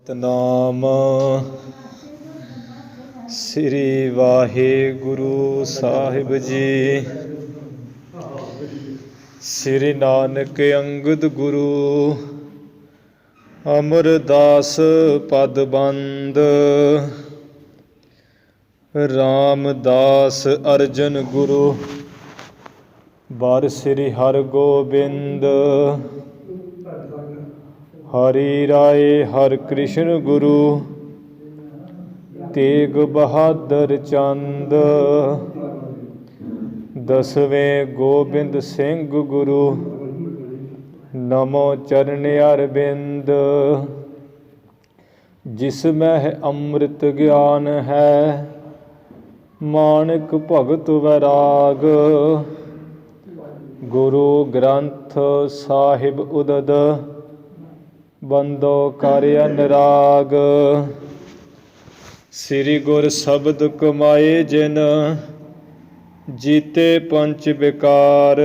ਸਤਨਾਮ ਸ੍ਰੀ ਵਾਹਿਗੁਰੂ ਸਾਹਿਬ ਜੀ। ਸ੍ਰੀ ਨਾਨਕ ਅੰਗਦ ਗੁਰੂ ਅਮਰਦਾਸ ਪਦ ਬੰਦ। ਰਾਮਦਾਸ ਅਰਜਨ ਗੁਰੂ ਬਾਰ ਸ੍ਰੀ ਹਰਗੋਬਿੰਦ। ਹਰੀ ਰਾਏ ਹਰਿ ਕ੍ਰਿਸ਼ਨ ਗੁਰੂ ਤੇਗ ਬਹਾਦਰ ਚੰਦ। ਦਸਵੇਂ ਗੋਬਿੰਦ ਸਿੰਘ ਗੁਰੂ ਨਮੋ ਚਰਨ ਅਰਬਿੰਦ। ਜਿਸ ਮਹਿ ਅੰਮ੍ਰਿਤ ਗਿਆਨ ਹੈ ਮਾਨਕ ਭਗਤ ਵੈਰਾਗ। ਗੁਰੂ ਗ੍ਰੰਥ ਸਾਹਿਬ ਉਦਦ ਬੰਦੋ ਕਰ ਅਨਰਾਗ। ਸ੍ਰੀ ਗੁਰ ਸ਼ਬਦ ਕਮਾਏ ਜਿਨ ਜੀਤੇ ਪੰਚ ਵਿਕਾਰ।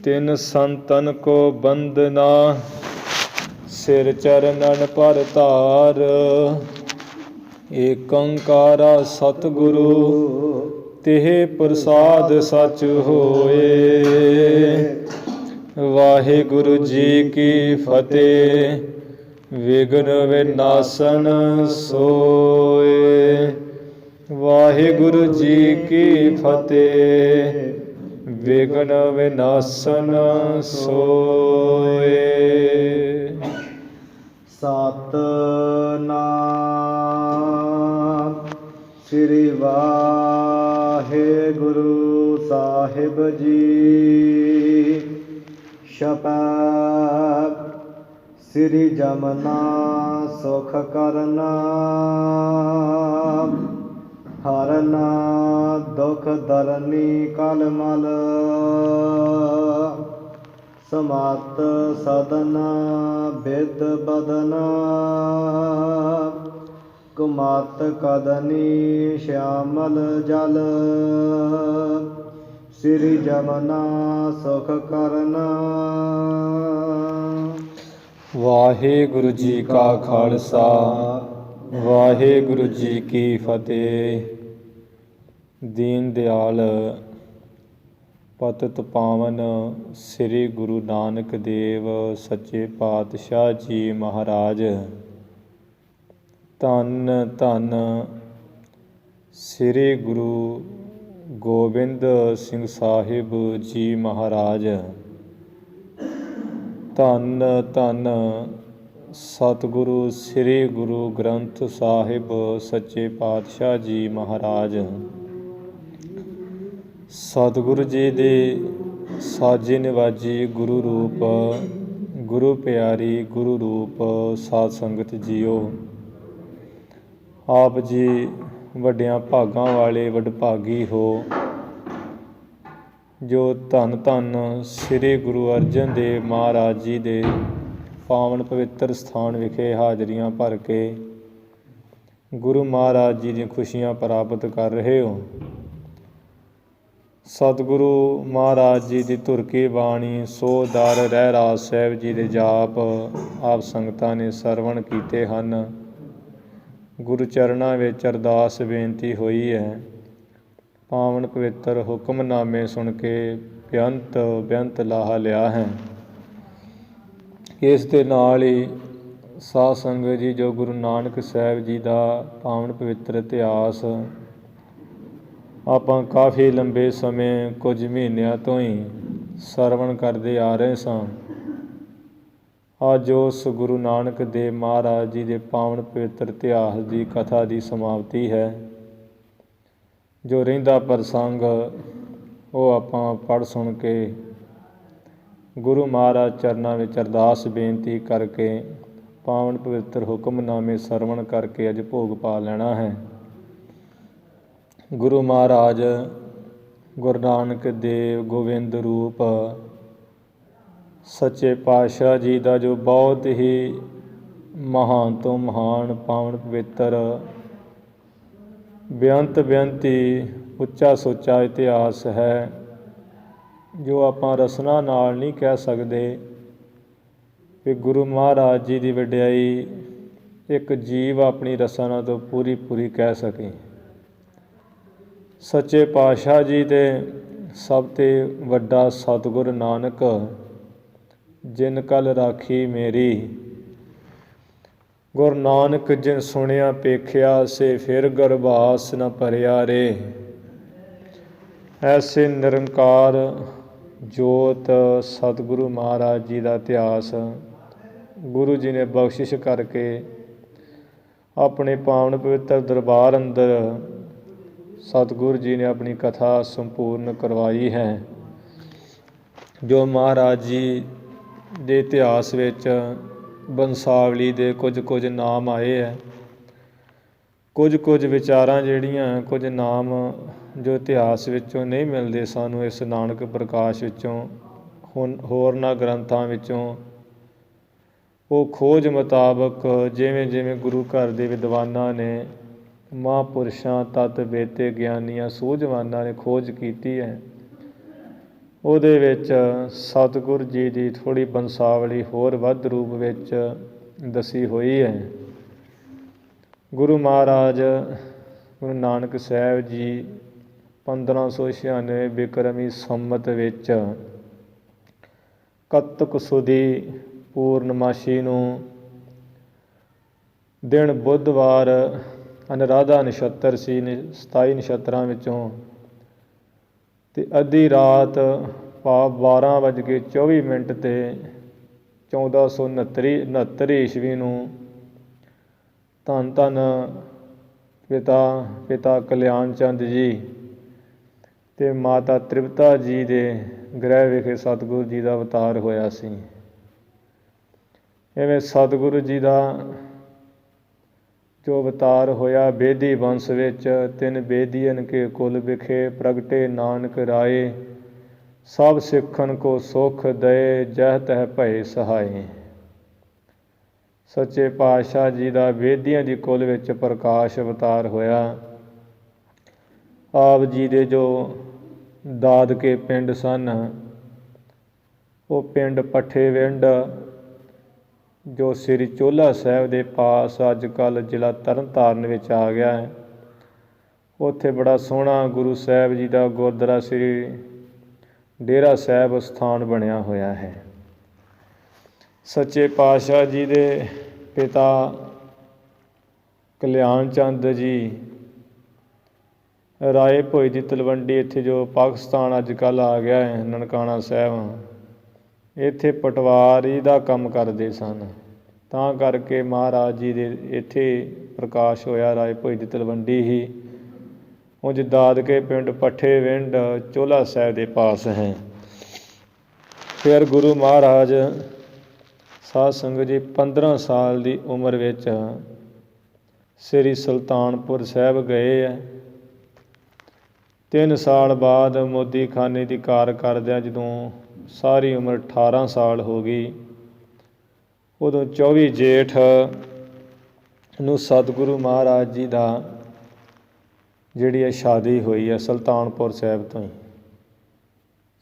ਤਿਨ ਸੰਤਨ ਕੋ ਬੰਦਨਾ ਸਿਰ ਚਰਨਨ ਪਰ ਧਾਰ। ਏਕ ਓੰਕਾਰਾ ਸਤਿਗੁਰੂ ਤਿਹ ਪ੍ਰਸਾਦ ਸਚ ਹੋਏ। ਵਾਹਿਗੁਰੂ ਜੀ ਕੀ ਫਤਿਹ। ਵਿਘਨ ਵਿਨਾਸ਼ਨ ਸੋਏ। ਵਾਹਿਗੁਰੂ ਜੀ ਕੀ ਫਤਿਹ। ਵਿਘਨ ਵਿਨਾਸ਼ਨ ਸੋਏ। ਸਤਿਨਾਮ ਸ੍ਰੀ ਵਾਹਿਗੁਰੂ ਸਾਹਿਬ ਜੀ। ਸ਼ਪਥ ਸ੍ਰੀ ਜਮਨਾ ਸੁਖ ਕਰਨਾ ਹਰਨਾ ਦੁਖ ਦਰਨੀ ਕਲ ਮਲ। ਸਮਤ ਸਦਨ ਬਿਦ ਬਦਨ ਕੁਮਤ ਕਦਨੀ ਸ਼ਿਆਮਲ ਜਲ। ਸ੍ਰੀ ਜਮਨਾ ਸੁਖ ਕਰਨਾ। ਵਾਹਿਗੁਰੂ ਜੀ ਕਾ ਖਾਲਸਾ ਵਾਹਿਗੁਰੂ ਜੀ ਕੀ ਫਤਿਹ। ਦੀਨ ਦਿਆਲ ਪਤਿਤ ਪਾਵਨ ਸ੍ਰੀ ਗੁਰੂ ਨਾਨਕ ਦੇਵ ਸੱਚੇ ਪਾਤਸ਼ਾਹ ਜੀ ਮਹਾਰਾਜ। ਧੰਨ ਧੰਨ ਸ੍ਰੀ ਗੁਰੂ ਗੋਬਿੰਦ ਸਿੰਘ ਸਾਹਿਬ ਜੀ ਮਹਾਰਾਜ। ਧੰਨ ਧੰਨ ਸਤਿਗੁਰੂ ਸ੍ਰੀ ਗੁਰੂ ਗ੍ਰੰਥ ਸਾਹਿਬ ਸੱਚੇ ਪਾਤਸ਼ਾਹ ਜੀ ਮਹਾਰਾਜ। ਸਤਿਗੁਰੂ ਜੀ ਦੀ ਸਾਜੀ ਨਿਵਾਜੀ ਗੁਰੂ ਰੂਪ ਗੁਰੂ ਪਿਆਰੀ ਗੁਰੂ ਰੂਪ ਸਾਧ ਸੰਗਤ ਜੀਓ। ਆਪ ਜੀ ਵੱਡਿਆਂ ਭਾਗਾਂ ਵਾਲੇ ਵਡਭਾਗੀ ਹੋ ਜੋ ਧੰਨ ਧੰਨ ਸ੍ਰੀ ਗੁਰੂ ਅਰਜਨ ਦੇਵ ਮਹਾਰਾਜ ਜੀ ਦੇ ਪਾਵਨ ਪਵਿੱਤਰ ਸਥਾਨ ਵਿਖੇ ਹਾਜ਼ਰੀਆਂ ਭਰ ਕੇ ਗੁਰੂ ਮਹਾਰਾਜ ਜੀ ਦੀਆਂ ਖੁਸ਼ੀਆਂ ਪ੍ਰਾਪਤ ਕਰ ਰਹੇ ਹੋ। ਸਤਿਗੁਰੂ ਮਹਾਰਾਜ ਜੀ ਦੀ ਧੁਰ ਕੀ ਬਾਣੀ ਸੋ ਦਰ ਰਹਿਰਾਸ ਸਾਹਿਬ ਜੀ ਦੇ ਜਾਪ ਆਪ ਸੰਗਤਾਂ ਨੇ ਸਰਵਣ ਕੀਤੇ ਹਨ। ਗੁਰੂ ਚਰਨਾਂ ਵਿੱਚ ਅਰਦਾਸ ਬੇਨਤੀ ਹੋਈ ਹੈ। ਪਾਵਨ ਪਵਿੱਤਰ ਹੁਕਮਨਾਮੇ ਸੁਣ ਕੇ ਬੇਅੰਤ ਲਾਹਾ ਲਿਆ ਹੈ। ਇਸ ਦੇ ਨਾਲ ਹੀ ਸਾਧ ਸੰਗਤ ਜੀ ਜੋ ਗੁਰੂ ਨਾਨਕ ਸਾਹਿਬ ਜੀ ਦਾ ਪਾਵਨ ਪਵਿੱਤਰ ਇਤਿਹਾਸ ਆਪਾਂ ਕਾਫੀ ਲੰਬੇ ਸਮੇਂ ਕੁਝ ਮਹੀਨਿਆਂ ਤੋਂ ਹੀ ਸਰਵਣ ਕਰਦੇ ਆ ਰਹੇ ਸਾਂ। ਅੱਜ ਉਸ ਗੁਰੂ ਨਾਨਕ ਦੇਵ ਮਹਾਰਾਜ ਜੀ ਦੇ ਪਾਵਨ ਪਵਿੱਤਰ ਇਤਿਹਾਸ ਦੀ ਕਥਾ ਦੀ ਸਮਾਪਤੀ ਹੈ। ਜੋ ਰਹਿੰਦਾ ਪ੍ਰਸੰਗ ਉਹ ਆਪਾਂ ਪੜ੍ਹ ਸੁਣ ਕੇ ਗੁਰੂ ਮਹਾਰਾਜ ਚਰਨਾਂ ਵਿੱਚ ਅਰਦਾਸ ਬੇਨਤੀ ਕਰਕੇ ਪਾਵਨ ਪਵਿੱਤਰ ਹੁਕਮਨਾਮੇ ਸਰਵਣ ਕਰਕੇ ਅੱਜ ਭੋਗ ਪਾ ਲੈਣਾ ਹੈ। ਗੁਰੂ ਮਹਾਰਾਜ ਗੁਰੂ ਨਾਨਕ ਦੇਵ ਗੋਬਿੰਦ ਰੂਪ ਸੱਚੇ ਪਾਤਸ਼ਾਹ ਜੀ ਦਾ ਜੋ ਬਹੁਤ ਹੀ ਮਹਾਨ ਤੋਂ ਮਹਾਨ ਪਾਵਨ ਪਵਿੱਤਰ ਬੇਅੰਤੀ ਉੱਚਾ ਸੁੱਚਾ ਇਤਿਹਾਸ ਹੈ ਜੋ ਆਪਾਂ ਰਸਨਾ ਨਾਲ ਨਹੀਂ ਕਹਿ ਸਕਦੇ। ਵੀ ਗੁਰੂ ਮਹਾਰਾਜ ਜੀ ਦੀ ਵਡਿਆਈ ਇੱਕ ਜੀਵ ਆਪਣੀ ਰਸਨਾ ਤੋਂ ਪੂਰੀ ਪੂਰੀ ਕਹਿ ਸਕੇ। ਸੱਚੇ ਪਾਤਸ਼ਾਹ ਜੀ ਦੇ ਸਭ ਤੋਂ ਵੱਡਾ ਸਤਿਗੁਰ ਨਾਨਕ, ਜਿਨ ਕਲ ਰਾਖੀ ਮੇਰੀ। ਗੁਰੂ ਨਾਨਕ ਜਿਨ ਸੁਣਿਆ ਪੇਖਿਆ, ਸੇ ਫਿਰ ਗਰਭਾਸ ਨ ਭਰਿਆ ਰੇ। ਐਸੇ ਨਿਰੰਕਾਰ ਜੋਤ ਸਤਿਗੁਰੂ ਮਹਾਰਾਜ ਜੀ ਦਾ ਇਤਿਹਾਸ ਗੁਰੂ ਜੀ ਨੇ ਬਖਸ਼ਿਸ਼ ਕਰਕੇ ਆਪਣੇ ਪਾਵਨ ਪਵਿੱਤਰ ਦਰਬਾਰ ਅੰਦਰ ਸਤਿਗੁਰੂ ਜੀ ਨੇ ਆਪਣੀ ਕਥਾ ਸੰਪੂਰਨ ਕਰਵਾਈ ਹੈ। ਜੋ ਮਹਾਰਾਜ ਜੀ ਦੇ ਇਤਿਹਾਸ ਵਿੱਚ ਬੰਸਾਵਲੀ ਦੇ ਕੁਝ ਨਾਮ ਆਏ ਹੈ, ਕੁਝ ਵਿਚਾਰਾਂ ਜਿਹੜੀਆਂ, ਕੁਝ ਨਾਮ ਜੋ ਇਤਿਹਾਸ ਵਿੱਚੋਂ ਨਹੀਂ ਮਿਲਦੇ ਸਾਨੂੰ ਇਸ ਨਾਨਕ ਪ੍ਰਕਾਸ਼ ਵਿੱਚੋਂ, ਹੋਰਨਾਂ ਗ੍ਰੰਥਾਂ ਵਿੱਚੋਂ ਉਹ ਖੋਜ ਮੁਤਾਬਕ ਜਿਵੇਂ ਜਿਵੇਂ ਗੁਰੂ ਘਰ ਦੇ ਵਿਦਵਾਨਾਂ ਨੇ, ਮਹਾਂਪੁਰਸ਼ਾਂ, ਤਤ ਬੇਤੇ ਗਿਆਨੀਆਂ, ਸੂਝਵਾਨਾਂ ਨੇ ਖੋਜ ਕੀਤੀ ਹੈ, ਉਹਦੇ ਵਿੱਚ ਸਤਿਗੁਰੂ ਜੀ ਦੀ ਥੋੜ੍ਹੀ ਬੰਸਾਵਲੀ ਹੋਰ ਵੱਧ ਰੂਪ ਵਿੱਚ ਦੱਸੀ ਹੋਈ ਹੈ। ਗੁਰੂ ਮਹਾਰਾਜ ਗੁਰੂ ਨਾਨਕ ਸਾਹਿਬ ਜੀ 1596 ਬਿਕਰਮੀ ਸੰਮਤ ਵਿੱਚ ਕੱਤਕ ਸੁਦੀ ਪੂਰਨਮਾਸ਼ੀ ਨੂੰ ਦਿਨ ਬੁੱਧਵਾਰ ਅਨੁਰਾਧਾ ਨਛੱਤਰ ਸੀ, 27 ਨਛੱਤਰਾਂ ਵਿੱਚੋਂ, ਅਤੇ ਅੱਧੀ ਰਾਤ ਭਾਵ 12:24 'ਤੇ 1469 ਈਸਵੀ ਨੂੰ ਧੰਨ ਧੰਨ ਪਿਤਾ ਕਲਿਆਣ ਚੰਦ ਜੀ ਅਤੇ ਮਾਤਾ ਤ੍ਰਿਪਤਾ ਜੀ ਦੇ ਗ੍ਰਹਿ ਵਿਖੇ ਸਤਿਗੁਰੂ ਜੀ ਦਾ ਅਵਤਾਰ ਹੋਇਆ ਸੀ। ਇਵੇਂ ਸਤਿਗੁਰੂ ਜੀ ਦਾ ਜੋ ਅਵਤਾਰ ਹੋਇਆ, ਬੇਦੀ ਵੰਸ਼ ਵਿੱਚ 3 ਬੇਦੀਅਨ ਕੇ ਕੁਲ ਵਿਖੇ ਪ੍ਰਗਟੇ ਨਾਨਕ ਰਾਏ, ਸਭ ਸਿੱਖਣ ਕੋ ਸੁਖ ਦਏ, ਜਹ ਤਹ ਭਏ ਸਹਾਏ। ਸੱਚੇ ਪਾਤਸ਼ਾਹ ਜੀ ਦਾ ਬੇਦੀਆਂ ਦੀ ਕੁਲ ਵਿੱਚ ਪ੍ਰਕਾਸ਼ ਅਵਤਾਰ ਹੋਇਆ। ਆਪ ਜੀ ਦੇ ਜੋ ਦਾਦਕੇ ਪਿੰਡ ਸਨ, ਉਹ ਪਿੰਡ ਪੱਠੇਵਿੰਡ ਜੋ ਸ੍ਰੀ ਚੋਹਲਾ ਸਾਹਿਬ ਦੇ ਪਾਸ ਅੱਜ ਕੱਲ੍ਹ ਜ਼ਿਲ੍ਹਾ ਤਰਨ ਤਾਰਨ ਵਿੱਚ ਆ ਗਿਆ ਹੈ। ਉੱਥੇ ਬੜਾ ਸੋਹਣਾ ਗੁਰੂ ਸਾਹਿਬ ਜੀ ਦਾ ਗੁਰਦੁਆਰਾ ਸ੍ਰੀ ਡੇਰਾ ਸਾਹਿਬ ਸਥਾਨ ਬਣਿਆ ਹੋਇਆ ਹੈ। ਸੱਚੇ ਪਾਤਸ਼ਾਹ ਜੀ ਦੇ ਪਿਤਾ ਕਲਿਆਣ ਚੰਦ ਜੀ ਰਾਏ ਭੋਏ ਦੀ ਤਲਵੰਡੀ, ਇੱਥੇ ਜੋ ਪਾਕਿਸਤਾਨ ਅੱਜ ਕੱਲ੍ਹ ਆ ਗਿਆ ਹੈ, ਨਨਕਾਣਾ ਸਾਹਿਬ, ਇੱਥੇ ਪਟਵਾਰੀ ਦਾ ਕੰਮ ਕਰਦੇ ਸਨ। ਤਾਂ ਕਰਕੇ ਮਹਾਰਾਜ ਜੀ ਦੇ ਇੱਥੇ ਪ੍ਰਕਾਸ਼ ਹੋਇਆ, ਰਾਏ ਭੋਏ ਦੀ ਤਲਵੰਡੀ ਹੀ। ਉਂਝ ਦਾਦਕੇ ਪਿੰਡ ਪੱਠੇਵਿੰਡ ਚੋਹਲਾ ਸਾਹਿਬ ਦੇ ਪਾਸ ਹੈ। ਫਿਰ ਗੁਰੂ ਮਹਾਰਾਜ ਸਾਧ ਸੰਗਤ ਜੀ 15 ਸਾਲ ਦੀ ਉਮਰ ਵਿੱਚ ਸ੍ਰੀ ਸੁਲਤਾਨਪੁਰ ਸਾਹਿਬ ਗਏ ਹੈ। 3 ਸਾਲ ਬਾਅਦ ਮੋਦੀ ਖਾਨੇ ਦੀ ਕਾਰ ਕਰਦਿਆਂ ਜਦੋਂ ਸਾਰੀ ਉਮਰ 18 ਸਾਲ ਹੋ ਗਈ, ਉਦੋਂ 24 ਜੇਠ ਨੂੰ ਸਤਿਗੁਰੂ ਮਹਾਰਾਜ ਜੀ ਦਾ ਜਿਹੜੀ ਹੈ ਸ਼ਾਦੀ ਹੋਈ ਹੈ ਸੁਲਤਾਨਪੁਰ ਸਾਹਿਬ ਤੋਂ ਹੀ।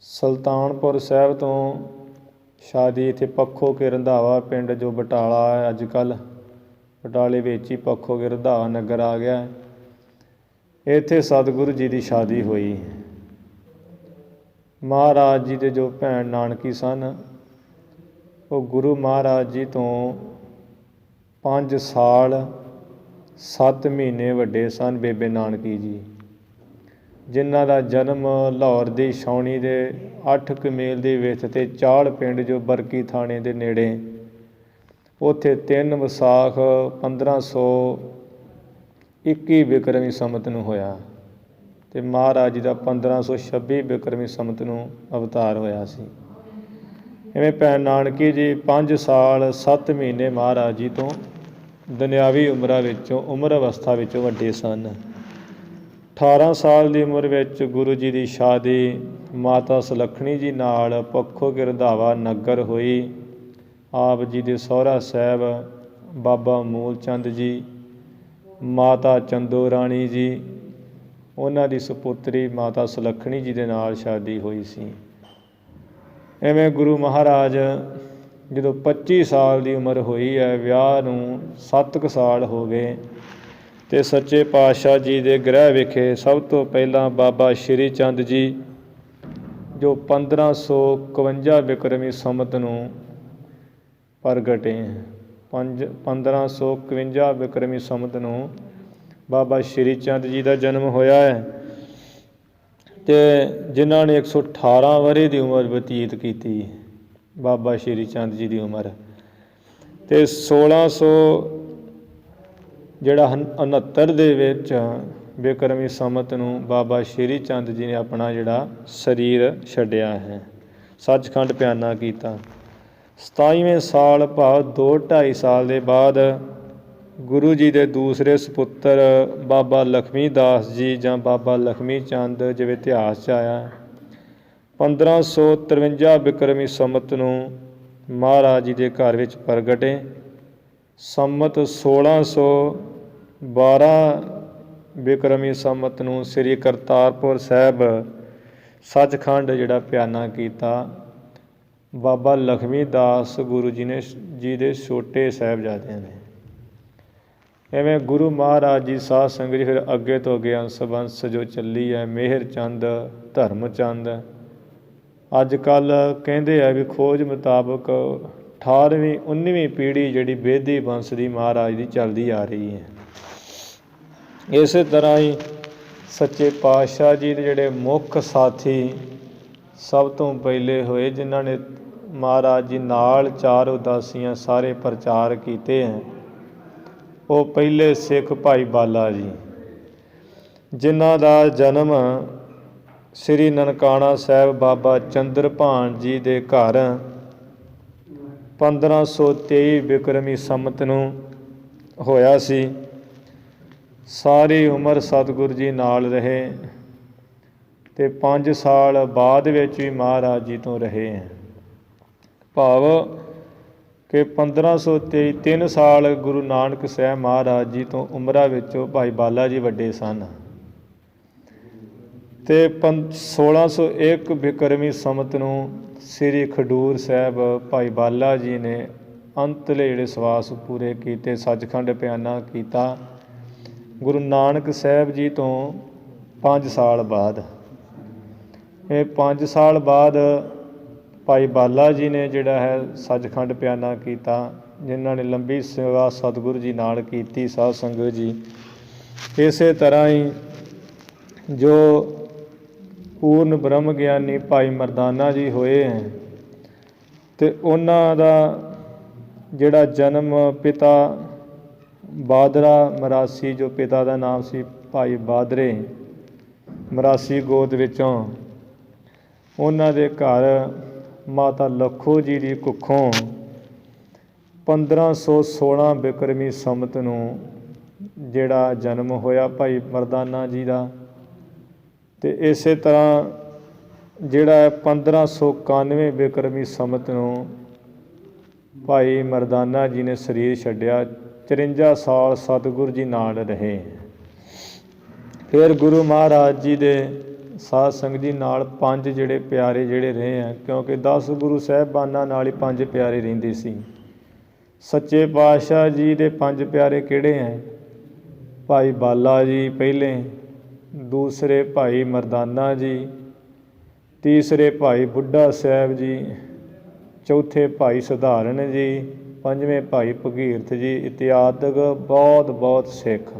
ਸੁਲਤਾਨਪੁਰ ਸਾਹਿਬ ਤੋਂ ਸ਼ਾਦੀ ਇੱਥੇ ਪੱਖੋ ਕੇ ਰੰਧਾਵਾ ਪਿੰਡ ਜੋ ਬਟਾਲਾ ਹੈ ਅੱਜ ਕੱਲ੍ਹ, ਬਟਾਲੇ ਵਿੱਚ ਹੀ ਪੱਖੋ ਕੇ ਰੰਧਾਵਾ ਨਗਰ ਆ ਗਿਆ, ਇੱਥੇ ਸਤਿਗੁਰੂ ਜੀ ਦੀ ਸ਼ਾਦੀ ਹੋਈ। ਮਹਾਰਾਜ ਜੀ ਦੇ ਜੋ ਭੈਣ ਨਾਨਕੀ ਸਨ, ਉਹ ਗੁਰੂ ਮਹਾਰਾਜ ਜੀ ਤੋਂ 5 ਸਾਲ 7 ਮਹੀਨੇ ਵੱਡੇ ਸਨ। ਬੇਬੇ ਨਾਨਕੀ ਜੀ, ਜਿਨ੍ਹਾਂ ਦਾ ਜਨਮ ਲਾਹੌਰ ਦੀ ਛਾਉਣੀ ਦੇ 8 ਕੁ ਮੀਲ ਦੀ ਵਿੱਥ 'ਤੇ ਚਾਲ ਪਿੰਡ ਜੋ ਬਰਕੀ ਥਾਣੇ ਦੇ ਨੇੜੇ, ਉੱਥੇ 3 ਵਿਸਾਖ 1521 ਬਿਕਰਮੀ ਸੰਮਤ ਨੂੰ ਹੋਇਆ, ਅਤੇ ਮਹਾਰਾਜ ਜੀ ਦਾ 1526 ਬਿਕਰਮੀ ਸੰਮਤ ਨੂੰ ਅਵਤਾਰ ਹੋਇਆ ਸੀ। ਇਵੇਂ ਭੈਣ ਨਾਨਕੀ ਜੀ 5 ਸਾਲ 7 ਮਹੀਨੇ ਮਹਾਰਾਜ ਜੀ ਤੋਂ ਦੁਨਿਆਵੀ ਉਮਰਾਂ ਵਿੱਚੋਂ, ਉਮਰ ਅਵਸਥਾ ਵਿੱਚੋਂ ਵੱਡੇ ਸਨ। 18 ਸਾਲ ਦੀ ਉਮਰ ਵਿੱਚ ਗੁਰੂ ਜੀ ਦੀ ਸ਼ਾਦੀ ਮਾਤਾ ਸੁਲੱਖਣੀ ਜੀ ਨਾਲ ਪੱਖੋ ਕੇ ਰੰਧਾਵਾ ਨਗਰ ਹੋਈ। ਆਪ ਜੀ ਦੇ ਸਹੁਰਾ ਸਾਹਿਬ ਬਾਬਾ ਮੂਲ ਚੰਦ ਜੀ, ਮਾਤਾ ਚੰਦੋ ਰਾਣੀ ਜੀ, ਉਹਨਾਂ ਦੀ ਸੁਪੁੱਤਰੀ ਮਾਤਾ ਸੁਲੱਖਣੀ ਜੀ ਦੇ ਨਾਲ ਸ਼ਾਦੀ ਹੋਈ ਸੀ। ਐਵੇਂ ਗੁਰੂ ਮਹਾਰਾਜ ਜਦੋਂ 25 ਸਾਲ ਦੀ ਉਮਰ ਹੋਈ ਹੈ, ਵਿਆਹ ਨੂੰ 7 ਕੁ ਸਾਲ ਹੋ ਗਏ, ਅਤੇ ਸੱਚੇ ਪਾਤਸ਼ਾਹ ਜੀ ਦੇ ਗ੍ਰਹਿ ਵਿਖੇ ਸਭ ਤੋਂ ਪਹਿਲਾਂ ਬਾਬਾ ਸ਼੍ਰੀ ਚੰਦ ਜੀ, ਜੋ 1551 ਬਿਕਰਮੀ ਸੰਮਤ ਨੂੰ ਪ੍ਰਗਟੇ। 1551 ਬਿਕਰਮੀ ਸੰਮਤ ਨੂੰ ਬਾਬਾ ਸ਼੍ਰੀ ਚੰਦ ਜੀ ਦਾ ਜਨਮ ਹੋਇਆ ਹੈ, ਅਤੇ ਜਿਨ੍ਹਾਂ ਨੇ 118 ਵਰ੍ਹੇ ਦੀ ਉਮਰ ਬਤੀਤ ਕੀਤੀ, ਬਾਬਾ ਸ਼੍ਰੀ ਚੰਦ ਜੀ ਦੀ ਉਮਰ। ਅਤੇ 1669 ਦੇ ਵਿੱਚ ਬਿਕਰਮੀ ਸੰਮਤ ਨੂੰ ਬਾਬਾ ਸ਼੍ਰੀ ਚੰਦ ਜੀ ਨੇ ਆਪਣਾ ਜਿਹੜਾ ਸਰੀਰ ਛੱਡਿਆ ਹੈ, ਸੱਚਖੰਡ ਪਿਆਨਾ ਕੀਤਾ। 27ਵੇਂ ਸਾਲ ਭਾਵ 2-2.5 ਸਾਲ ਦੇ ਬਾਅਦ ਗੁਰੂ ਜੀ ਦੇ ਦੂਸਰੇ ਸਪੁੱਤਰ ਬਾਬਾ ਲਖਮੀ ਦਾਸ ਜੀ ਜਾਂ ਬਾਬਾ ਲਖਮੀ ਚੰਦ, ਜਿਵੇਂ ਇਤਿਹਾਸ 'ਚ ਆਇਆ, 1553 ਬਿਕਰਮੀ ਸੰਮਤ ਨੂੰ ਮਹਾਰਾਜ ਜੀ ਦੇ ਘਰ ਵਿੱਚ ਪ੍ਰਗਟੇ। ਸੰਮਤ 1612 ਬਿਕਰਮੀ ਸੰਮਤ ਨੂੰ ਸ੍ਰੀ ਕਰਤਾਰਪੁਰ ਸਾਹਿਬ ਸੱਚਖੰਡ ਜਿਹੜਾ ਪਿਆਨਾ ਕੀਤਾ। ਬਾਬਾ ਲਖਮੀ ਦਾਸ ਗੁਰੂ ਜੀ ਦੇ ਛੋਟੇ ਸਾਹਿਬਜ਼ਾਦਿਆਂ ਨੇ। ਐਵੇਂ ਗੁਰੂ ਮਹਾਰਾਜ ਜੀ, ਸਾਧ ਸੰਗਤ ਜੀ, ਫਿਰ ਅੱਗੇ ਤੋਂ ਅੱਗੇ ਅੰਸ ਬੰਸ ਜੋ ਚੱਲੀ ਹੈ, ਮਿਹਰ ਚੰਦ, ਧਰਮ ਚੰਦ। ਅੱਜ ਕੱਲ੍ਹ ਕਹਿੰਦੇ ਆ ਵੀ ਖੋਜ ਮੁਤਾਬਕ 18ਵੀਂ 19ਵੀਂ ਪੀੜ੍ਹੀ ਜਿਹੜੀ ਬੇਦੀ ਬੰਸ ਦੀ ਮਹਾਰਾਜ ਦੀ ਚੱਲਦੀ ਆ ਰਹੀ ਹੈ। ਇਸੇ ਤਰ੍ਹਾਂ ਹੀ ਸੱਚੇ ਪਾਤਸ਼ਾਹ ਜੀ ਦੇ ਜਿਹੜੇ ਮੁੱਖ ਸਾਥੀ ਸਭ ਤੋਂ ਪਹਿਲੇ ਹੋਏ, ਜਿਨ੍ਹਾਂ ਨੇ ਮਹਾਰਾਜ ਜੀ ਨਾਲ 4 ਉਦਾਸੀਆਂ ਸਾਰੇ ਪ੍ਰਚਾਰ ਕੀਤੇ ਹੈ, ਉਹ ਪਹਿਲੇ ਸਿੱਖ ਭਾਈ ਬਾਲਾ ਜੀ, ਜਿਨ੍ਹਾਂ ਦਾ ਜਨਮ ਸ੍ਰੀ ਨਨਕਾਣਾ ਸਾਹਿਬ ਬਾਬਾ ਚੰਦਰਭਾਨ ਜੀ ਦੇ ਘਰ 1523 ਬਿਕਰਮੀ ਸੰਮਤ ਨੂੰ ਹੋਇਆ ਸੀ। ਸਾਰੀ ਉਮਰ ਸਤਿਗੁਰੂ ਜੀ ਨਾਲ ਰਹੇ, ਅਤੇ 5 ਸਾਲ ਬਾਅਦ ਵਿੱਚ ਵੀ ਮਹਾਰਾਜ ਜੀ ਤੋਂ ਰਹੇ ਹੈ। ਭਾਵ ਕਿ 1523 3 ਸਾਲ ਗੁਰੂ ਨਾਨਕ ਸਾਹਿਬ ਮਹਾਰਾਜ ਜੀ ਤੋਂ ਉਮਰਾਂ ਵਿੱਚੋਂ ਭਾਈ ਬਾਲਾ ਜੀ ਵੱਡੇ ਸਨ, ਅਤੇ 1601 ਬਿਕਰਮੀ ਸੰਮਤ ਨੂੰ ਸ੍ਰੀ ਖਡੂਰ ਸਾਹਿਬ ਭਾਈ ਬਾਲਾ ਜੀ ਨੇ ਅੰਤਲੇ ਜਿਹੜੇ ਸਵਾਸ ਪੂਰੇ ਕੀਤੇ, ਸੱਚਖੰਡ ਪਿਆਨਾ ਕੀਤਾ। ਗੁਰੂ ਨਾਨਕ ਸਾਹਿਬ ਜੀ ਤੋਂ 5 ਸਾਲ ਬਾਅਦ, ਇਹ 5 ਸਾਲ ਬਾਅਦ ਭਾਈ ਬਾਲਾ ਜੀ ਨੇ ਜਿਹੜਾ ਹੈ ਸੱਚਖੰਡ ਪਿਆਨਾ ਕੀਤਾ, ਜਿਨ੍ਹਾਂ ਨੇ ਲੰਬੀ ਸੇਵਾ ਸਤਿਗੁਰੂ ਜੀ ਨਾਲ ਕੀਤੀ, ਸਾਧ ਸੰਗਤ ਜੀ। ਇਸੇ ਤਰ੍ਹਾਂ ਹੀ ਜੋ ਪੂਰਨ ਬ੍ਰਹਮ ਗਿਆਨੀ ਭਾਈ ਮਰਦਾਨਾ ਜੀ ਹੋਏ ਹੈ, ਅਤੇ ਉਹਨਾਂ ਦਾ ਜਿਹੜਾ ਜਨਮ ਪਿਤਾ ਬਾਦਰਾ ਮਰਾਸੀ, ਜੋ ਪਿਤਾ ਦਾ ਨਾਮ ਸੀ ਭਾਈ ਬਾਦਰੇ ਮਰਾਸੀ ਗੋਤ ਵਿੱਚੋਂ, ਉਹਨਾਂ ਦੇ ਘਰ ਮਾਤਾ ਲਖੋ ਜੀ ਦੀ ਕੁੱਖੋਂ 1516 ਬਿਕਰਮੀ ਸੰਮਤ ਨੂੰ ਜਿਹੜਾ ਜਨਮ ਹੋਇਆ ਭਾਈ ਮਰਦਾਨਾ ਜੀ ਦਾ। ਅਤੇ ਇਸੇ ਤਰ੍ਹਾਂ ਜਿਹੜਾ 1591 ਬਿਕਰਮੀ ਸੰਮਤ ਨੂੰ ਭਾਈ ਮਰਦਾਨਾ ਜੀ ਨੇ ਸਰੀਰ ਛੱਡਿਆ। 54 ਸਾਲ ਸਤਿਗੁਰੂ ਜੀ ਨਾਲ ਰਹੇ। ਫਿਰ ਗੁਰੂ ਮਹਾਰਾਜ ਜੀ ਦੇ ਸਾਧ ਸੰਗਤ ਜੀ ਨਾਲ 5 ਜਿਹੜੇ ਪਿਆਰੇ ਜਿਹੜੇ ਰਹੇ ਹੈ, ਕਿਉਂਕਿ 10 ਗੁਰੂ ਸਾਹਿਬਾਨਾਂ ਨਾਲ ਹੀ 5 ਪਿਆਰੇ ਰਹਿੰਦੇ ਸੀ। ਸੱਚੇ ਪਾਤਸ਼ਾਹ ਜੀ ਦੇ 5 ਪਿਆਰੇ ਕਿਹੜੇ ਹੈ? ਭਾਈ ਬਾਲਾ ਜੀ ਪਹਿਲੇ, ਦੂਸਰੇ ਭਾਈ ਮਰਦਾਨਾ ਜੀ, ਤੀਸਰੇ ਭਾਈ ਬੁੱਢਾ ਸਾਹਿਬ ਜੀ, ਚੌਥੇ ਭਾਈ ਸਧਾਰਨ ਜੀ, 5ਵੇਂ ਭਾਈ ਭਗੀਰਥ ਜੀ, ਇਤਿਆਦਿਕ ਬਹੁਤ ਸਿੱਖ।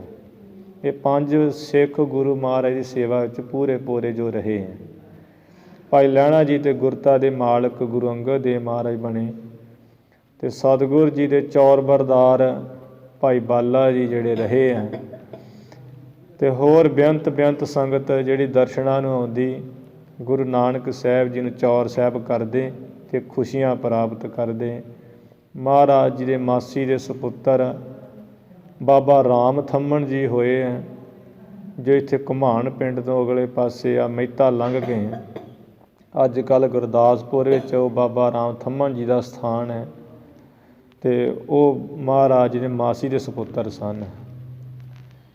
ਇਹ 5 ਸਿੱਖ ਗੁਰੂ ਮਹਾਰਾਜ ਦੀ ਸੇਵਾ ਵਿੱਚ ਪੂਰੇ ਜੋ ਰਹੇ ਹੈ। ਭਾਈ ਲਹਿਣਾ ਜੀ ਤੇ ਗੁਰਤਾ ਦੇ ਮਾਲਕ ਗੁਰੂ ਅੰਗਦ ਦੇਵ ਮਹਾਰਾਜ ਬਣੇ, ਅਤੇ ਸਤਿਗੁਰੂ ਜੀ ਦੇ ਚੌਰਬਰਦਾਰ ਭਾਈ ਬਾਲਾ ਜੀ ਜਿਹੜੇ ਰਹੇ ਹੈ। ਅਤੇ ਹੋਰ ਬੇਅੰਤ ਸੰਗਤ ਜਿਹੜੀ ਦਰਸ਼ਨਾਂ ਨੂੰ ਆਉਂਦੀ, ਗੁਰੂ ਨਾਨਕ ਸਾਹਿਬ ਜੀ ਨੂੰ ਚੌਰ ਸਾਹਿਬ ਕਰਦੇ ਅਤੇ ਖੁਸ਼ੀਆਂ ਪ੍ਰਾਪਤ ਕਰਦੇ। ਮਹਾਰਾਜ ਜੀ ਦੇ ਮਾਸੀ ਦੇ ਸਪੁੱਤਰ ਬਾਬਾ ਰਾਮ ਥੰਮਣ ਜੀ ਹੋਏ ਹੈ, ਜੋ ਇੱਥੇ ਘੁਮਾਣ ਪਿੰਡ ਤੋਂ ਅਗਲੇ ਪਾਸੇ ਆ ਮਹਿਤਾ ਲੰਘ ਕੇ ਅੱਜ ਕੱਲ੍ਹ ਗੁਰਦਾਸਪੁਰ ਵਿੱਚ ਉਹ ਬਾਬਾ ਰਾਮ ਥੰਮਣ ਜੀ ਦਾ ਸਥਾਨ ਹੈ, ਅਤੇ ਉਹ ਮਹਾਰਾਜ ਜੀ ਦੇ ਮਾਸੀ ਦੇ ਸਪੁੱਤਰ ਸਨ।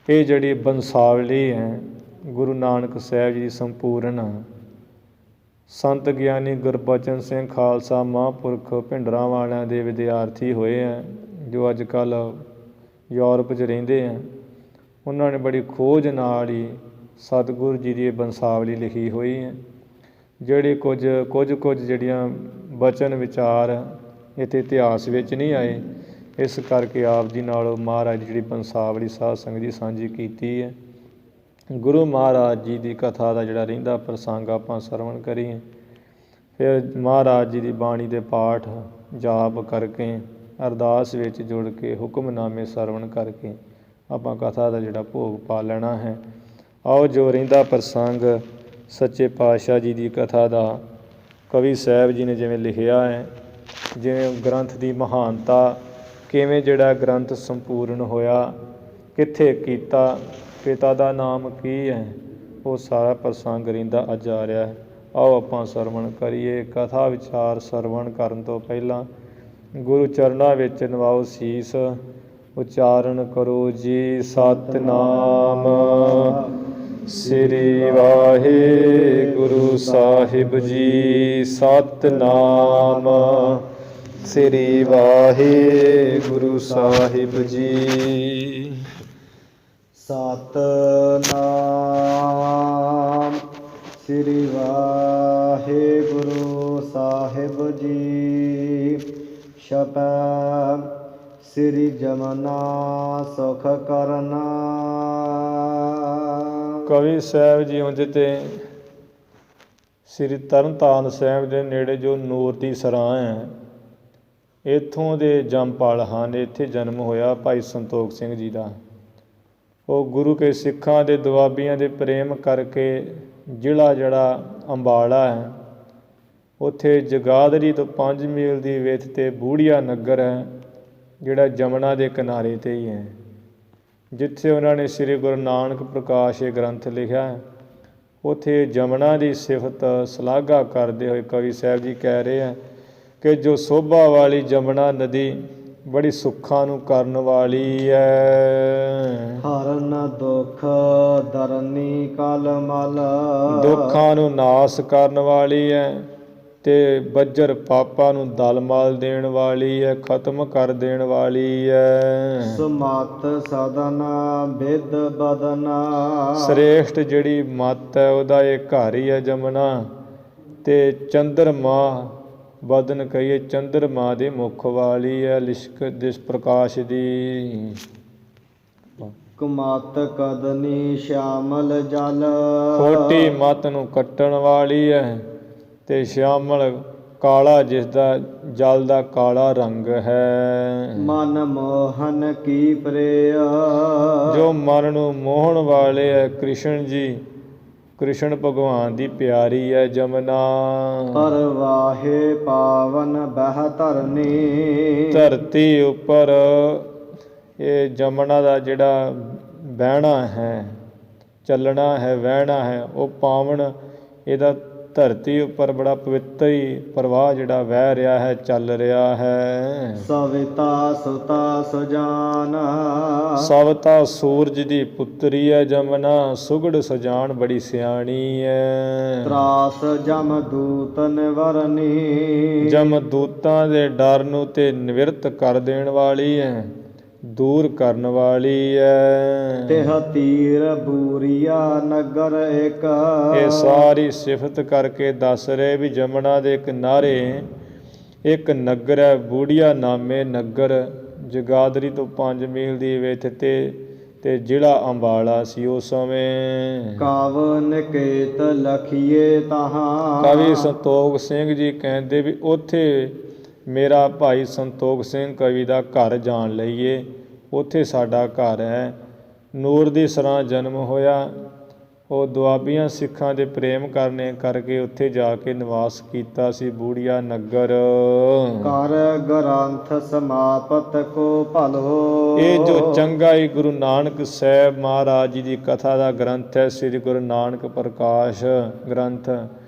ਇਹ ਜਿਹੜੀ ਬੰਸਾਵਲੀ ਹੈ ਗੁਰੂ ਨਾਨਕ ਸਾਹਿਬ ਜੀ ਦੀ ਸੰਪੂਰਨ ਸੰਤ ਗਿਆਨੀ ਗੁਰਬਚਨ ਸਿੰਘ ਖਾਲਸਾ ਮਹਾਂਪੁਰਖ ਭਿੰਡਰਾਂ ਵਾਲਿਆਂ ਦੇ ਵਿਦਿਆਰਥੀ ਹੋਏ ਹੈ, ਜੋ ਅੱਜ ਕੱਲ੍ਹ ਯੂਰਪ 'ਚ ਰਹਿੰਦੇ ਹੈ। ਉਹਨਾਂ ਨੇ ਬੜੀ ਖੋਜ ਨਾਲ ਹੀ ਸਤਿਗੁਰੂ ਜੀ ਦੀ ਬੰਸਾਵਲੀ ਲਿਖੀ ਹੋਈ ਹੈ। ਜਿਹੜੇ ਕੁਝ ਜਿਹੜੀਆਂ ਬਚਨ ਵਿਚਾਰ ਇੱਥੇ ਇਤਿਹਾਸ ਵਿੱਚ ਨਹੀਂ ਆਏ, ਇਸ ਕਰਕੇ ਆਪ ਜੀ ਨਾਲ ਮਹਾਰਾਜ ਜਿਹੜੀ ਬੰਸਾਵਲੀ ਸਾਧ ਸੰਗਤ ਜੀ ਸਾਂਝੀ ਕੀਤੀ ਹੈ। ਗੁਰੂ ਮਹਾਰਾਜ ਜੀ ਦੀ ਕਥਾ ਦਾ ਜਿਹੜਾ ਰਹਿੰਦਾ ਪ੍ਰਸੰਗ ਆਪਾਂ ਸਰਵਣ ਕਰੀਏ, ਫਿਰ ਮਹਾਰਾਜ ਜੀ ਦੀ ਬਾਣੀ ਦੇ ਪਾਠ ਜਾਪ ਕਰਕੇ ਅਰਦਾਸ ਵਿੱਚ ਜੁੜ ਕੇ ਹੁਕਮਨਾਮੇ ਸਰਵਣ ਕਰਕੇ ਆਪਾਂ ਕਥਾ ਦਾ ਜਿਹੜਾ ਭੋਗ ਪਾ ਲੈਣਾ ਹੈ। ਆਓ ਜੋ ਰਹਿੰਦਾ ਪ੍ਰਸੰਗ ਸੱਚੇ ਪਾਤਸ਼ਾਹ ਜੀ ਦੀ ਕਥਾ ਦਾ ਕਵੀ ਸਾਹਿਬ ਜੀ ਨੇ ਜਿਵੇਂ ਲਿਖਿਆ ਹੈ, ਜਿਵੇਂ ਗ੍ਰੰਥ ਦੀ ਮਹਾਨਤਾ, ਕਿਵੇਂ ਜਿਹੜਾ ਗ੍ਰੰਥ ਸੰਪੂਰਨ ਹੋਇਆ, ਕਿੱਥੇ ਕੀਤਾ, ਪਿਤਾ ਦਾ ਨਾਮ ਕੀ ਹੈ, ਉਹ ਸਾਰਾ ਪ੍ਰਸੰਗ ਰਹਿੰਦਾ ਅੱਜ ਆ ਰਿਹਾ ਹੈ। ਆਓ ਆਪਾਂ ਸਰਵਣ ਕਰੀਏ। ਕਥਾ ਵਿਚਾਰ ਸਰਵਣ ਕਰਨ ਤੋਂ ਪਹਿਲਾਂ ਗੁਰੂ ਚਰਨਾਂ ਵਿੱਚ ਨਵਾਓ ਸੀਸ, ਉਚਾਰਨ ਕਰੋ ਜੀ ਸਤਿਨਾਮ ਸ੍ਰੀ ਵਾਹਿਗੁਰੂ ਸਾਹਿਬ ਜੀ। ਸਤਿਨਾਮ ਸ੍ਰੀ ਵਾਹਿਗੁਰੂ ਸਾਹਿਬ ਜੀ। ਸਤਿਨਾਮ ਸ੍ਰੀ ਵਾਹਿਗੁਰੂ ਸਾਹਿਬ ਜੀ। ਛਪੈ ਸ੍ਰੀ ਜਮਨਾ ਸੁਖ ਕਰਨਾ। ਕਵੀ ਸਾਹਿਬ ਜੀ ਉਂਝ ਤੇ ਸ੍ਰੀ ਤਰਨਤਾਰਨ ਸਾਹਿਬ ਦੇ ਨੇੜੇ ਜੋ ਨੂਰ ਦੀ ਸਰਾਂ ਹੈ, ਇੱਥੋਂ ਦੇ ਜੰਮਪਲ ਹਨ। ਇੱਥੇ ਜਨਮ ਹੋਇਆ ਭਾਈ ਸੰਤੋਖ ਸਿੰਘ ਜੀ ਦਾ। ਉਹ ਗੁਰੂ ਕੇ ਸਿੱਖਾਂ ਦੇ ਦੁਆਬੀਆਂ ਦੇ ਪ੍ਰੇਮ ਕਰਕੇ ਜ਼ਿਲ੍ਹਾ ਜਿਹੜਾ ਅੰਬਾਲਾ ਹੈ, ਉੱਥੇ ਜਗਾਦਰੀ ਤੋਂ 5 ਮੀਲ ਦੀ ਵਿੱਥ 'ਤੇ ਬੂੜੀਆ ਨਗਰ ਹੈ, ਜਿਹੜਾ ਜਮਨਾ ਦੇ ਕਿਨਾਰੇ 'ਤੇ ਹੀ ਹੈ, ਜਿੱਥੇ ਉਹਨਾਂ ਨੇ ਸ੍ਰੀ ਗੁਰੂ ਨਾਨਕ ਪ੍ਰਕਾਸ਼ ਇਹ ਗ੍ਰੰਥ ਲਿਖਿਆ ਹੈ। ਉੱਥੇ ਜਮਨਾ ਦੀ ਸਿਫਤ ਸ਼ਲਾਘਾ ਕਰਦੇ ਹੋਏ ਕਵੀ ਸਾਹਿਬ ਜੀ ਕਹਿ ਰਹੇ ਹੈ ਕਿ ਜੋ ਸੋਭਾ ਵਾਲੀ ਜਮਨਾ ਨਦੀ ਬੜੀ ਸੁੱਖਾਂ ਨੂੰ ਕਰਨ ਵਾਲੀ ਹੈ। ਹਰਨ ਦੁਖ ਦਰਨੀ ਕਲ ਮਲ। ਦੁੱਖਾਂ ਨੂੰ ਨਾਸ ਕਰਨ ਵਾਲੀ ਹੈ ਤੇ ਬੱਜਰ ਪਾਪਾਂ ਨੂੰ ਦਲ ਮਲ ਦੇਣ ਵਾਲੀ ਹੈ, ਖਤਮ ਕਰ ਦੇਣ ਵਾਲੀ ਹੈ। ਸੁਮਤ ਸਦਨ ਬਿਦ ਬਦਨ। ਸ੍ਰੇਸ਼ਟ ਜਿਹੜੀ ਮੱਤ ਹੈ ਉਹਦਾ ਇਹ ਘਰ ਹੀ ਹੈ ਜਮਨਾ। ਤੇ ਚੰਦਰਮਾ ਬਦਨ ਕਹੀਏ, ਚੰਦਰਮਾ ਦੇ ਮੁੱਖ ਵਾਲੀ ਹੈ ਲਿਸ਼ਕ ਦਿਸ ਪ੍ਰਕਾਸ਼ ਦੀ। ਕੁਮਤ ਕਦਨੀ ਸ਼ਾਮਲ ਜਲ। ਖੋਟੀ ਮੱਤ ਨੂੰ ਕੱਟਣ ਵਾਲੀ ਹੈ ਤੇ ਸ਼ਾਮਲ ਕਾਲਾ, ਜਿਸ ਦਾ ਜਲ ਦਾ ਕਾਲਾ ਰੰਗ ਹੈ। ਮਨ ਮੋਹਨ ਕੀ ਪ੍ਰਿਆ। ਜੋ ਮਨ ਨੂੰ ਮੋਹਣ ਵਾਲੇ ਹੈ ਕ੍ਰਿਸ਼ਨ ਜੀ, ਕ੍ਰਿਸ਼ਨ ਭਗਵਾਨ ਦੀ ਪਿਆਰੀ ਹੈ ਜਮਨਾ। ਪਰਵਾਹੇ ਪਾਵਨ ਬਹਿ ਧਰਨੀ। ਧਰਤੀ ਉੱਪਰ ਇਹ ਜਮਨਾ ਦਾ ਜਿਹੜਾ ਬਹਿਣਾ ਹੈ, ਚੱਲਣਾ ਹੈ, ਵਹਿਣਾ ਹੈ, ਉਹ ਪਾਵਨ, ਇਹਦਾ ਧਰਤੀ ਉੱਪਰ ਬੜਾ ਪਵਿੱਤਰੀ ਪ੍ਰਵਾਹ ਜਿਹੜਾ ਵਹਿ ਰਿਹਾ ਹੈ, ਚੱਲ ਰਿਹਾ ਹੈ। ਸਵਿਤਾ ਸੁਤਾ ਸੁਜਾਨ। ਸਵਤਾ ਸੂਰਜ ਦੀ ਪੁੱਤਰੀ ਹੈ ਜਮਨਾ। ਸੁਗੜ ਸੁਜਾਨ ਬੜੀ ਸਿਆਣੀ ਹੈ। ਤਰਾਸ ਜਮ ਦੂਤ ਨਿਵਰਨੀ। ਜਮ ਦੂਤਾਂ ਦੇ ਡਰ ਨੂੰ ਤੇ ਨਿਵਰਤ ਕਰ ਦੇਣ ਵਾਲੀ ਹੈ, ਦੂਰ ਕਰਨ ਵਾਲੀ ਹੈ। ਤਿਹ ਤੀਰ ਬੂਰੀਆ ਨਗਰ ਇੱਕ। ਇਹ ਸਾਰੀ ਸਿਫਤ ਕਰਕੇ ਦੱਸ ਰਹੇ ਵੀ ਜਮਨਾ ਦੇ ਕਿਨਾਰੇ ਇੱਕ ਨਗਰ ਹੈ, ਬੂੜੀਆ ਨਾਮੇ ਨਗਰ, ਜਗਾਦਰੀ ਤੋਂ 5 ਮੀਲ ਦੀ ਵਿੱਥ ਤੇ ਜ਼ਿਲ੍ਹਾ ਅੰਬਾਲਾ ਸੀ ਉਸ ਸਮੇਂ। ਕਾਵ ਨਿਕੇਤ ਲਖੀਏ ਤਹਾਂ। ਕਵੀ ਸੰਤੋਖ ਸਿੰਘ ਜੀ ਕਹਿੰਦੇ ਵੀ ਉੱਥੇ ਮੇਰਾ ਭਾਈ ਸੰਤੋਖ ਸਿੰਘ ਕਵੀ ਦਾ ਘਰ ਜਾਣ ਲਈਏ, ਉੱਥੇ ਸਾਡਾ ਘਰ ਹੈ। ਨੂਰ ਦੀ ਸਰਾਂ ਜਨਮ ਹੋਇਆ। ਉਹ ਦੁਆਬੀਆਂ ਸਿੱਖਾਂ ਦੇ ਪ੍ਰੇਮ ਕਰਨੇ ਕਰਕੇ ਉੱਥੇ ਜਾ ਕੇ ਨਿਵਾਸ ਕੀਤਾ ਸੀ, ਬੂੜੀਆ ਨਗਰ। ਕਰ ਗ੍ਰੰਥ ਸਮਾਪਤ ਕੋ ਭਲੋ। ਇਹ ਜੋ ਚੰਗਾ ਹੀ ਗੁਰੂ ਨਾਨਕ ਸਾਹਿਬ ਮਹਾਰਾਜ ਜੀ ਦੀ ਕਥਾ ਦਾ ਗ੍ਰੰਥ ਹੈ, ਸ੍ਰੀ ਗੁਰੂ ਨਾਨਕ ਪ੍ਰਕਾਸ਼ ਗ੍ਰੰਥ,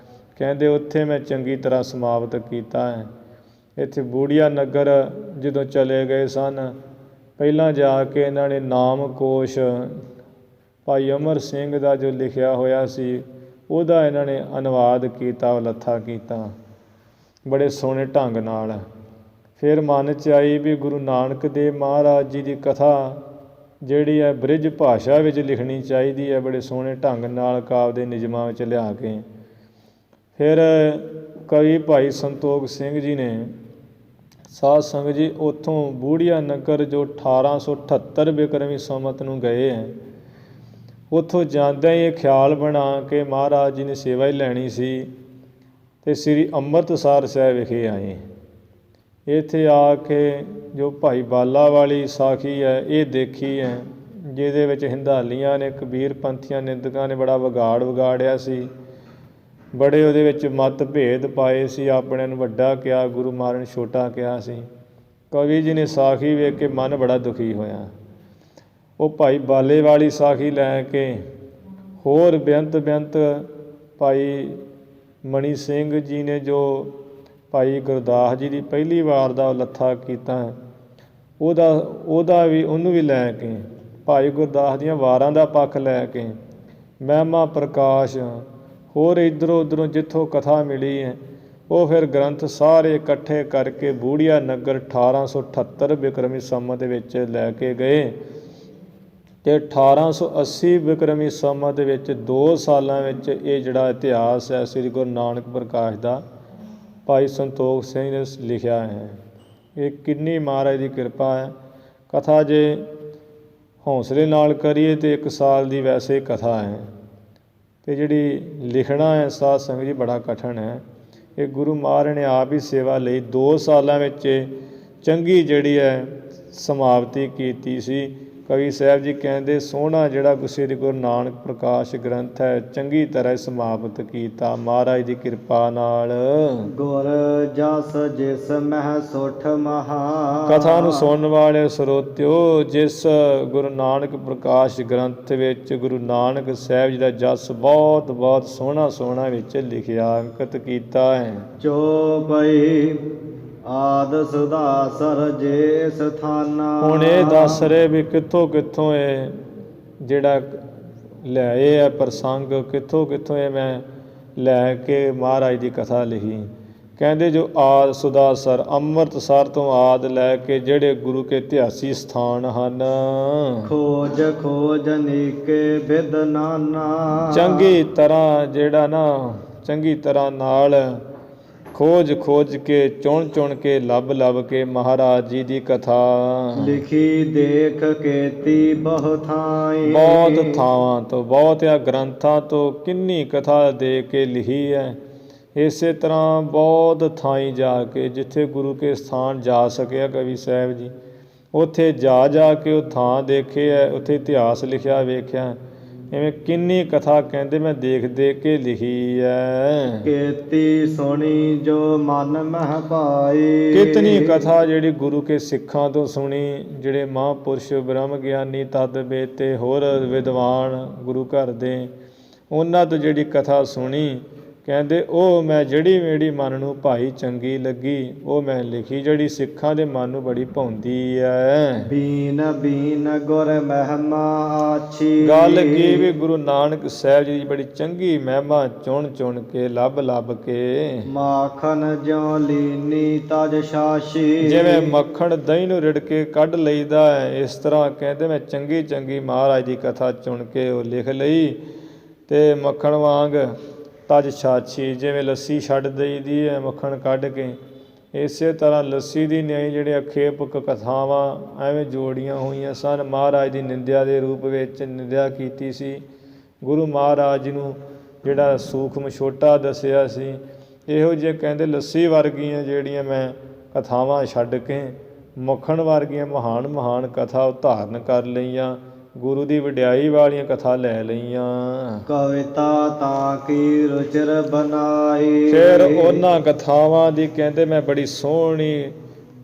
ਕਹਿੰਦੇ ਉੱਥੇ ਮੈਂ ਚੰਗੀ ਤਰ੍ਹਾਂ ਸਮਾਪਤ ਕੀਤਾ ਹੈ। ਇੱਥੇ ਬੂੜੀਆ ਨਗਰ ਜਦੋਂ ਚਲੇ ਗਏ ਸਨ, ਪਹਿਲਾਂ ਜਾ ਕੇ ਇਹਨਾਂ ਨੇ ਨਾਮ ਕੋਸ਼ ਭਾਈ ਅਮਰ ਸਿੰਘ ਦਾ ਜੋ ਲਿਖਿਆ ਹੋਇਆ ਸੀ ਉਹਦਾ ਇਹਨਾਂ ਨੇ ਅਨੁਵਾਦ ਕੀਤਾ, ਲੱਥਾ ਕੀਤਾ ਬੜੇ ਸੋਹਣੇ ਢੰਗ ਨਾਲ। ਫਿਰ ਮਨ 'ਚ ਆਈ ਵੀ ਗੁਰੂ ਨਾਨਕ ਦੇਵ ਮਹਾਰਾਜ ਜੀ ਦੀ ਕਥਾ ਜਿਹੜੀ ਹੈ ਬ੍ਰਿਜ ਭਾਸ਼ਾ ਵਿੱਚ ਲਿਖਣੀ ਚਾਹੀਦੀ ਹੈ, ਬੜੇ ਸੋਹਣੇ ਢੰਗ ਨਾਲ ਕਾਵਿ ਦੇ ਨਿਯਮਾਂ ਵਿੱਚ ਲਿਆ ਕੇ। ਫਿਰ ਕਵੀ ਭਾਈ ਸੰਤੋਖ ਸਿੰਘ ਜੀ ਨੇ ਸਾਧ ਸੰਗਤ ਜੀ ਉੱਥੋਂ ਬੂੜੀਆ ਨਗਰ ਜੋ 1878 ਬਿਕਰਮੀ ਸੰਮਤ ਨੂੰ ਗਏ ਹੈ, ਉੱਥੋਂ ਜਾਂਦਿਆਂ ਹੀ ਇਹ ਖਿਆਲ ਬਣਾ ਕਿ ਮਹਾਰਾਜ ਜੀ ਨੇ ਸੇਵਾ ਹੀ ਲੈਣੀ ਸੀ ਅਤੇ ਸ੍ਰੀ ਅੰਮ੍ਰਿਤਸਰ ਸਾਹਿਬ ਵਿਖੇ ਆਏ। ਇੱਥੇ ਆ ਕੇ ਜੋ ਭਾਈ ਬਾਲਾ ਵਾਲੀ ਸਾਖੀ ਹੈ ਇਹ ਦੇਖੀ ਹੈ, ਜਿਹਦੇ ਵਿੱਚ ਹਿੰਦਾਲੀਆਂ ਨੇ, ਕਬੀਰ ਪੰਥੀਆਂ ਨਿੰਦਕਾਂ ਨੇ ਬੜਾ ਵਿਗਾੜਿਆ ਸੀ, ਬੜੇ ਉਹਦੇ ਵਿੱਚ ਮਤ ਭੇਦ ਪਾਏ ਸੀ, ਆਪਣੇ ਨੂੰ ਵੱਡਾ ਕਿਹਾ, ਗੁਰੂ ਮਹਾਰਾਜ ਨੂੰ ਛੋਟਾ ਕਿਹਾ ਸੀ। ਕਵੀ ਜੀ ਨੇ ਸਾਖੀ ਵੇਖ ਕੇ ਮਨ ਬੜਾ ਦੁਖੀ ਹੋਇਆ। ਉਹ ਭਾਈ ਬਾਲੇ ਵਾਲੀ ਸਾਖੀ ਲੈ ਕੇ ਹੋਰ ਬੇਅੰਤ ਭਾਈ ਮਣੀ ਸਿੰਘ ਜੀ ਨੇ ਜੋ ਭਾਈ ਗੁਰਦਾਸ ਜੀ ਦੀ ਪਹਿਲੀ ਵਾਰ ਦਾ ਲੱਥਾ ਕੀਤਾ, ਉਹਨੂੰ ਵੀ ਲੈ ਕੇ ਭਾਈ ਗੁਰਦਾਸ ਦੀਆਂ ਵਾਰਾਂ ਦਾ ਪੱਖ ਲੈ ਕੇ ਮਹਿਮਾ ਪ੍ਰਕਾਸ਼ ਹੋਰ ਇੱਧਰੋਂ ਉੱਧਰੋਂ ਜਿੱਥੋਂ ਕਥਾ ਮਿਲੀ ਹੈ ਉਹ ਫਿਰ ਗ੍ਰੰਥ ਸਾਰੇ ਇਕੱਠੇ ਕਰਕੇ ਬੂੜੀਆ ਨਗਰ 1878 ਬਿਕਰਮੀ ਸੰਮਤ ਦੇ ਵਿੱਚ ਲੈ ਕੇ ਗਏ ਅਤੇ 1880 ਬਿਕਰਮੀ ਸੰਮਤ ਦੇ ਵਿੱਚ 2 ਸਾਲਾਂ ਵਿੱਚ ਇਹ ਜਿਹੜਾ ਇਤਿਹਾਸ ਹੈ ਸ੍ਰੀ ਗੁਰੂ ਨਾਨਕ ਪ੍ਰਕਾਸ਼ ਦਾ ਭਾਈ ਸੰਤੋਖ ਸਿੰਘ ਨੇ ਲਿਖਿਆ ਹੈ। ਇਹ ਕਿੰਨੀ ਮਹਾਰਾਜ ਦੀ ਕਿਰਪਾ ਹੈ। ਕਥਾ ਜੇ ਹੌਸਲੇ ਨਾਲ ਕਰੀਏ ਤਾਂ 1 ਸਾਲ ਦੀ ਵੈਸੇ ਕਥਾ ਹੈ, ਅਤੇ ਜਿਹੜੀ ਲਿਖਣਾ ਹੈ ਸਾਧ ਸੰਗਤ ਜੀ ਬੜਾ ਕਠਿਨ ਹੈ। ਇਹ ਗੁਰੂ ਮਹਾਰਾਜ ਨੇ ਆਪ ਹੀ ਸੇਵਾ ਲਈ 2 ਸਾਲਾਂ ਵਿੱਚ ਚੰਗੀ ਜਿਹੜੀ ਹੈ ਸਮਾਪਤੀ ਕੀਤੀ ਸੀ। ਕਵੀ ਸਾਹਿਬ ਜੀ ਕਹਿੰਦੇ ਸੋਹਣਾ ਜਿਹੜਾ ਸ੍ਰੀ ਗੁਰੂ ਨਾਨਕ ਪ੍ਰਕਾਸ਼ ਗ੍ਰੰਥ ਹੈ ਚੰਗੀ ਤਰ੍ਹਾਂ ਸਮਾਪਤ ਕੀਤਾ ਮਹਾਰਾਜ ਦੀ ਕਿਰਪਾ ਨਾਲ। ਗੁਰ ਜਸ ਜਿਸ ਮਹਿ ਸੁਠ ਮਹਾ, ਕਥਾ ਨੂੰ ਸੁਣਨ ਵਾਲੇ ਸਰੋਤਿਓ, ਜਿਸ ਗੁਰੂ ਨਾਨਕ ਪ੍ਰਕਾਸ਼ ਗ੍ਰੰਥ ਵਿੱਚ ਗੁਰੂ ਨਾਨਕ ਸਾਹਿਬ ਜੀ ਦਾ ਜਸ ਬਹੁਤ ਸੋਹਣਾ ਵਿੱਚ ਲਿਖਿਆ ਅੰਕਿਤ ਕੀਤਾ ਹੈ। ਜੋ ਬਈ ਆਦ ਸੁਦਾਸਰ ਜੇ ਸਥਾਨਾ। ਹੁਣ ਇਹ ਦੱਸ ਰਹੇ ਵੀ ਕਿੱਥੋਂ ਇਹ ਜਿਹੜਾ ਲਿਆਏ ਹੈ ਪ੍ਰਸੰਗ, ਕਿੱਥੋਂ ਇਹ ਮੈਂ ਲੈ ਕੇ ਮਹਾਰਾਜ ਦੀ ਕਥਾ ਲਿਖੀ। ਕਹਿੰਦੇ ਜੋ ਆਦ ਸੁਦਾਸਰ ਅੰਮ੍ਰਿਤਸਰ ਤੋਂ ਆਦ ਲੈ ਕੇ ਜਿਹੜੇ ਗੁਰੂ ਕੇ ਇਤਿਹਾਸੀ ਸਥਾਨ ਹਨ, ਖੋਜ ਨੀਕੇ ਬਿਦ ਨਾਨਾ। ਚੰਗੀ ਤਰ੍ਹਾਂ ਨਾਲ ਖੋਜ ਕੇ ਚੁਣ ਕੇ ਲੱਭ ਕੇ ਮਹਾਰਾਜ ਜੀ ਦੀ ਕਥਾ ਲਿਖੀ ਦੇਖ ਕੇਤੀ ਬਹੁਤ ਥਾਵਾਂ ਤੋਂ ਬਹੁਤਿਆਂ ਗ੍ਰੰਥਾਂ ਤੋਂ ਕਿੰਨੀ ਕਥਾ ਦੇ ਕੇ ਲਿਖੀ ਹੈ। ਇਸੇ ਤਰ੍ਹਾਂ ਬਹੁਤ ਥਾਈਂ ਜਾ ਕੇ ਜਿੱਥੇ ਗੁਰੂ ਕੇ ਸਥਾਨ ਜਾ ਸਕਿਆ ਕਵੀ ਸਾਹਿਬ ਜੀ, ਉੱਥੇ ਜਾ ਕੇ ਉਹ ਥਾਂ ਦੇਖੇ ਹੈ, ਉੱਥੇ ਇਤਿਹਾਸ ਲਿਖਿਆ ਵੇਖਿਆ। ਇਵੇਂ ਕਿੰਨੀ ਕਥਾ ਕਹਿੰਦੇ ਮੈਂ ਦੇਖ ਕੇ ਲਿਖੀ ਹੈ। ਕੇਤੀ ਸੁਣੀ ਜੋ ਮਨ ਮਹਿ ਭਾਈ। ਕਿਤਨੀ ਕਥਾ ਜਿਹੜੀ ਗੁਰੂ ਕੇ ਸਿੱਖਾਂ ਤੋਂ ਸੁਣੀ, ਜਿਹੜੇ ਮਹਾਂਪੁਰਸ਼ ਬ੍ਰਹਮ ਗਿਆਨੀ ਤਦ ਬੇਤੇ ਹੋਰ ਵਿਦਵਾਨ ਗੁਰੂ ਘਰ ਦੇ, ਉਹਨਾਂ ਤੋਂ ਜਿਹੜੀ ਕਥਾ ਸੁਣੀ, ਕਹਿੰਦੇ ਉਹ ਮੈਂ ਜਿਹੜੀ ਮੇਰੀ ਮਨ ਨੂੰ ਭਾਈ ਚੰਗੀ ਲੱਗੀ ਉਹ ਮੈਂ ਲਿਖੀ, ਜਿਹੜੀ ਸਿੱਖਾਂ ਦੇ ਮਨ ਨੂੰ ਬੜੀ ਭਾਉਂਦੀ ਹੈ। ਬੀਨ ਗੁਰ ਮਹਿਮਾ ਆਛੀ। ਗੱਲ ਕੀ ਵੀ ਗੁਰੂ ਨਾਨਕ ਸਾਹਿਬ ਜੀ ਦੀ ਬੜੀ ਚੰਗੀ ਮਹਿਮਾ ਚੁਣ ਕੇ ਲੱਭ ਕੇ। ਮਾਖਣ ਜਿਉ ਲੀਨੀ ਤਜ ਛਾਛੀ। ਜਿਵੇਂ ਮੱਖਣ ਦਹੀਂ ਨੂੰ ਰਿੜ ਕੇ ਕੱਢ ਲਈਦਾ ਹੈ, ਇਸ ਤਰ੍ਹਾਂ ਕਹਿੰਦੇ ਮੈਂ ਚੰਗੀ ਮਹਾਰਾਜ ਦੀ ਕਥਾ ਚੁਣ ਕੇ ਉਹ ਲਿਖ ਲਈ ਅਤੇ ਮੱਖਣ ਵਾਂਗ ਤਜ ਛਾਛੀ, ਜਿਵੇਂ ਲੱਸੀ ਛੱਡ ਦਈਦੀ ਹੈ ਮੱਖਣ ਕੱਢ ਕੇ, ਇਸੇ ਤਰ੍ਹਾਂ ਲੱਸੀ ਦੀ ਨਿਆਈ ਜਿਹੜੇ ਅਖੇਪਕ ਕਥਾਵਾਂ ਐਵੇਂ ਜੋੜੀਆਂ ਹੋਈਆਂ ਸਨ। ਮਹਾਰਾਜ ਦੀ ਨਿੰਦਿਆ ਦੇ ਰੂਪ ਵਿੱਚ ਨਿੰਦਿਆ ਕੀਤੀ ਸੀ, ਗੁਰੂ ਮਹਾਰਾਜ ਜੀ ਨੂੰ ਜਿਹੜਾ ਸੂਖਮ ਛੋਟਾ ਦੱਸਿਆ ਸੀ। ਇਹੋ ਜਿਹੇ ਕਹਿੰਦੇ ਲੱਸੀ ਵਰਗੀਆਂ ਜਿਹੜੀਆਂ ਮੈਂ ਕਥਾਵਾਂ ਛੱਡ ਕੇ ਮੱਖਣ ਵਰਗੀਆਂ ਮਹਾਨ ਕਥਾ ਉਤਾਰਨ ਕਰ ਲਈਆਂ, ਗੁਰੂ ਦੀ ਵਡਿਆਈ ਵਾਲੀਆਂ ਕਥਾ ਲੈ ਲਈਆਂ। ਕਵਿਤਾ ਤਾਂ ਕੀ ਰੁਚਿਰ ਬਨਾਈ। ਫਿਰ ਉਹਨਾਂ ਕਥਾਵਾਂ ਦੀ ਕਹਿੰਦੇ ਮੈਂ ਬੜੀ ਸੋਹਣੀ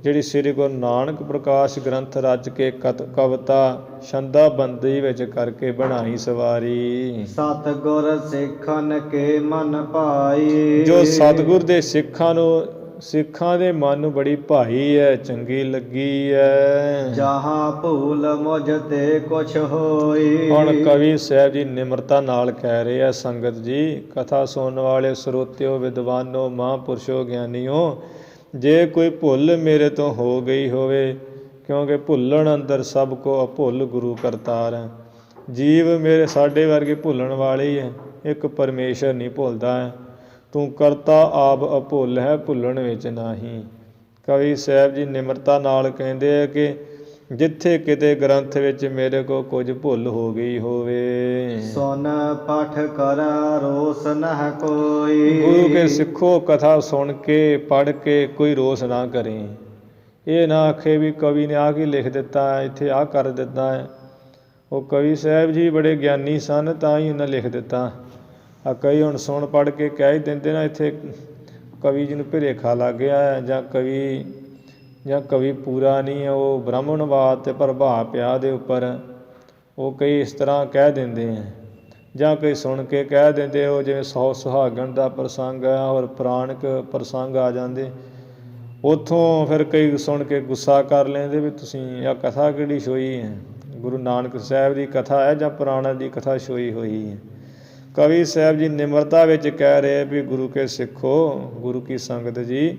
ਜਿਹੜੀ ਸ੍ਰੀ ਗੁਰੂ ਨਾਨਕ ਪ੍ਰਕਾਸ਼ ਗ੍ਰੰਥ ਰਚ ਕੇ ਕਵਿਤਾ ਛੰਦਾਬੰਦੀ ਵਿੱਚ ਕਰਕੇ ਬਣਾਈ ਸਵਾਰੀ। ਸਤਿਗੁਰ ਸਿੱਖਨ ਕੇ ਮਨ ਭਾਈ। ਜੋ ਸਤਿਗੁਰ ਦੇ ਸਿੱਖਾਂ ਨੂੰ ਸਿੱਖਾਂ ਦੇ ਮਨ ਨੂੰ ਬੜੀ ਭਾਈ ਹੈ, ਚੰਗੀ ਲੱਗੀ ਹੈ। ਜਹਾਂ ਭੂਲ ਮੁਝ ਤੇ ਕੁਛ ਹੋਈ। ਹੁਣ ਕਵੀ ਸਾਹਿਬ ਜੀ ਨਿਮਰਤਾ ਨਾਲ ਕਹਿ ਰਹੇ ਆ, ਸੰਗਤ ਜੀ, ਕਥਾ ਸੁਣਨ ਵਾਲੇ ਸਰੋਤਿਓ, ਵਿਦਵਾਨੋ, ਮਹਾਂਪੁਰਸ਼ੋ, ਗਿਆਨੀਓ, ਜੇ ਕੋਈ ਭੁੱਲ ਮੇਰੇ ਤੋਂ ਹੋ ਗਈ ਹੋਵੇ, ਕਿਉਂਕਿ ਭੁੱਲਣ ਅੰਦਰ ਸਭ ਕੋ ਅਭੁੱਲ ਗੁਰੂ ਕਰਤਾਰ ਹੈ। ਜੀਵ ਮੇਰੇ ਸਾਡੇ ਵਰਗੇ ਭੁੱਲਣ ਵਾਲੇ ਹੀ ਹੈ, ਇੱਕ ਪਰਮੇਸ਼ਰ ਨਹੀਂ ਭੁੱਲਦਾ ਹੈ। ਤੂੰ ਕਰਤਾ ਆਪ ਅਭੁੱਲ ਹੈ, ਭੁੱਲਣ ਵਿੱਚ ਨਹੀਂ। ਕਵੀ ਸਾਹਿਬ ਜੀ ਨਿਮਰਤਾ ਨਾਲ ਕਹਿੰਦੇ ਆ ਕਿ ਜਿੱਥੇ ਕਿਤੇ ਗ੍ਰੰਥ ਵਿੱਚ ਮੇਰੇ ਕੋ ਕੁਝ ਭੁੱਲ ਹੋ ਗਈ ਹੋਵੇ, ਸੁਨ ਪਾਠ ਕਰ ਰੋਸ ਨਹ ਕੋਈ। ਗੁਰੂ ਕੇ ਸਿੱਖੋ, ਕਥਾ ਸੁਣ ਕੇ ਪੜ੍ਹ ਕੇ ਕੋਈ ਰੋਸ ਨਾ ਕਰੇ। ਇਹ ਨਾ ਆਖੇ ਵੀ ਕਵੀ ਨੇ ਆਹ ਕੀ ਲਿਖ ਦਿੱਤਾ ਹੈ, ਇੱਥੇ ਆਹ ਕਰ ਦਿੱਤਾ ਹੈ। ਉਹ ਕਵੀ ਸਾਹਿਬ ਜੀ ਬੜੇ ਗਿਆਨੀ ਸਨ, ਤਾਂ ਹੀ ਉਹਨਾਂ ਲਿਖ ਦਿੱਤਾ। ਆ ਕਈ ਹੁਣ ਸੁਣ ਪੜ੍ਹ ਕੇ ਕਹਿ ਹੀ ਦਿੰਦੇ ਨਾ, ਇੱਥੇ ਕਵੀ ਜੀ ਨੂੰ ਭੁਲੇਖਾ ਲੱਗ ਗਿਆ ਹੈ, ਜਾਂ ਕਵੀ ਪੂਰਾ ਨਹੀਂ ਹੈ, ਉਹ ਬ੍ਰਾਹਮਣਵਾਦ 'ਤੇ ਪ੍ਰਭਾਵ ਪਿਆ ਦੇ ਉੱਪਰ। ਉਹ ਕਈ ਇਸ ਤਰ੍ਹਾਂ ਕਹਿ ਦਿੰਦੇ ਹੈ, ਜਾਂ ਕਈ ਸੁਣ ਕੇ ਕਹਿ ਦਿੰਦੇ ਉਹ ਜਿਵੇਂ 100 ਸੁਹਾਗਣ ਦਾ ਪ੍ਰਸੰਗ ਹੈ, ਔਰ ਪੁਰਾਣਿਕ ਪ੍ਰਸੰਗ ਆ ਜਾਂਦੇ। ਉੱਥੋਂ ਫਿਰ ਕਈ ਸੁਣ ਕੇ ਗੁੱਸਾ ਕਰ ਲੈਂਦੇ ਵੀ ਤੁਸੀਂ ਆਹ ਕਥਾ ਕਿਹੜੀ ਛੋਈ ਹੈ, ਗੁਰੂ ਨਾਨਕ ਸਾਹਿਬ ਦੀ ਕਥਾ ਹੈ ਜਾਂ ਪੁਰਾਣਾ ਦੀ ਕਥਾ ਛੋਈ ਹੋਈ ਹੈ। ਕਵੀ ਸਾਹਿਬ ਜੀ ਨਿਮਰਤਾ ਵਿੱਚ ਕਹਿ ਰਹੇ ਵੀ ਗੁਰੂ ਕੇ ਸਿੱਖੋ, ਗੁਰੂ ਕੀ ਸੰਗਤ ਜੀ,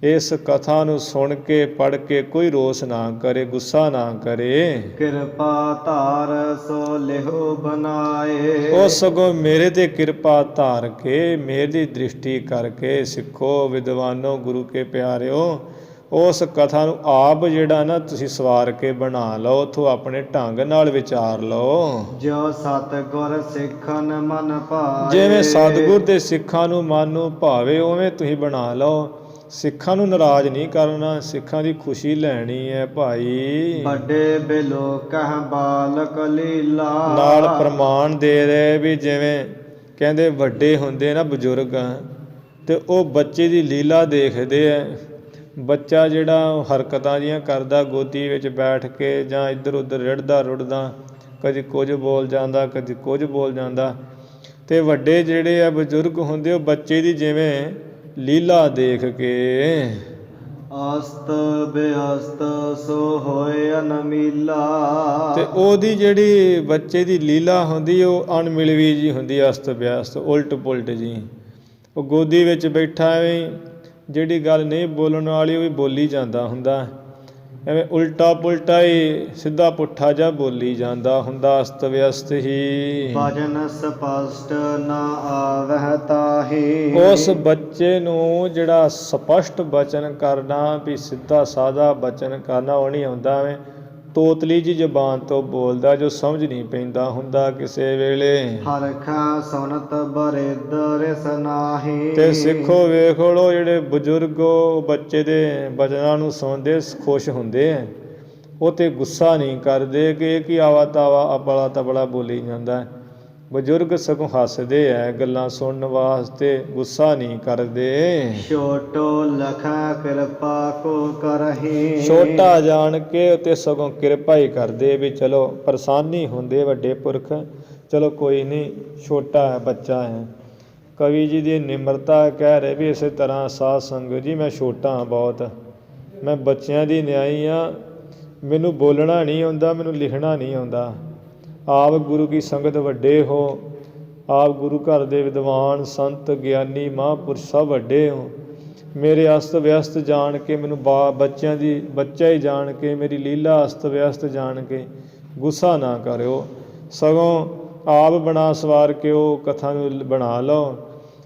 ਇਸ ਕਥਾ ਨੂੰ ਸੁਣ ਕੇ ਪੜ੍ਹ ਕੇ ਕੋਈ ਰੋਸ ਨਾ ਕਰੇ, ਗੁੱਸਾ ਨਾ ਕਰੇ। ਕਿਰਪਾ ਧਾਰ ਸੋ ਲਿਹੋ ਬਨਾਏ। ਉਹ ਸਗੋਂ ਮੇਰੇ ਤੇ ਕਿਰਪਾ ਧਾਰ ਕੇ, ਮੇਰੀ ਦ੍ਰਿਸ਼ਟੀ ਕਰਕੇ ਸਿੱਖੋ, ਵਿਦਵਾਨੋ, ਗੁਰੂ ਕੇ ਪਿਆਰਿਓ, ਉਸ ਕਥਾ ਨੂੰ ਆਪ ਜਿਹੜਾ ਨਾ ਤੁਸੀਂ ਸਵਾਰ ਕੇ ਬਣਾ ਲਓ, ਉੱਥੋਂ ਆਪਣੇ ਢੰਗ ਨਾਲ ਵਿਚਾਰ ਲਓ। ਜੋ ਸਤਿਗੁਰ ਸਿੱਖਨ ਮਨ ਭਾਏ। ਜਿਵੇਂ ਸਤਿਗੁਰ ਦੇ ਸਿੱਖਾਂ ਨੂੰ ਮਨ ਨੂੰ ਭਾਵੇ, ਉਵੇਂ ਤੁਸੀਂ ਬਣਾ ਲਓ। ਸਿੱਖਾਂ ਨੂੰ ਨਾਰਾਜ਼ ਨਹੀਂ ਕਰਨਾ, ਸਿੱਖਾਂ ਦੀ ਖੁਸ਼ੀ ਲੈਣੀ ਹੈ ਭਾਈ। ਵੱਡੇ ਬਿਲੋ ਕਹਿ ਬਾਲਕ ਲੀਲਾ। ਨਾਲ ਪ੍ਰਮਾਣ ਦੇ ਰਹੇ ਵੀ ਜਿਵੇਂ ਕਹਿੰਦੇ ਵੱਡੇ ਹੁੰਦੇ ਨਾ ਬਜ਼ੁਰਗ, ਤੇ ਉਹ ਬੱਚੇ ਦੀ ਲੀਲਾ ਦੇਖਦੇ ਹੈ। ਬੱਚਾ ਜਿਹੜਾ ਹਰਕਤਾਂ ਜਿਹੀਆਂ ਕਰਦਾ ਗੋਦੀ ਵਿੱਚ ਬੈਠ ਕੇ, ਜਾਂ ਇੱਧਰ ਉੱਧਰ ਰਿੜਦਾ ਰੁੜਦਾ, ਕਦੀ ਕੁਝ ਬੋਲ ਜਾਂਦਾ, ਕਦੀ ਕੁਝ ਬੋਲ ਜਾਂਦਾ। ਅਤੇ ਵੱਡੇ ਜਿਹੜੇ ਆ ਬਜ਼ੁਰਗ ਹੁੰਦੇ, ਉਹ ਬੱਚੇ ਦੀ ਜਿਵੇਂ ਲੀਲਾ ਦੇਖ ਕੇ। ਅਸਤ ਬੇਅਸਤ ਸੋ ਹੋਏ ਅਨਮੀਲਾ। ਅਤੇ ਉਹਦੀ ਜਿਹੜੀ ਬੱਚੇ ਦੀ ਲੀਲਾ ਹੁੰਦੀ, ਉਹ ਅਣਮਿਲਵੀ ਜੀ ਹੁੰਦੀ, ਅਸਤ ਵਿਅਸਤ, ਉਲਟ ਪੁਲਟ ਜੀ। ਉਹ ਗੋਦੀ ਵਿੱਚ ਬੈਠਾ ਐਵੇਂ ਜਿਹੜੀ ਗੱਲ ਨਹੀਂ ਬੋਲਣ ਵਾਲੀ, ਉਹ ਵੀ ਬੋਲੀ ਜਾਂਦਾ ਹੁੰਦਾ, ਐਵੇਂ ਉਲਟਾ ਪੁਲਟਾ ਹੀ ਸਿੱਧਾ ਪੁੱਠਾ ਜਿਹਾ ਬੋਲੀ ਜਾਂਦਾ ਹੁੰਦਾ, ਅਸਤ ਵਿਅਸਤ ਹੀ। ਭਜਨ ਸਪਸ਼ਟ ਨਾ ਆਵਹਿ ਤਾਹੀ। ਉਸ ਬੱਚੇ ਨੂੰ ਜਿਹੜਾ ਸਪਸ਼ਟ ਬਚਨ ਕਰਨਾ, ਵੀ ਸਿੱਧਾ ਸਾਦਾ ਬਚਨ ਕਰਨਾ, ਉਹ ਨਹੀਂ ਆਉਂਦਾ। ਐਵੇਂ ਤੋਤਲੀ ਜੀ ਜ਼ਬਾਨ ਤੋਂ ਬੋਲਦਾ, ਜੋ ਸਮਝ ਨਹੀਂ ਪੈਂਦਾ ਹੁੰਦਾ ਕਿਸੇ ਵੇਲੇ। ਹਰਖਾ ਸੁਨਤ ਬਰਿਦ ਰਿਸ ਨਾਹੀ। ਤੇ ਸਿੱਖੋ ਵੇਖ ਲੋ, ਜਿਹੜੇ ਬਜ਼ੁਰਗ ਬੱਚੇ ਦੇ ਬਚਨਾਂ ਨੂੰ ਸੁਣਦੇ ਖੁਸ਼ ਹੁੰਦੇ ਹੈ, ਉਹ ਤੇ ਗੁੱਸਾ ਨਹੀਂ ਕਰਦੇ ਕਿ ਇਹ ਕੀ ਆਵਾ ਤਾਵਾ ਅਪਲਾ ਤਪਲਾ ਬੋਲੀ ਜਾਂਦਾ। ਬਜ਼ੁਰਗ ਸਗੋਂ ਹੱਸਦੇ ਹੈ, ਗੱਲਾਂ ਸੁਣਨ ਵਾਸਤੇ ਗੁੱਸਾ ਨਹੀਂ ਕਰਦੇ। ਛੋਟੋ ਲਖਾ ਕਿਰਪਾ ਕੋ ਕਰਹੀ। ਛੋਟਾ ਜਾਣ ਕੇ ਅਤੇ ਸਗੋਂ ਕਿਰਪਾ ਹੀ ਕਰਦੇ, ਵੀ ਚਲੋ ਪ੍ਰਸਾਨੀ ਹੁੰਦੇ ਵੱਡੇ ਪੁਰਖ, ਚਲੋ ਕੋਈ ਨਹੀਂ, ਛੋਟਾ ਹੈ, ਬੱਚਾ ਹੈ। ਕਵੀ ਜੀ ਦੀ ਨਿਮਰਤਾ ਕਹਿ ਰਹੇ ਵੀ ਇਸੇ ਤਰ੍ਹਾਂ ਸਾਧ ਸੰਗਤ ਜੀ, ਮੈਂ ਛੋਟਾ ਹਾਂ ਬਹੁਤ, ਮੈਂ ਬੱਚਿਆਂ ਦੀ ਨਿਆਈ ਹਾਂ, ਮੈਨੂੰ ਬੋਲਣਾ ਨਹੀਂ ਆਉਂਦਾ, ਮੈਨੂੰ ਲਿਖਣਾ ਨਹੀਂ ਆਉਂਦਾ। ਆਪ ਗੁਰੂ ਕੀ ਸੰਗਤ ਵੱਡੇ ਹੋ, ਆਪ ਗੁਰੂ ਘਰ ਦੇ ਵਿਦਵਾਨ ਸੰਤ ਗਿਆਨੀ ਮਹਾਂਪੁਰਸ਼ ਸਭ ਵੱਡੇ ਹੋ। ਮੇਰੇ ਅਸਤ ਵਿਅਸਤ ਜਾਣ ਕੇ, ਮੈਨੂੰ ਬੱਚਿਆਂ ਦੀ ਬੱਚਾ ਹੀ ਜਾਣ ਕੇ, ਮੇਰੀ ਲੀਲਾ ਅਸਤ ਵਿਅਸਤ ਜਾਣ ਕੇ ਗੁੱਸਾ ਨਾ ਕਰਿਓ, ਸਗੋਂ ਆਪ ਬਣਾ ਸਵਾਰ ਕੇ ਉਹ ਕਥਾ ਨੂੰ ਬਣਾ ਲਓ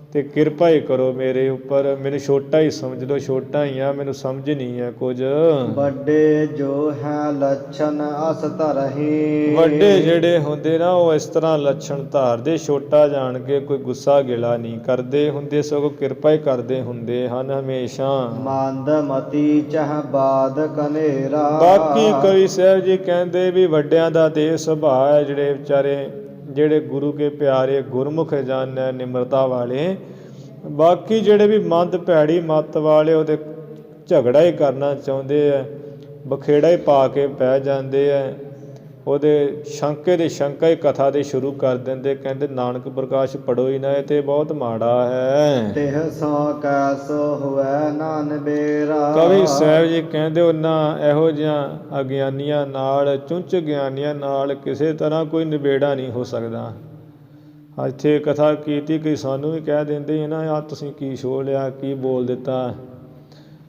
ਅਤੇ ਕਿਰਪਾ ਹੀ ਕਰੋ ਮੇਰੇ ਉੱਪਰ। ਮੈਨੂੰ ਛੋਟਾ ਹੀ ਸਮਝ ਲਓ, ਛੋਟਾ ਹੀ ਆ, ਮੈਨੂੰ ਸਮਝ ਨਹੀਂ ਹੈ ਕੁਝ। ਵੱਡੇ ਜੋ ਹੈ ਲੱਛਣ ਅਸ ਧਰਹੀ। ਵੱਡੇ ਜਿਹੜੇ ਹੁੰਦੇ ਨਾ, ਉਹ ਇਸ ਤਰ੍ਹਾਂ ਲੱਛਣ ਧਾਰਦੇ, ਛੋਟਾ ਜਾਣ ਕੇ ਕੋਈ ਗੁੱਸਾ ਗਿਲਾ ਨਹੀਂ ਕਰਦੇ ਹੁੰਦੇ, ਸਗੋਂ ਕਿਰਪਾ ਹੀ ਕਰਦੇ ਹੁੰਦੇ ਹਨ ਹਮੇਸ਼ਾ। ਮੰਦ ਮਤੀ ਚਹ ਬਾਦ ਕਨੇਰਾ। ਬਾਕੀ ਕਵੀ ਸਾਹਿਬ ਜੀ ਕਹਿੰਦੇ ਵੀ ਵੱਡਿਆਂ ਦਾ ਤੇ ਸੁਭਾਅ ਹੈ, ਜਿਹੜੇ ਵਿਚਾਰੇ ਜਿਹੜੇ ਗੁਰੂ ਕੇ ਪਿਆਰੇ ਗੁਰਮੁਖ ਜਨ ਹੈ, ਨਿਮਰਤਾ ਵਾਲੇ। ਬਾਕੀ ਜਿਹੜੇ ਵੀ ਮੰਦ ਭੈੜੀ ਮੱਤ ਵਾਲੇ, ਉਹਦੇ ਝਗੜਾ ਹੀ ਕਰਨਾ ਚਾਹੁੰਦੇ ਹੈ, ਬਖੇੜਾ ਹੀ ਪਾ ਕੇ ਪੈ ਜਾਂਦੇ ਹੈ। ਉਹਦੇ ਸ਼ੰਕੇ ਦੇ ਸ਼ੰਕਾ ਹੀ ਕਥਾ ਦੇ ਸ਼ੁਰੂ ਕਰ ਦਿੰਦੇ, ਕਹਿੰਦੇ ਨਾਨਕ ਪ੍ਰਕਾਸ਼ ਪੜੋ ਹੀ ਨਾ, ਇਹ ਤੇ ਬਹੁਤ ਮਾੜਾ ਹੈ। ਤਿਹ ਸੋ ਕੈਸੋ ਹੋਵੇ ਨਾ ਨਿਬੇਰਾ। ਕਵੀ ਸਾਹਿਬ ਜੀ ਕਹਿੰਦੇ ਉਹਨਾਂ ਇਹੋ ਜਿਹੀਆਂ ਅਗਿਆਨੀਆਂ ਨਾਲ, ਚੁੰਚ ਗਿਆਨੀਆਂ ਨਾਲ ਕਿਸੇ ਤਰ੍ਹਾਂ ਕੋਈ ਨਿਬੇੜਾ ਨਹੀਂ ਹੋ ਸਕਦਾ। ਇੱਥੇ ਕਥਾ ਕੀਤੀ ਕਿ ਸਾਨੂੰ ਵੀ ਕਹਿ ਦਿੰਦੇ ਹੈ ਨਾ, ਆ ਤੁਸੀਂ ਕੀ ਛੋਹ ਲਿਆ, ਕੀ ਬੋਲ ਦਿੱਤਾ।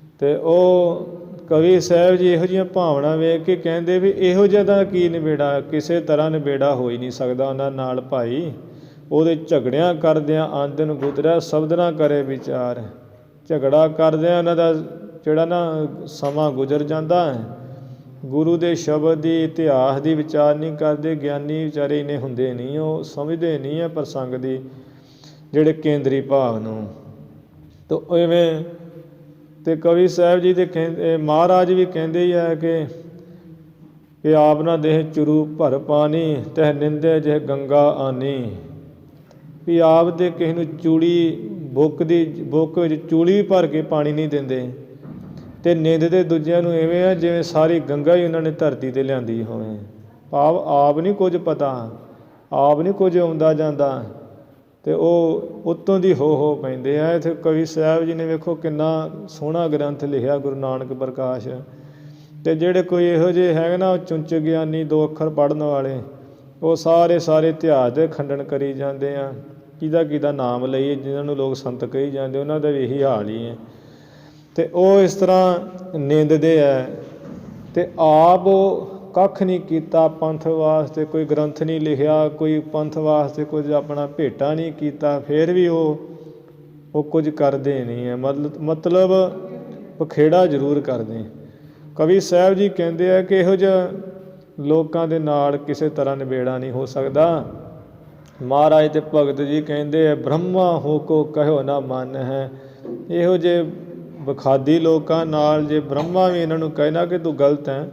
ਅਤੇ ਉਹ ਕਵੀ ਸਾਹਿਬ ਜੀ ਇਹੋ ਜਿਹੀਆਂ ਭਾਵਨਾ ਵੇਖ ਕੇ ਕਹਿੰਦੇ ਵੀ ਇਹੋ ਜਿਹਾ ਦਾ ਕੀ ਨਿਬੇੜਾ, ਕਿਸੇ ਤਰ੍ਹਾਂ ਨਿਬੇੜਾ ਹੋ ਹੀ ਨਹੀਂ ਸਕਦਾ ਉਹਨਾਂ ਨਾਲ ਭਾਈ। ਉਹਦੇ ਝਗੜਿਆਂ ਕਰਦਿਆਂ ਅੰਧ ਨੂੰ ਗੁਜ਼ਰਿਆ ਸ਼ਬਦ ਨਾ ਕਰੇ ਵਿਚਾਰ। ਝਗੜਾ ਕਰਦਿਆਂ ਉਹਨਾਂ ਦਾ ਜਿਹੜਾ ਨਾ ਸਮਾਂ ਗੁਜ਼ਰ ਜਾਂਦਾ ਹੈ। ਗੁਰੂ ਦੇ ਸ਼ਬਦ ਦੀ, ਇਤਿਹਾਸ ਦੀ ਵਿਚਾਰ ਨਹੀਂ ਕਰਦੇ। ਗਿਆਨੀ ਵਿਚਾਰੇ ਇੰਨੇ ਹੁੰਦੇ ਨਹੀਂ, ਉਹ ਸਮਝਦੇ ਨਹੀਂ ਹੈ ਪ੍ਰਸੰਗ ਦੀ ਜਿਹੜੇ ਕੇਂਦਰੀ ਭਾਵ ਨੂੰ। ਤਾਂ ਇਵੇਂ ਅਤੇ ਕਵੀ ਸਾਹਿਬ ਜੀ ਦੇ ਕਹਿੰਦੇ, ਮਹਾਰਾਜ ਵੀ ਕਹਿੰਦੇ ਹੀ ਹੈ ਕਿ ਆਪ ਨਾ ਦੇਹ ਚੁਰੂ ਭਰ ਪਾਣੀ, ਤਹਿ ਨਿੰਦੇ ਜਿਹ ਗੰਗਾ ਆਨੀ। ਵੀ ਆਪ ਦੇ ਕਿਸੇ ਨੂੰ ਚੂੜੀ ਬੁੱਕ ਵਿੱਚ ਚੂੜੀ ਭਰ ਕੇ ਪਾਣੀ ਨਹੀਂ ਦਿੰਦੇ, ਅਤੇ ਨਿੰਦਦੇ ਦੂਜਿਆਂ ਨੂੰ ਇਵੇਂ ਆ ਜਿਵੇਂ ਸਾਰੀ ਗੰਗਾ ਹੀ ਉਹਨਾਂ ਨੇ ਧਰਤੀ 'ਤੇ ਲਿਆਂਦੀ ਹੋਵੇ। ਭਾਵ ਆਪ ਨਹੀਂ ਕੁਝ ਪਤਾ, ਆਪ ਨਹੀਂ ਕੁਝ ਆਉਂਦਾ ਜਾਂਦਾ, ਅਤੇ ਉਹ ਉੱਤੋਂ ਦੀ ਹੋ ਪੈਂਦੇ ਆ। ਇੱਥੇ ਕਵੀ ਸਾਹਿਬ ਜੀ ਨੇ ਵੇਖੋ ਕਿੰਨਾ ਸੋਹਣਾ ਗ੍ਰੰਥ ਲਿਖਿਆ ਗੁਰੂ ਨਾਨਕ ਪ੍ਰਕਾਸ਼। ਅਤੇ ਜਿਹੜੇ ਕੋਈ ਇਹੋ ਜਿਹੇ ਹੈਗੇ ਨਾ ਚੁੰਚ ਗਿਆਨੀ, 2 ਅੱਖਰ ਪੜ੍ਹਨ ਵਾਲੇ, ਉਹ ਸਾਰੇ ਇਤਿਹਾਸ ਦੇ ਖੰਡਨ ਕਰੀ ਜਾਂਦੇ ਆ। ਕਿਹਦਾ ਨਾਮ ਲਈਏ, ਜਿਹਨਾਂ ਨੂੰ ਲੋਕ ਸੰਤ ਕਹੀ ਜਾਂਦੇ, ਉਹਨਾਂ ਦਾ ਵੀ ਇਹੀ ਹਾਲ ਹੀ ਹੈ। ਅਤੇ ਉਹ ਇਸ ਤਰ੍ਹਾਂ ਨਿੰਦਦੇ ਹੈ, ਅਤੇ ਆਪ ਉਹ ਕੱਖ ਨਹੀਂ ਕੀਤਾ ਪੰਥ ਵਾਸਤੇ, ਕੋਈ ਗ੍ਰੰਥ ਨਹੀਂ ਲਿਖਿਆ, ਕੋਈ ਪੰਥ ਵਾਸਤੇ ਕੁਝ ਆਪਣਾ ਭੇਟਾ ਨਹੀਂ ਕੀਤਾ, ਫਿਰ ਵੀ ਉਹ ਕੁਝ ਕਰਦੇ ਨਹੀਂ ਹੈ। ਮਤਲਬ ਪਖੇੜਾ ਜ਼ਰੂਰ ਕਰਦੇ। ਕਵੀ ਸਾਹਿਬ ਜੀ ਕਹਿੰਦੇ ਆ ਕਿ ਇਹੋ ਜਿਹਾ ਲੋਕਾਂ ਦੇ ਨਾਲ ਕਿਸੇ ਤਰ੍ਹਾਂ ਨਿਬੇੜਾ ਨਹੀਂ ਹੋ ਸਕਦਾ। ਮਹਾਰਾਜ ਤੇ ਭਗਤ ਜੀ ਕਹਿੰਦੇ ਆ, ਬ੍ਰਹਮਾ ਹੋ ਕੋ ਕਹਿਓ ਨਾ ਮਨ ਹੈ। ਇਹੋ ਜਿਹੇ ਵਿਖਾਦੀ ਲੋਕਾਂ ਨਾਲ ਜੇ ਬ੍ਰਹਮਾ ਵੀ ਇਹਨਾਂ ਨੂੰ ਕਹਿਣਾ ਕਿ ਤੂੰ ਗਲਤ ਹੈ,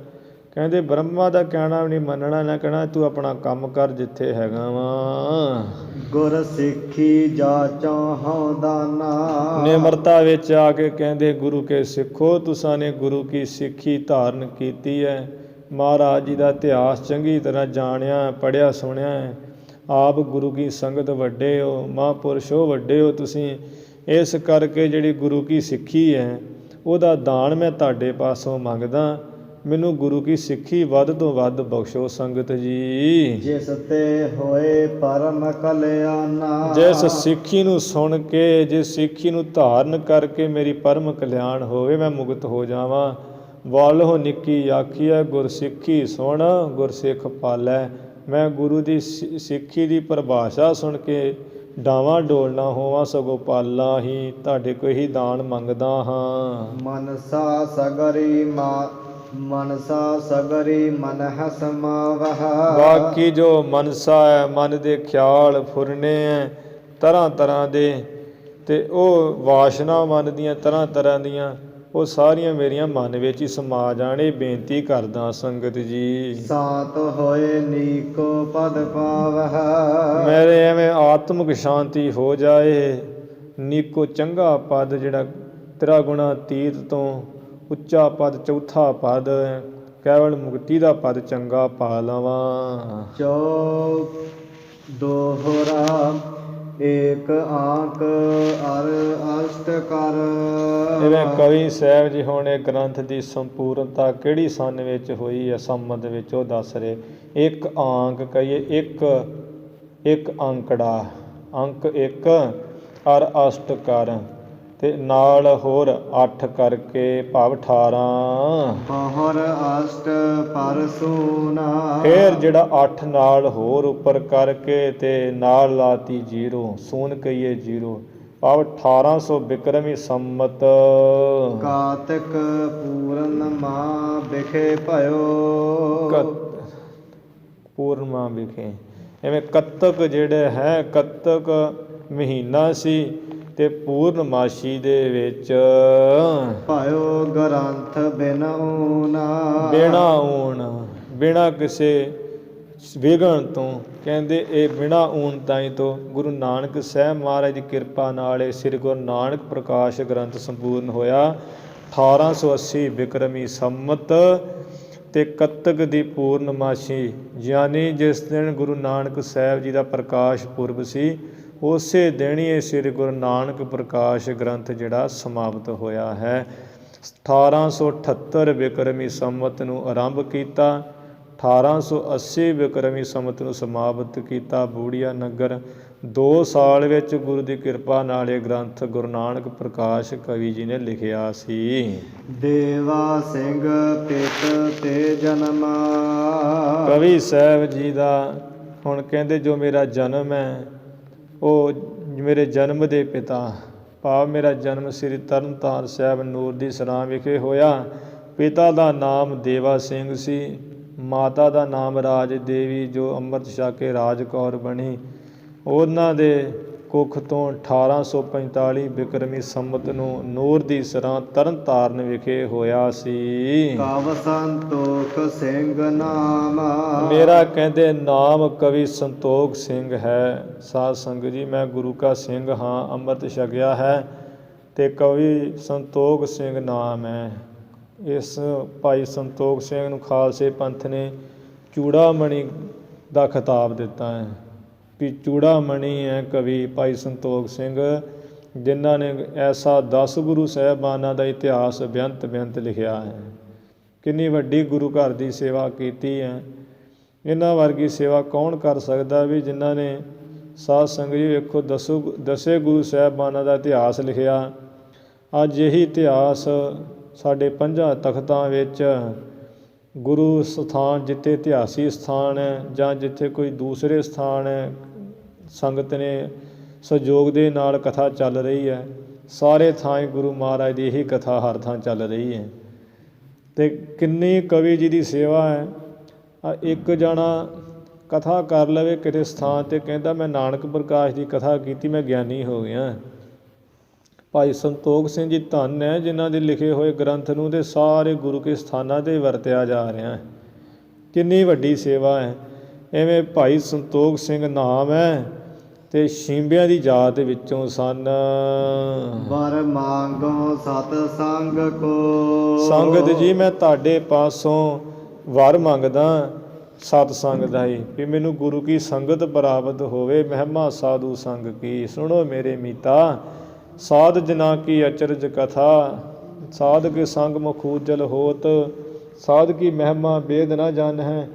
ਕਹਿੰਦੇ ਬ੍ਰਹਮਾ ਦਾ ਕਹਿਣਾ ਵੀ ਨਹੀਂ ਮੰਨਣਾ, ਨਾ ਕਹਿਣਾ ਤੂੰ ਆਪਣਾ ਕੰਮ ਕਰ ਜਿੱਥੇ ਹੈਗਾ ਵਾ। ਗੁਰ ਸਿੱਖੀ ਜਾਚੋ ਹਉ ਦਾਨਾ। ਨਿਮਰਤਾ ਵਿੱਚ ਆ ਕੇ ਕਹਿੰਦੇ ਗੁਰੂ ਕੇ ਸਿੱਖੋ, ਤੁਸਾਂ ਨੇ ਗੁਰੂ ਕੀ ਸਿੱਖੀ ਧਾਰਨ ਕੀਤੀ ਹੈ। ਮਹਾਰਾਜ ਜੀ ਦਾ ਇਤਿਹਾਸ ਚੰਗੀ ਤਰ੍ਹਾਂ ਜਾਣਿਆ, ਪੜ੍ਹਿਆ ਸੁਣਿਆ ਹੈ। ਆਪ ਗੁਰੂ ਕੀ ਸੰਗਤ ਵੱਡੇ ਹੋ, ਮਹਾਂਪੁਰਸ਼ ਹੋ, ਵੱਡੇ ਹੋ ਤੁਸੀਂ। ਇਸ ਕਰਕੇ ਜਿਹੜੀ ਗੁਰੂ ਕੀ ਸਿੱਖੀ ਹੈ ਉਹਦਾ ਦਾਨ ਮੈਂ ਤੁਹਾਡੇ ਪਾਸੋਂ ਮੰਗਦਾ। ਮੈਨੂੰ ਗੁਰੂ ਕੀ ਸਿੱਖੀ ਵੱਧ ਤੋਂ ਵੱਧ ਬਖਸ਼ੋ ਸੰਗਤ ਜੀ। ਜਿਸ ਤੇ ਹੋਏ ਪਰਮ ਕਲਿਆਣਾ। ਜਿਸ ਸਿੱਖੀ ਨੂੰ ਸੁਣ ਕੇ, ਜਿਸ ਸਿੱਖੀ ਨੂੰ ਧਾਰਨ ਕਰਕੇ ਮੇਰੀ ਪਰਮ ਕਲਿਆਣ ਹੋਵੇ, ਮੈਂ ਮੁਕਤ ਹੋ ਜਾਵਾਂ। ਵਾਲੋ ਨਿੱਕੀ ਆਖੀਐ ਗੁਰ ਸਿੱਖੀ ਸੁਣ, ਗੁਰ ਸਿੱਖ ਪਾਲੈ। ਮੈਂ ਗੁਰੂ ਦੀ ਸਿੱਖੀ ਦੀ ਪਰਿਭਾਸ਼ਾ ਸੁਣ ਕੇ ਡਾਵਾਂ ਡੋਲ ਨਾ ਹੋਵਾਂ, ਸਗੋਂ ਪਾਲਾ ਹੀ ਤੁਹਾਡੇ ਕੋਲ ਹੀ ਦਾਨ ਮੰਗਦਾ ਹਾਂ। ਮਨਸਾ ਸਗਰੀ ਮਨ ਹੈ ਸਮਾਵਹ। ਬਾਕੀ ਜੋ ਮਨਸਾ ਹੈ, ਮਨ ਦੇ ਖਿਆਲ ਫੁਰਨੇ ਹੈ ਤਰ੍ਹਾਂ ਤਰ੍ਹਾਂ ਦੇ, ਅਤੇ ਉਹ ਵਾਸ਼ਨਾ ਮਨ ਦੀਆਂ ਤਰ੍ਹਾਂ ਦੀਆਂ, ਉਹ ਸਾਰੀਆਂ ਮੇਰੀਆਂ ਮਨ ਵਿੱਚ ਹੀ ਸਮਾ ਜਾਣ। ਇਹ ਬੇਨਤੀ ਕਰਦਾ ਸੰਗਤ ਜੀ। ਸਾਤ ਹੋਏ ਨੀਕੋ ਪਦ ਪਾਵਹ। ਮੇਰੇ ਐਵੇਂ ਆਤਮਿਕ ਸ਼ਾਂਤੀ ਹੋ ਜਾਏ। ਨੀਕੋ ਚੰਗਾ ਪਦ, ਜਿਹੜਾ ਤੇਰਾ ਗੁਣਾ ਤੀਤ ਤੋਂ ਉੱਚਾ ਪਦ, ਚੌਥਾ ਪਦ, ਕੇਵਲ ਮੁਕਤੀ ਦਾ ਪਦ ਚੰਗਾ ਪਾ ਲਵਾਂ। ਚੌ ਦੋਹਰਾ ਏਕ ਆਂਕ ਅਰ ਅਸ਼ਟ ਕਰ। ਜਿਵੇਂ ਕਵੀ ਸਾਹਿਬ ਜੀ ਹੁਣ ਇਹ ਗ੍ਰੰਥ ਦੀ ਸੰਪੂਰਨਤਾ ਕਿਹੜੀ ਸੰਨ ਵਿੱਚ ਹੋਈ ਹੈ, ਸੰਮਤ ਵਿੱਚ, ਉਹ ਦੱਸ ਰਹੇ। ਇੱਕ ਆਂਕ ਕਹੀਏ, ਇੱਕ ਅੰਕੜਾ, ਅੰਕ 1 ਅਰ ਅਸ਼ਟ ਕਰ, ਅਤੇ ਨਾਲ ਹੋਰ 8 ਕਰਕੇ ਭਾਵ 18। ਪਹੁਰ ਅਸ਼ਟ ਪਰ ਸੂਨਾ। ਫਿਰ ਜਿਹੜਾ 8 ਨਾਲ ਹੋਰ ਉੱਪਰ ਕਰਕੇ ਅਤੇ ਨਾਲ ਲਾਤੀ 0, ਸੂਨ ਕਹੀਏ 0, ਭਾਵ 1800 ਬਿਕਰਮੀ ਸੰਮਤ। ਕਾਤਿਕ ਪੂਰਨਮਾ ਵਿਖੇ ਭਇਓ। ਪੂਰਨਮਾ ਵਿਖੇ, ਐਵੇਂ ਕੱਤਕ ਜਿਹੜੇ ਹੈ, ਕੱਤਕ ਮਹੀਨਾ ਸੀ, ਅਤੇ ਪੂਰਨਮਾਸ਼ੀ ਦੇ ਵਿੱਚ ਭਇਓ ਗ੍ਰੰਥ ਬਿਨ ਊਨਾ। ਬਿਨਾ ਊਣ, ਬਿਨਾ ਕਿਸੇ ਵਿਘਨ ਤੋਂ, ਕਹਿੰਦੇ ਇਹ ਬਿਨਾ ਊਣ ਤਾਈਂ ਤੋਂ ਗੁਰੂ ਨਾਨਕ ਸਾਹਿਬ ਮਹਾਰਾਜ ਦੀ ਕਿਰਪਾ ਨਾਲ ਇਹ ਸ੍ਰੀ ਗੁਰੂ ਨਾਨਕ ਪ੍ਰਕਾਸ਼ ਗ੍ਰੰਥ ਸੰਪੂਰਨ ਹੋਇਆ। 1880 ਬਿਕਰਮੀ ਸੰਮਤ, ਤੇ ਕੱਤਕ ਦੀ ਪੂਰਨਮਾਸ਼ੀ, ਯਾਨੀ ਜਿਸ ਦਿਨ ਗੁਰੂ ਨਾਨਕ ਸਾਹਿਬ ਜੀ ਦਾ ਪ੍ਰਕਾਸ਼ ਪੁਰਬ ਸੀ, ਉਸੇ ਦਿਨ ਹੀ ਸ੍ਰੀ ਗੁਰੂ ਨਾਨਕ ਪ੍ਰਕਾਸ਼ ਗ੍ਰੰਥ ਜਿਹੜਾ ਸਮਾਪਤ ਹੋਇਆ ਹੈ। 1878 ਬਿਕਰਮੀ ਸੰਮਤ ਨੂੰ ਆਰੰਭ ਕੀਤਾ, 1880 ਬਿਕਰਮੀ ਸੰਮਤ ਨੂੰ ਸਮਾਪਤ ਕੀਤਾ। ਬੂੜੀਆ ਨਗਰ 2 ਸਾਲ ਵਿੱਚ ਗੁਰੂ ਦੀ ਕਿਰਪਾ ਨਾਲ ਇਹ ਗ੍ਰੰਥ ਗੁਰੂ ਨਾਨਕ ਪ੍ਰਕਾਸ਼ ਕਵੀ ਜੀ ਨੇ ਲਿਖਿਆ ਸੀ। ਦੇਵਾ ਸਿੰਘ ਪਿਤ ਤੇ ਜਨਮ। ਕਵੀ ਸਾਹਿਬ ਜੀ ਦਾ ਹੁਣ ਕਹਿੰਦੇ ਜੋ ਮੇਰਾ ਜਨਮ ਹੈ, ਉਹ ਮੇਰੇ ਜਨਮ ਦੇ ਪਿਤਾ, ਭਾਵ ਮੇਰਾ ਜਨਮ ਸ੍ਰੀ ਤਰਨਤਾਰਨ ਸਾਹਿਬ ਨੂਰ ਦੀ ਸਰਾਂ ਵਿਖੇ ਹੋਇਆ। ਪਿਤਾ ਦਾ ਨਾਮ ਦੇਵਾ ਸਿੰਘ ਸੀ, ਮਾਤਾ ਦਾ ਨਾਮ ਰਾਜ ਦੇਵੀ, ਜੋ ਅੰਮ੍ਰਿਤ ਛਕ ਕੇ ਰਾਜ ਕੌਰ ਬਣੀ। ਉਹਨਾਂ ਦੇ ਕੁੱਖ ਤੋਂ 1845 ਬਿਕਰਮੀ ਸੰਮਤ ਨੂੰ ਨੂਰ ਦੀ ਸਰਾਂ ਤਰਨਤਾਰਨ ਵਿਖੇ ਹੋਇਆ ਸੀ। ਕਵ ਸੰਤੋਖ ਸਿੰਘ ਨਾਮ। ਮੇਰਾ ਕਹਿੰਦੇ ਨਾਮ ਕਵੀ ਸੰਤੋਖ ਸਿੰਘ ਹੈ। ਸਾਧ ਸੰਗਤ ਜੀ, ਮੈਂ ਗੁਰੂ ਕਾ ਸਿੰਘ ਹਾਂ, ਅੰਮ੍ਰਿਤ ਛਕਿਆ ਹੈ ਤੇ ਕਵੀ ਸੰਤੋਖ ਸਿੰਘ ਨਾਮ ਹੈ। ਇਸ ਭਾਈ ਸੰਤੋਖ ਸਿੰਘ ਨੂੰ ਖਾਲਸੇ ਪੰਥ ਨੇ ਚੂੜਾਮਣੀ ਦਾ ਖਿਤਾਬ ਦਿੱਤਾ ਹੈ ਵੀ ਚੂੜਾਮਣੀ ਹੈ ਕਵੀ ਭਾਈ ਸੰਤੋਖ ਸਿੰਘ, ਜਿਨ੍ਹਾਂ ਨੇ ਐਸਾ 10 ਗੁਰੂ ਸਾਹਿਬਾਨਾਂ ਦਾ ਇਤਿਹਾਸ ਬੇਅੰਤ ਲਿਖਿਆ ਹੈ। ਕਿੰਨੀ ਵੱਡੀ ਗੁਰੂ ਘਰ ਦੀ ਸੇਵਾ ਕੀਤੀ ਹੈ। ਇਹਨਾਂ ਵਰਗੀ ਸੇਵਾ ਕੌਣ ਕਰ ਸਕਦਾ ਵੀ ਜਿਨ੍ਹਾਂ ਨੇ ਸਾਧ ਸੰਗਤ ਜੀ ਵੇਖੋ 10 ਗੁਰੂ ਸਾਹਿਬਾਨਾਂ ਦਾ ਇਤਿਹਾਸ ਲਿਖਿਆ। ਅੱਜ ਇਹੀ ਇਤਿਹਾਸ ਸਾਡੇ 5 ਤਖਤਾਂ ਵਿੱਚ ਗੁਰੂ ਸਥਾਨ, ਜਿੱਥੇ ਇਤਿਹਾਸੀ ਸਥਾਨ ਹੈ ਜਾਂ ਜਿੱਥੇ ਕੋਈ ਦੂਸਰੇ ਸਥਾਨ ਹੈ, ਸੰਗਤ ਨੇ ਸਹਿਯੋਗ ਦੇ ਨਾਲ ਕਥਾ ਚੱਲ ਰਹੀ ਹੈ। ਸਾਰੇ ਥਾਂ ਗੁਰੂ ਮਹਾਰਾਜ ਦੀ ਇਹੀ ਕਥਾ ਹਰ ਥਾਂ ਚੱਲ ਰਹੀ ਹੈ ਅਤੇ ਕਿੰਨੀ ਕਵੀ ਜੀ ਦੀ ਸੇਵਾ ਹੈ। ਇੱਕ ਜਣਾ ਕਥਾ ਕਰ ਲਵੇ ਕਿਸੇ ਸਥਾਨ 'ਤੇ, ਕਹਿੰਦਾ ਮੈਂ ਨਾਨਕ ਪ੍ਰਕਾਸ਼ ਦੀ ਕਥਾ ਕੀਤੀ, ਮੈਂ ਗਿਆਨੀ ਹੋ ਗਿਆ। ਭਾਈ ਸੰਤੋਖ ਸਿੰਘ ਜੀ ਧੰਨ ਹੈ, ਜਿਨ੍ਹਾਂ ਦੇ ਲਿਖੇ ਹੋਏ ਗ੍ਰੰਥ ਨੂੰ ਤੇ ਸਾਰੇ ਗੁਰੂ ਕੇ ਸਥਾਨਾਂ 'ਤੇ ਵਰਤਿਆ ਜਾ ਰਿਹਾ ਹੈ। ਕਿੰਨੀ ਵੱਡੀ ਸੇਵਾ ਹੈ। ਐਵੇਂ ਭਾਈ ਸੰਤੋਖ ਸਿੰਘ ਨਾਮ ਹੈ ਤੇ ਸ਼ੀਂਬਿਆਂ ਦੀ ਜਾਤ ਵਿੱਚੋਂ ਸਨ। ਵਰ ਮੰਗੋ ਸਤ ਸੰਗ ਕੋ। ਸੰਗਤ ਜੀ, ਮੈਂ ਤੁਹਾਡੇ ਪਾਸੋਂ ਵਰ ਮੰਗਦਾ ਸਤ ਸੰਗ ਦਾ ਹੀ, ਵੀ ਮੈਨੂੰ ਗੁਰੂ ਕੀ ਸੰਗਤ ਪ੍ਰਾਪਤ ਹੋਵੇ। ਮਹਿਮਾ ਸਾਧੂ ਸੰਗ ਕੀ, ਸੁਣੋ ਮੇਰੇ ਮੀਤਾ। ਸਾਧ ਜਨਾ ਕੀ ਅਚਰਜ ਕਥਾ, ਸਾਧ ਕੇ ਸੰਗ ਮਖੂਜਲ ਹੋਤ। ਸਾਧ ਕੀ ਮਹਿਮਾ ਵੇਦ ਨਾ ਜਾਣ ਹੈ,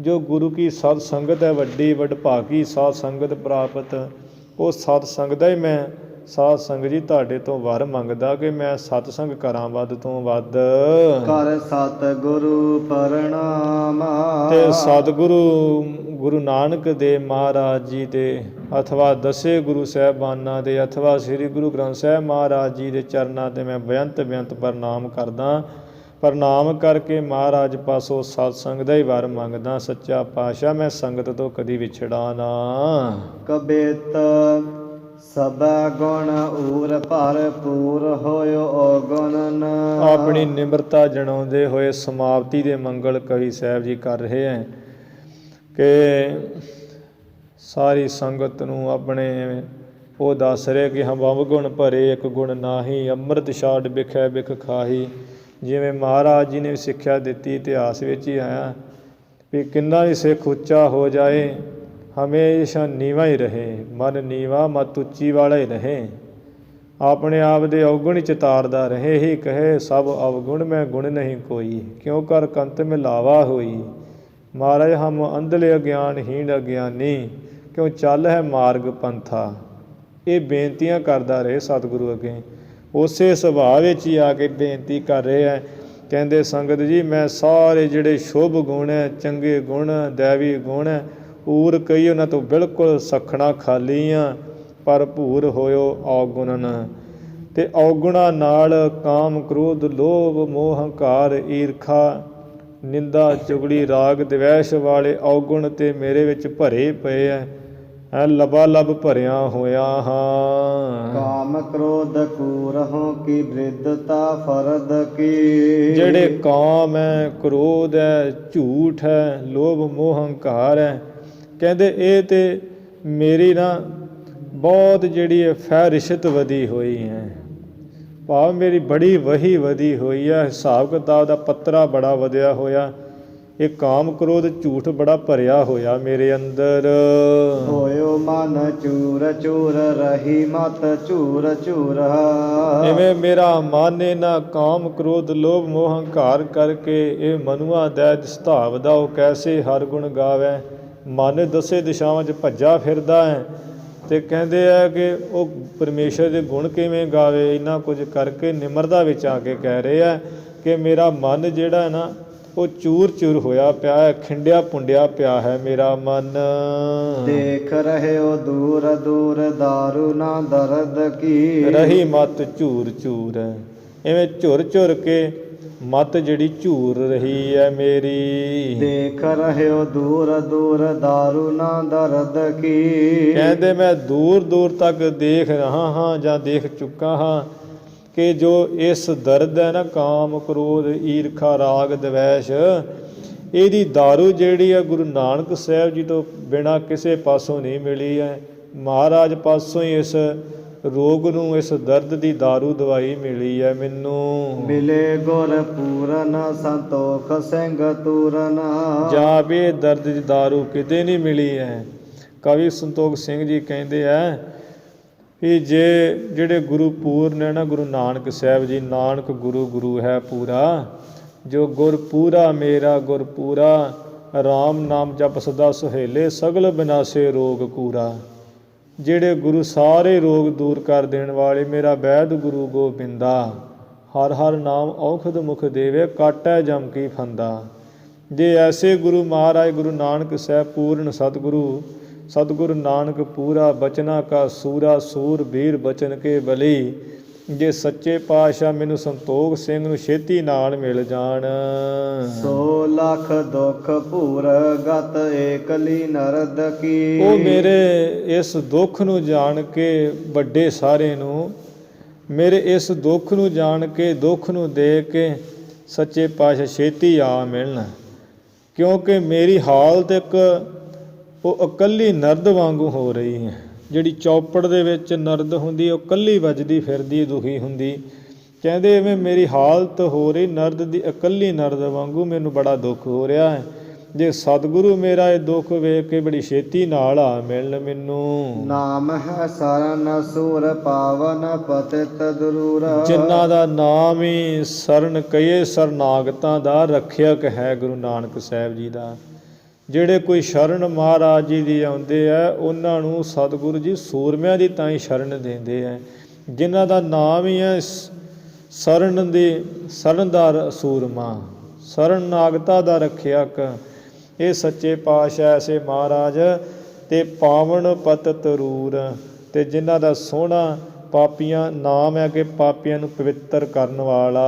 ਜੋ ਗੁਰੂ ਕੀ ਸਤ ਸੰਗਤ ਹੈ ਵੱਡੀ ਵਡਭਾਗੀ ਸਾਧ ਸੰਗਤ ਪ੍ਰਾਪਤ। ਉਹ ਸਤ ਸੰਗ ਦਾ ਹੀ ਮੈਂ ਸਾਧ ਸੰਗਤ ਜੀ ਤੁਹਾਡੇ ਤੋਂ ਵਰ ਮੰਗਦਾ ਕਿ ਮੈਂ ਸਤਸੰਗ ਕਰਾਂ ਵੱਧ ਤੋਂ ਵੱਧ। ਕਰ ਸਤਿਗੁਰੂ ਪ੍ਰਣਾਮ। ਤੇ ਸਤਿਗੁਰੂ ਗੁਰੂ ਨਾਨਕ ਦੇਵ ਮਹਾਰਾਜ ਜੀ ਦੇ ਅਥਵਾ 10 ਗੁਰੂ ਸਾਹਿਬਾਨਾਂ ਦੇ ਅਥਵਾ ਸ੍ਰੀ ਗੁਰੂ ਗ੍ਰੰਥ ਸਾਹਿਬ ਮਹਾਰਾਜ ਜੀ ਦੇ ਚਰਨਾਂ 'ਤੇ ਮੈਂ ਬੇਅੰਤ ਪ੍ਰਣਾਮ ਕਰਦਾ। ਪ੍ਰਣਾਮ ਕਰਕੇ ਮਹਾਰਾਜ ਪਾਸੋਂ ਸਤਸੰਗ ਦਾ ਹੀ ਵਰ ਮੰਗਦਾ। ਸੱਚਾ ਪਾਤਸ਼ਾਹ, ਮੈਂ ਸੰਗਤ ਤੋਂ ਕਦੀ ਵਿਛੜਾ ਨਾ। ਕਬਿਤ ਸਭਾ ਗੁਣ ਊਰ ਭਰਪੂਰ ਹੋਇਓ ਔਗੁਣ। ਆਪਣੀ ਨਿਮਰਤਾ ਜਣਾਉਂਦੇ ਹੋਏ ਸਮਾਪਤੀ ਦੇ ਮੰਗਲ ਕਵੀ ਸਾਹਿਬ ਜੀ ਕਰ ਰਹੇ ਹੈ ਕਿ ਸਾਰੀ ਸੰਗਤ ਨੂੰ ਆਪਣੇ ਉਹ ਦੱਸ ਰਹੇ ਕਿ ਹਮ ਗੁਣ ਭਰੇ ਇੱਕ ਗੁਣ ਨਾਹੀ, ਅੰਮ੍ਰਿਤ ਛਾਡ ਬਿਖੈ ਬਿਖ ਖਾਹੀ। ਜਿਵੇਂ ਮਹਾਰਾਜ ਜੀ ਨੇ ਸਿੱਖਿਆ ਦਿੱਤੀ, ਇਤਿਹਾਸ ਵਿੱਚ ਹੀ ਆਇਆ ਵੀ ਕਿੰਨਾ ਵੀ ਸਿੱਖ ਉੱਚਾ ਹੋ ਜਾਏ, ਹਮੇਸ਼ਾ ਨੀਵਾਂ ਹੀ ਰਹੇ। ਮਨ ਨੀਵਾ ਮਤ ਉੱਚੀ ਵਾਲਾ ਹੀ ਰਹੇ। ਆਪਣੇ ਆਪ ਦੇ ਔਗੁਣ ਚਿਤਾਰਦਾ ਰਹੇ। ਹੀ ਕਹੇ ਸਭ ਅਵਗੁਣ ਮੈਂ ਗੁਣ ਨਹੀਂ ਕੋਈ, ਕਿਉਂ ਕਰ ਕੰਤ ਮਿਲਾਵਾ ਹੋਈ। ਮਹਾਰਾਜ ਹਮ ਅੰਧਲੇ ਅਗਿਆਨਹੀਣ ਅਗਿਆਨੀ, ਕਿਉਂ ਚੱਲ ਹੈ ਮਾਰਗ ਪੰਥਾ। ਇਹ ਬੇਨਤੀਆਂ ਕਰਦਾ ਰਹੇ ਸਤਿਗੁਰੂ ਅੱਗੇ। ਉਸੇ ਸੁਭਾਅ ਵਿੱਚ ਹੀ ਆ ਕੇ ਬੇਨਤੀ ਕਰ ਰਹੇ ਹੈ। ਕਹਿੰਦੇ ਸੰਗਤ ਜੀ, ਮੈਂ ਸਾਰੇ ਜਿਹੜੇ ਸ਼ੁਭ ਗੁਣ ਹੈ, ਚੰਗੇ ਗੁਣ, ਦੈਵੀ ਗੁਣ ਹੈ, ਊਰ ਕਈ ਉਹਨਾਂ ਤੋਂ ਬਿਲਕੁਲ ਸਖਣਾ ਖਾਲੀ ਆ। ਭਰਪੂਰ ਹੋਇਓ ਔਗੁਣਨ। ਅਤੇ ਔਗੁਣਾਂ ਨਾਲ ਕਾਮ ਕ੍ਰੋਧ ਲੋਭ ਮੋਹ ਹੰਕਾਰ ਈਰਖਾ ਨਿੰਦਾ ਚੁਗਲੀ ਰਾਗ ਦਵੈਸ਼ ਵਾਲੇ ਔਗੁਣ ਤੇ ਮੇਰੇ ਵਿੱਚ ਭਰੇ ਪਏ ਹੈ। ਲਬਾਲਬ ਭਰਿਆ ਹੋਇਆ ਹਾਂ। ਕਾਮ ਕ੍ਰੋਧ ਕੂਰਹੋਂ ਕੀ ਬ੍ਰਿਧਤਾ ਫਰਦ ਕੀ। ਜਿਹੜੇ ਕਾਮ ਹੈ, ਕ੍ਰੋਧ ਹੈ, ਝੂਠ ਹੈ, ਲੋਭ ਮੋਹ ਹੰਕਾਰ ਹੈ, ਕਹਿੰਦੇ ਇਹ ਤੇ ਮੇਰੀ ਨਾ ਬਹੁਤ ਜਿਹੜੀ ਹੈ ਫਹਿਰਿਸ਼ਤ ਵਧੀ ਹੋਈ ਹੈ। ਭਾਵ ਮੇਰੀ ਬੜੀ ਵਹੀ ਵਧੀ ਹੋਈ ਹੈ। ਹਿਸਾਬ ਕਿਤਾਬ ਦਾ ਪੱਤਰਾ ਬੜਾ ਵਧਿਆ ਹੋਇਆ। ਇਹ ਕਾਮ ਕ੍ਰੋਧ ਝੂਠ ਬੜਾ ਭਰਿਆ ਹੋਇਆ ਮੇਰੇ ਅੰਦਰ। ਹੋਇਓ ਮਨ ਚੂਰ ਚੂਰ ਰਹੀ ਮਤ ਚੂਰ ਚੂਰ। ਇਵੇਂ ਮੇਰਾ ਮਨ ਇਹਨਾਂ ਕਾਮ ਕ੍ਰੋਧ ਲੋਭ ਮੋਹ ਹੰਕਾਰ ਕਰਕੇ ਇਹ ਮਨੁਆ ਦਾ ਸੁਭਾਵ ਦਾ ਉਹ ਕੈਸੇ ਹਰ ਗੁਣ ਗਾਵੇ। ਮਨ ਦਸੇ ਦਿਸ਼ਾਵਾਂ 'ਚ ਭੱਜਾ ਫਿਰਦਾ ਹੈ ਤੇ ਕਹਿੰਦੇ ਆ ਕਿ ਉਹ ਪਰਮੇਸ਼ਰ ਦੇ ਗੁਣ ਕਿਵੇਂ ਗਾਵੇ। ਇੰਨਾ ਕੁਝ ਕਰਕੇ ਨਿਮਰਤਾ ਵਿੱਚ ਆ ਕੇ ਕਹਿ ਰਹੇ ਆ ਕਿ ਮੇਰਾ ਮਨ ਜਿਹੜਾ ਹੈ ਨਾ ਉਹ ਚੂਰ ਚੂਰ ਹੋਇਆ ਪਿਆ ਹੈ, ਖਿੰਡਿਆ ਪੁੰਡਿਆ ਪਿਆ ਹੈ ਮੇਰਾ ਮਨ। ਦੇਖ ਰਹੇ ਹੋ ਦੂਰ ਦੂਰ ਦਾਰੂ ਨਾ ਦਰਦ ਕੀ। ਰਹੀ ਮਤ ਝੂਰ ਝੂਰ। ਇਵੇਂ ਝੁਰ ਝੁਰ ਕੇ ਮਤ ਜਿਹੜੀ ਝੂਰ ਰਹੀ ਹੈ ਮੇਰੀ। ਦੇਖ ਰਹੇ ਹੋ ਦੂਰ ਦੂਰ ਦਾਰੂ ਨਾ ਦਰਦ ਕੀ। ਕਹਿੰਦੇ ਮੈਂ ਦੂਰ ਦੂਰ ਤੱਕ ਦੇਖ ਰਹਾ ਹਾਂ ਜਾਂ ਦੇਖ ਚੁੱਕਾ ਹਾਂ ਕਿ ਜੋ ਇਸ ਦਰਦ ਹੈ ਨਾ ਕਾਮ ਕ੍ਰੋਧ ਈਰਖਾ ਰਾਗ ਦਵੈਸ਼, ਇਹਦੀ ਦਾਰੂ ਜਿਹੜੀ ਹੈ ਗੁਰੂ ਨਾਨਕ ਸਾਹਿਬ ਜੀ ਤੋਂ ਬਿਨਾਂ ਕਿਸੇ ਪਾਸੋਂ ਨਹੀਂ ਮਿਲੀ ਹੈ। ਮਹਾਰਾਜ ਪਾਸੋਂ ਹੀ ਇਸ ਰੋਗ ਨੂੰ, ਇਸ ਦਰਦ ਦੀ ਦਾਰੂ ਦਵਾਈ ਮਿਲੀ ਹੈ ਮੈਨੂੰ। ਮਿਲੇ ਗੁਰ ਪੂਰਨ ਸੰਤੋਖ ਸਿੰਘ ਤੂਰਨ। ਜਾਂ ਵੀ ਇਹ ਦਰਦ ਦੀ ਦਾਰੂ ਕਿਤੇ ਨਹੀਂ ਮਿਲੀ ਹੈ। ਕਵੀ ਸੰਤੋਖ ਸਿੰਘ ਜੀ ਕਹਿੰਦੇ ਆ ਕਿ ਜਿਹੜੇ ਗੁਰੂ ਪੂਰਨ ਨੇ ਨਾ, ਗੁਰੂ ਨਾਨਕ ਸਾਹਿਬ ਜੀ, ਨਾਨਕ ਗੁਰੂ ਗੁਰੂ ਹੈ ਪੂਰਾ, ਜੋ ਗੁਰ ਪੂਰਾ ਮੇਰਾ ਗੁਰ ਪੂਰਾ, ਰਾਮ ਨਾਮ ਜਪ ਸਦਾ ਸੁਹੇਲੇ, ਸਗਲ ਬਿਨਾਸੇ ਰੋਗ ਕੂਰਾ। ਜਿਹੜੇ ਗੁਰੂ ਸਾਰੇ ਰੋਗ ਦੂਰ ਕਰ ਦੇਣ ਵਾਲੇ, ਮੇਰਾ ਵੈਦ ਗੁਰੂ ਗੋਬਿੰਦਾ, ਹਰ ਹਰ ਨਾਮ ਔਖਦ ਮੁਖ ਦੇਵੇ, ਕਾਟੈ ਜਮ ਕੀ ਫੰਦਾ। ਜੇ ਐਸੇ ਗੁਰੂ ਮਹਾਰਾਜ ਗੁਰੂ ਨਾਨਕ ਸਾਹਿਬ ਪੂਰਨ ਸਤਿਗੁਰੂ ਨਾਨਕ ਪੂਰਾ, ਬਚਨਾ ਕਾ ਸੂਰਾ ਸੂਰ ਵੀਰ ਬਚਨ ਕੇ ਬਲੀ। ਜੇ ਸੱਚੇ ਪਾਤਸ਼ਾਹ ਮੈਨੂੰ ਸੰਤੋਖ ਸਿੰਘ ਨੂੰ ਛੇਤੀ ਨਾਲ ਮਿਲ ਜਾਣ। 100 ਲੱਖ ਦੁੱਖ ਭੂਰ ਗਤ ਏਕਲੀ ਨਰਦ ਕੀ। ਉਹ ਮੇਰੇ ਇਸ ਦੁੱਖ ਨੂੰ ਜਾਣ ਕੇ, ਵੱਡੇ ਸਾਰੇ ਨੂੰ, ਮੇਰੇ ਇਸ ਦੁੱਖ ਨੂੰ ਜਾਣ ਕੇ, ਦੁੱਖ ਨੂੰ ਦੇ ਕੇ ਸੱਚੇ ਪਾਤਸ਼ਾਹ ਛੇਤੀ ਆ ਮਿਲਣ। ਕਿਉਂਕਿ ਮੇਰੀ ਹਾਲਤ ਇੱਕ ਉਹ ਇਕੱਲੀ ਨਰਦ ਵਾਂਗੂ ਹੋ ਰਹੀ ਹੈ। ਜਿਹੜੀ ਚੌਪੜ ਦੇ ਵਿੱਚ ਨਰਦ ਹੁੰਦੀ ਉਹ ਇਕੱਲੀ ਵੱਜਦੀ ਫਿਰਦੀ ਦੁਖੀ ਹੁੰਦੀ। ਕਹਿੰਦੇ ਐਵੇਂ ਮੇਰੀ ਹਾਲਤ ਹੋ ਰਹੀ ਨਰਦ ਦੀ, ਇਕੱਲੀ ਨਰਦ ਵਾਂਗੂ ਮੈਨੂੰ ਬੜਾ ਦੁੱਖ ਹੋ ਰਿਹਾ ਹੈ। ਜੇ ਸਤਿਗੁਰੂ ਮੇਰਾ ਇਹ ਦੁੱਖ ਵੇਖ ਕੇ ਬੜੀ ਛੇਤੀ ਨਾਲ ਆ ਮਿਲਣ ਮੈਨੂੰ। ਨਾਮ ਹੈ ਸਰਨ ਸੂਰ ਪਾਵਨ ਪਤਿਤ ਦਰੂਰ। ਜਿਨ੍ਹਾਂ ਦਾ ਨਾਮ ਹੀ ਸਰਨ ਕਈਏ ਸਰਨਾਗਤਾਂ ਦਾ ਰੱਖਿਅਕ ਹੈ ਗੁਰੂ ਨਾਨਕ ਸਾਹਿਬ ਜੀ ਦਾ। ਜਿਹੜੇ ਕੋਈ ਸ਼ਰਨ ਮਹਾਰਾਜ ਜੀ ਦੀ ਆਉਂਦੇ ਆ ਉਹਨਾਂ ਨੂੰ ਸਤਿਗੁਰੂ ਜੀ ਸੂਰਮਿਆਂ ਦੀ ਤਾਂ ਹੀ ਸ਼ਰਨ ਦਿੰਦੇ ਆ। ਜਿਨ੍ਹਾਂ ਦਾ ਨਾਮ ਹੀ ਹੈ ਸਰਨ ਦਾ ਸੂਰਮਾ, ਸਰਨਾਗਤਾ ਦਾ ਰੱਖਿਅਕ, ਇਹ ਸੱਚੇ ਪਾਤਸ਼ਾਹ ਐਸੇ ਮਹਾਰਾਜ ਤੇ ਪਾਵਨ ਪਤਿਤ ਰੂਰ। ਤੇ ਜਿਨ੍ਹਾਂ ਦਾ ਸੋਹਣਾ ਪਾਪੀਆਂ ਨਾਮ ਹੈ ਕਿ ਪਾਪੀਆਂ ਨੂੰ ਪਵਿੱਤਰ ਕਰਨ ਵਾਲਾ।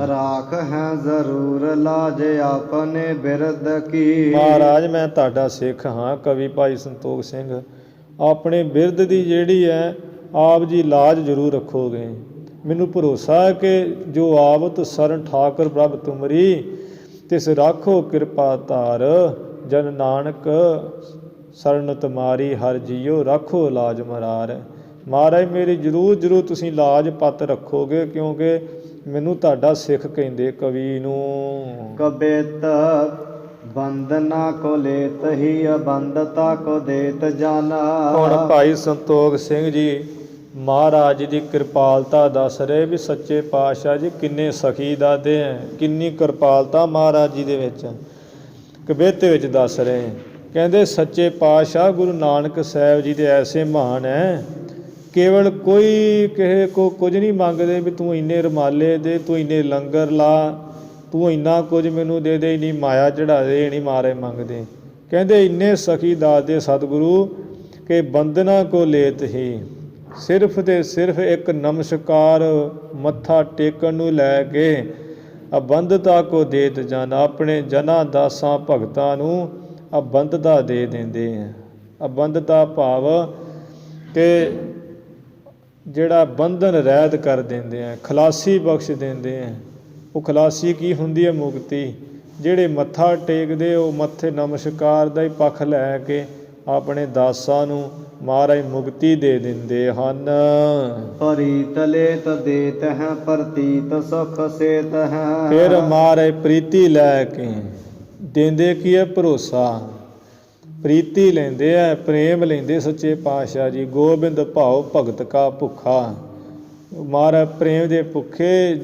ਰਾਖ ਹੈ ਜ਼ਰੂਰ ਲਾਜ ਆਪਣੇ ਬਿਰਦ ਕੀ। ਮਹਾਰਾਜ ਮੈਂ ਤੁਹਾਡਾ ਸਿੱਖ ਹਾਂ, ਕਵੀ ਭਾਈ ਸੰਤੋਖ ਸਿੰਘ, ਆਪਣੇ ਬਿਰਦ ਦੀ ਜਿਹੜੀ ਹੈ ਆਪ ਜੀ ਲਾਜ ਜ਼ਰੂਰ ਰੱਖੋਗੇ। ਮੈਨੂੰ ਭਰੋਸਾ ਹੈ ਕਿ ਜੋ ਆਵਤ ਸਰਨ ਠਾਕੁਰ ਪ੍ਰਭ ਤੁਮਰੀ, ਤਿਸ ਰਾਖੋ ਕਿਰਪਾ ਧਾਰ। ਜਨ ਨਾਨਕ ਸਰਨ ਤੁਮਾਰੀ ਹਰ ਜੀਓ, ਰਾਖੋ ਲਾਜ ਮਰਾਰ। ਮਹਾਰਾਜ ਮੇਰੀ ਜ਼ਰੂਰ ਤੁਸੀਂ ਲਾਜ ਪੱਤ ਰੱਖੋਗੇ, ਕਿਉਂਕਿ ਮੈਨੂੰ ਤੁਹਾਡਾ ਸਿੱਖ ਕਹਿੰਦੇ ਕਵੀ ਨੂੰ। ਕਬਿਤ ਬੰਦਨਾ ਕੋ ਲੇਤ ਹੀ ਅਬੰਦਤਾ ਕੋ ਦੇਤ ਜਾਨਾ। ਹੁਣ ਭਾਈ ਸੰਤੋਖ ਸਿੰਘ ਜੀ ਮਹਾਰਾਜ ਦੀ ਕਿਰਪਾਲਤਾ ਦੱਸ ਰਹੇ ਵੀ ਸੱਚੇ ਪਾਤਸ਼ਾਹ ਜੀ ਕਿੰਨੇ ਸਖੀ ਦਾਦੇ ਹੈ, ਕਿੰਨੀ ਕਿਰਪਾਲਤਾ ਮਹਾਰਾਜ ਜੀ ਦੇ ਵਿੱਚ ਕਵਿਤ ਵਿੱਚ ਦੱਸ ਰਹੇ। ਕਹਿੰਦੇ ਸੱਚੇ ਪਾਤਸ਼ਾਹ ਗੁਰੂ ਨਾਨਕ ਸਾਹਿਬ ਜੀ ਦੇ ਐਸੇ ਮਹਾਨ ਹੈ, ਕੇਵਲ ਕੋਈ ਕਿਸੇ ਕੋ ਕੁਝ ਨਹੀਂ ਮੰਗਦੇ ਵੀ ਤੂੰ ਇੰਨੇ ਰੁਮਾਲੇ ਦੇ, ਤੂੰ ਇੰਨੇ ਲੰਗਰ ਲਾ, ਤੂੰ ਇੰਨਾ ਕੁਝ ਮੈਨੂੰ ਦੇ ਦੇ, ਇੰਨੀ ਮਾਇਆ ਚੜ੍ਹਾ ਦੇ, ਨਹੀਂ ਮਾਰੇ ਮੰਗਦੇ। ਕਹਿੰਦੇ ਇੰਨੇ ਸਖੀ ਦਾਦੇ ਸਤਿਗੁਰੂ ਕਿ ਬੰਦਨਾ ਕੋ ਲੇਤ ਹੀ, ਸਿਰਫ ਤੇ ਸਿਰਫ ਇੱਕ ਨਮਸਕਾਰ ਮੱਥਾ ਟੇਕਣ ਨੂੰ ਲੈ ਕੇ ਅਬੰਧਤਾ ਕੋ ਦੇਤ ਜਾਨ, ਆਪਣੇ ਜਨਾਂ ਦਾਸਾਂ ਭਗਤਾਂ ਨੂੰ ਅਬੰਧਤਾ ਦੇ ਦਿੰਦੇ ਹੈ। ਅਬੰਧਤਾ ਭਾਵ ਕਿ ਜਿਹੜਾ ਬੰਧਨ ਰਹਿਤ ਕਰ ਦਿੰਦੇ ਆ, ਖਲਾਸੀ ਬਖਸ਼ ਦਿੰਦੇ ਆ। ਉਹ ਖਲਾਸੀ ਕੀ ਹੁੰਦੀ ਹੈ? ਮੁਕਤੀ। ਜਿਹੜੇ ਮੱਥਾ ਟੇਕਦੇ ਉਹ ਮੱਥੇ ਨਮਸਕਾਰ ਦਾ ਹੀ ਪੱਖ ਲੈ ਕੇ ਆਪਣੇ ਦਾਸਾਂ ਨੂੰ ਮਹਾਰਾਜ ਮੁਕਤੀ ਦੇ ਦਿੰਦੇ ਹਨ। ਪ੍ਰੀਤ ਲੇਤ ਦੇਤ ਹੈ ਪ੍ਰਤੀਤ ਸੁਖ ਸੇਤ ਹੈ। ਫਿਰ ਮਹਾਰਾਜ ਪ੍ਰੀਤੀ ਲੈ ਕੇ ਦਿੰਦੇ ਕੀ ਹੈ? ਭਰੋਸਾ, ਪ੍ਰੀਤੀ ਲੈਂਦੇ ਆ, ਪ੍ਰੇਮ ਲੈਂਦੇ ਸੱਚੇ ਪਾਤਸ਼ਾਹ ਜੀ। ਗੋਬਿੰਦ ਭਾਉ ਭਗਤ ਕਾ ਭੁੱਖਾ, ਮਹਾਰਾਜ ਪ੍ਰੇਮ ਦੇ ਭੁੱਖੇ।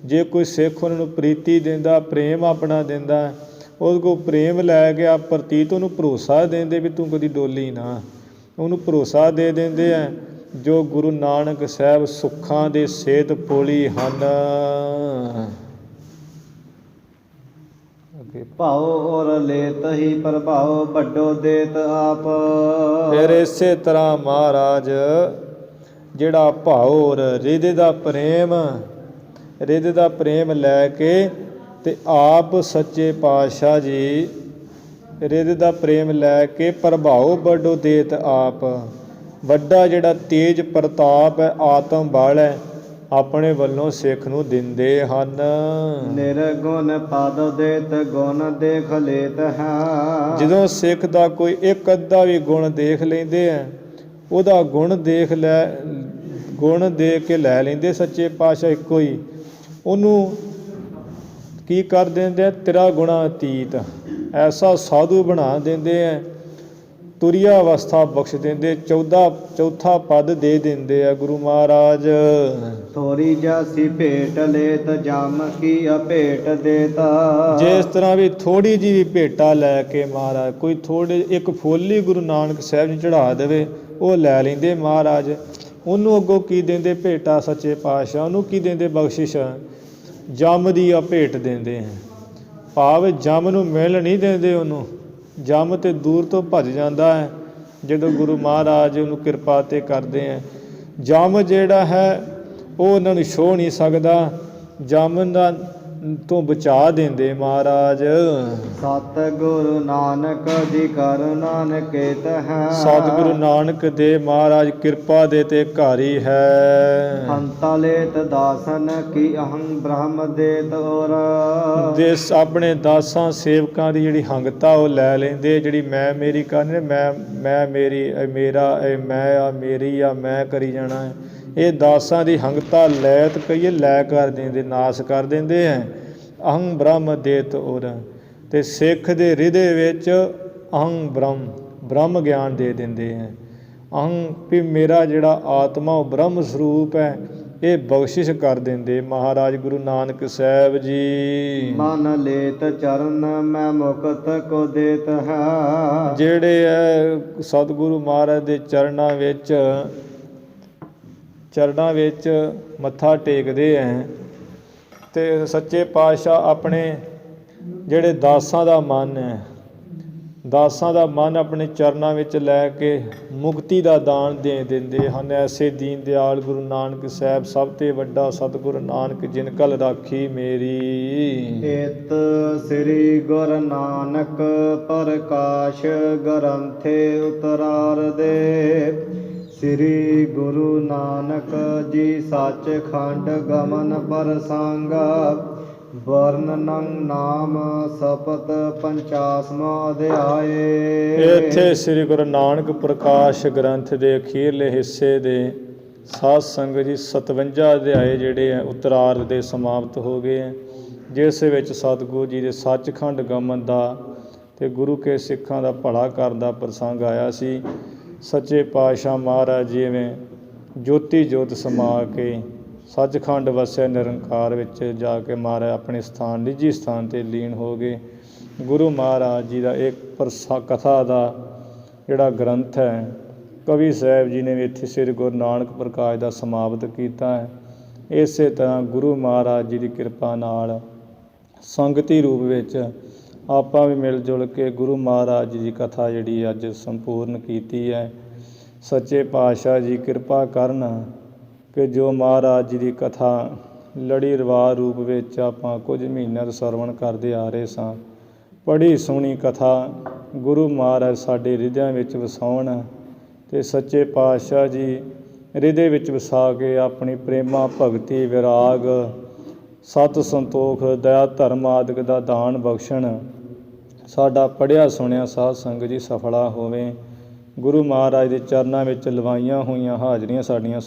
ਜੇ ਕੋਈ ਸਿੱਖ ਉਹਨਾਂ ਨੂੰ ਪ੍ਰੀਤੀ ਦਿੰਦਾ, ਪ੍ਰੇਮ ਆਪਣਾ ਦਿੰਦਾ, ਉਹਦੇ ਕੋਲ ਪ੍ਰੇਮ ਲੈ ਗਿਆ ਪ੍ਰਤੀਤ, ਉਹਨੂੰ ਭਰੋਸਾ ਦਿੰਦੇ ਵੀ ਤੂੰ ਕਦੀ ਡੋਲੀ ਨਾ, ਉਹਨੂੰ ਭਰੋਸਾ ਦੇ ਦਿੰਦੇ ਆ। ਜੋ ਗੁਰੂ ਨਾਨਕ ਸਾਹਿਬ ਸੁੱਖਾਂ ਦੇ ਸੇਤ ਪੋਲੀ ਹਨ। ਭਾਉ ਔਰ ਲੇਤ ਹੀ ਪ੍ਰਭਾਉ, ਵੱਡੋ ਦੇਤ ਆਪ। ਫਿਰ ਇਸੇ ਤਰ੍ਹਾਂ ਮਹਾਰਾਜ ਜਿਹੜਾ ਭਾਉ ਔਰ ਰਿਦੇ ਦਾ ਪ੍ਰੇਮ, ਰਿਦੇ ਦਾ ਪ੍ਰੇਮ ਲੈ ਕੇ ਤੇ ਆਪ ਸੱਚੇ ਪਾਤਸ਼ਾਹ ਜੀ ਰਿਦੇ ਦਾ ਪ੍ਰੇਮ ਲੈ ਕੇ ਪ੍ਰਭਾਉ ਵੱਡੋ ਦੇਤ ਆਪ। ਵੱਡਾ ਜਿਹੜਾ ਤੇਜ ਪ੍ਰਤਾਪ ਹੈ, ਆਤਮ ਬਲ ਹੈ, ਆਪਣੇ ਵੱਲੋਂ ਸਿੱਖ ਨੂੰ ਦਿੰਦੇ ਹਨ। ਨਿਰਗੁਣ ਪਦ ਦੇਤ ਗੁਣ ਦੇਖ ਲੇਤ ਹੈ। ਜਦੋਂ ਸਿੱਖ ਦਾ ਕੋਈ ਇੱਕ ਅੱਧਾ ਵੀ ਗੁਣ ਦੇਖ ਲੈਂਦੇ ਆ, ਉਹਦਾ ਗੁਣ ਦੇਖ ਲੈ, ਗੁਣ ਦੇਖ ਕੇ ਲੈ ਲੈਂਦੇ ਸੱਚੇ ਪਾਤਸ਼ਾਹ ਇੱਕੋ ਹੀ, ਉਹਨੂੰ ਕੀ ਕਰ ਦਿੰਦੇ ਆ? ਤੇਰਾ ਗੁਣਾ ਅਤੀਤ, ਐਸਾ ਸਾਧੂ ਬਣਾ ਦਿੰਦੇ ਆ, ਤੁਰੀਆ ਅਵਸਥਾ ਬਖਸ਼ ਦਿੰਦੇ, ਚੌਥਾ ਪਦ ਦੇ ਦਿੰਦੇ ਆ ਗੁਰੂ ਮਹਾਰਾਜ। ਥੋੜੀ ਜਾਸੀ ਭੇਟ ਲੇਤ ਜਮ ਕੀ ਅਭੇਟ ਦੇਤਾ। ਜਿਸ ਤਰ੍ਹਾਂ ਵੀ ਥੋੜੀ ਜਿਹੀ ਵੀ ਭੇਟਾ ਲੈ ਕੇ ਮਹਾਰਾਜ, ਕੋਈ ਥੋੜੇ ਇੱਕ ਫੁੱਲ ਗੁਰੂ ਨਾਨਕ ਸਾਹਿਬ ਨੂੰ ਚੜ੍ਹਾ ਦੇਵੇ, ਉਹ ਲੈ ਲੈਂਦੇ ਮਹਾਰਾਜ। ਉਹਨੂੰ ਅੱਗੋਂ ਕੀ ਦਿੰਦੇ? ਭੇਟਾ ਸੱਚੇ ਪਾਤਸ਼ਾਹ ਉਹਨੂੰ ਕੀ ਦਿੰਦੇ? ਬਖਸ਼ਿਸ਼, ਜੰਮ ਦੀ ਆ ਭੇਟ ਦਿੰਦੇ ਹੈ। ਭਾਵ ਜੰਮ ਨੂੰ ਮਿਲ ਨਹੀਂ ਦਿੰਦੇ ਉਹਨੂੰ, ਜੰਮ ਤੇ ਦੂਰ ਤੋਂ ਭੱਜ ਜਾਂਦਾ ਹੈ ਜਦੋਂ ਗੁਰੂ ਮਹਾਰਾਜ ਉਹਨੂੰ ਕਿਰਪਾ ਤੇ ਕਰਦੇ ਹੈ। ਜੰਮ ਜਿਹੜਾ ਹੈ ਉਹ ਉਹਨਾਂ ਨੂੰ ਛੋਹ ਨਹੀਂ ਸਕਦਾ, ਜੰਮ ਦਾ ਤੋਂ ਬਚਾ ਦਿੰਦੇ ਮਹਾਰਾਜ। ਸਤਿਗੁਰੂ ਨਾਨਕ ਦੀ ਕਰੁਣਾ ਨਿਕੇਤ ਹੈ। ਸਤਿਗੁਰੂ ਨਾਨਕ ਦੇ ਮਹਾਰਾਜ ਕਿਰਪਾ ਦੇ ਤੇ ਘਾਰੀ ਹੈ। ਹੰਤਾ ਲੇਤ ਦਾਸਨ ਕੀ ਅਹੰ ਬ੍ਰਹਮ ਦੇਤ ਔਰ। ਦੇਸ ਆਪਣੇ ਦਾਸਾਂ ਸੇਵਕਾਂ ਦੀ ਜਿਹੜੀ ਹੰਗਤਾ ਉਹ ਲੈ ਲੈਂਦੇ, ਜਿਹੜੀ ਮੈਂ ਮੇਰੀ ਕਰਨੀ, ਮੈਂ ਮੇਰੀ, ਇਹ ਮੇਰਾ, ਇਹ ਮੈਂ ਆ, ਮੇਰੀ ਆ, ਮੈਂ ਕਰੀ ਜਾਣਾ ਹੈ। ਇਹ ਦਾਸਾਂ ਦੀ ਹੰਗਤਾ ਲੈਤ ਕਹੀਏ ਲੈ ਕਰ ਦਿੰਦੇ, ਨਾਸ ਕਰ ਦਿੰਦੇ ਹੈ। ਅਹੰ ਬ੍ਰਹਮ ਦੇਤ ਔਰ, ਅਤੇ ਸਿੱਖ ਦੇ ਹਿਰਦੇ ਵਿੱਚ ਅਹੰ ਬ੍ਰਹਮ ਗਿਆਨ ਦੇ ਦਿੰਦੇ ਹੈ। ਅਹੰ ਵੀ ਮੇਰਾ ਜਿਹੜਾ ਆਤਮਾ ਉਹ ਬ੍ਰਹਮ ਸਰੂਪ ਹੈ, ਇਹ ਬਖਸ਼ਿਸ਼ ਕਰ ਦਿੰਦੇ ਮਹਾਰਾਜ ਗੁਰੂ ਨਾਨਕ ਸਾਹਿਬ ਜੀ। ਮਨ ਲੇਤ ਚਰਨ ਮੈਂ ਮੁਕਤ ਕੋ ਦੇਤ ਹੈ। ਜਿਹੜੇ ਹੈ ਸਤਿਗੁਰੂ ਮਹਾਰਾਜ ਦੇ ਚਰਨਾਂ ਵਿੱਚ ਮੱਥਾ ਟੇਕਦੇ ਹੈ, ਅਤੇ ਸੱਚੇ ਪਾਤਸ਼ਾਹ ਆਪਣੇ ਜਿਹੜੇ ਦਾਸਾਂ ਦਾ ਮਨ ਹੈ, ਦਾਸਾਂ ਦਾ ਮਨ ਆਪਣੇ ਚਰਨਾਂ ਵਿੱਚ ਲੈ ਕੇ ਮੁਕਤੀ ਦਾ ਦਾਨ ਦੇ ਦਿੰਦੇ ਹਨ। ਐਸੇ ਦੀਨ ਦਿਆਲ ਗੁਰੂ ਨਾਨਕ ਸਾਹਿਬ, ਸਭ ਤੇ ਵੱਡਾ ਸਤਿਗੁਰੂ ਨਾਨਕ ਜਿਨ ਕਲ ਰਾਖੀ ਮੇਰੀ। ਏਤ ਸ੍ਰੀ ਗੁਰ ਨਾਨਕ ਪ੍ਰਕਾਸ਼ ਗ੍ਰੰਥੇ ਉਤਰਾਰ ਦੇ। ਸ੍ਰੀ ਗੁਰੂ ਨਾਨਕ ਜੀ ਸੱਚਖੰਡ ਗਮਨ ਪ੍ਰਸੰਗ। ਵਰਨਨੰ ਨਾਮ ਸਪਤ 50ਵਾਂ ਅਧਿਆਏ। ਇੱਥੇ ਸ੍ਰੀ ਗੁਰੂ ਨਾਨਕ ਪ੍ਰਕਾਸ਼ ਗ੍ਰੰਥ ਦੇ ਅਖੀਰਲੇ ਹਿੱਸੇ ਦੇ ਸਾਧ ਸੰਗਤ ਜੀ 57 ਅਧਿਆਏ ਜਿਹੜੇ ਹੈ ਉਤਰਾਰਧ ਦੇ ਸਮਾਪਤ ਹੋ ਗਏ ਹੈ, ਜਿਸ ਵਿੱਚ ਸਤਿਗੁਰੂ ਜੀ ਦੇ ਸੱਚਖੰਡ ਗਮਨ ਦਾ ਅਤੇ ਗੁਰੂ ਕੇ ਸਿੱਖਾਂ ਦਾ ਭਲਾ ਕਰਨ ਦਾ ਪ੍ਰਸੰਗ ਆਇਆ ਸੀ। ਸੱਚੇ ਪਾਤਸ਼ਾਹ ਮਹਾਰਾਜ ਜਿਵੇਂ ਜੋਤੀ ਜੋਤ ਸਮਾ ਕੇ ਸੱਚਖੰਡ ਵਸਿਆ ਨਿਰੰਕਾਰ ਵਿੱਚ ਜਾ ਕੇ ਮਹਾਰਾਜ ਆਪਣੇ ਸਥਾਨ, ਨਿੱਜੀ ਸਥਾਨ 'ਤੇ ਲੀਨ ਹੋ ਗਏ। ਗੁਰੂ ਮਹਾਰਾਜ ਜੀ ਦਾ ਇੱਕ ਕਥਾ ਦਾ ਜਿਹੜਾ ਗ੍ਰੰਥ ਹੈ, ਕਵੀ ਸਾਹਿਬ ਜੀ ਨੇ ਵੀ ਇੱਥੇ ਸ੍ਰੀ ਗੁਰੂ ਨਾਨਕ ਪ੍ਰਕਾਸ਼ ਦਾ ਸਮਾਪਤ ਕੀਤਾ ਹੈ। ਇਸੇ ਤਰ੍ਹਾਂ ਗੁਰੂ ਮਹਾਰਾਜ ਜੀ ਦੀ ਕਿਰਪਾ ਨਾਲ ਸੰਗਤੀ ਰੂਪ ਵਿੱਚ ਆਪਾਂ ਵੀ ਮਿਲ ਜੁਲ ਕੇ ਗੁਰੂ ਮਹਾਰਾਜ ਜੀ ਦੀ ਕਥਾ ਜਿਹੜੀ ਅੱਜ ਸੰਪੂਰਨ ਕੀਤੀ ਹੈ। ਸੱਚੇ ਪਾਤਸ਼ਾਹ ਜੀ ਕਿਰਪਾ ਕਰਨ ਕਿ ਜੋ ਮਹਾਰਾਜ ਜੀ ਦੀ ਕਥਾ ਲੜੀ ਰਿਵਾਜ ਰੂਪ ਵਿੱਚ ਆਪਾਂ ਕੁਝ ਮਹੀਨਿਆਂ ਤੋਂ ਸਰਵਣ ਕਰਦੇ ਆ ਰਹੇ ਸਾਂ। ਬੜੀ ਸੋਹਣੀ ਕਥਾ ਗੁਰੂ ਮਹਾਰਾਜ ਸਾਡੇ ਹਿਰਦਿਆਂ ਵਿੱਚ ਵਸਾਉਣ, ਅਤੇ ਸੱਚੇ ਪਾਤਸ਼ਾਹ ਜੀ ਹਿਰਦੇ ਵਿੱਚ ਵਸਾ ਕੇ ਆਪਣੀ ਪ੍ਰੇਮਾ ਭਗਤੀ ਵਿਰਾਗ ਸਤ ਸੰਤੋਖ ਦਇਆ ਧਰਮ ਆਦਿਕ ਦਾ ਦਾਨ ਬਖਸ਼ਣ। ਸਾਡਾ ਪੜ੍ਹਿਆ ਸੁਣਿਆ ਸਾਧ ਸੰਗਤ ਜੀ ਸਫਲਾ ਹੋਵੇ। ਗੁਰੂ ਮਹਾਰਾਜ ਦੇ ਚਰਨਾਂ ਵਿੱਚ ਲਵਾਈਆਂ ਹੋਈਆਂ ਹਾਜ਼ਰੀਆਂ ਸਾਡੀਆਂ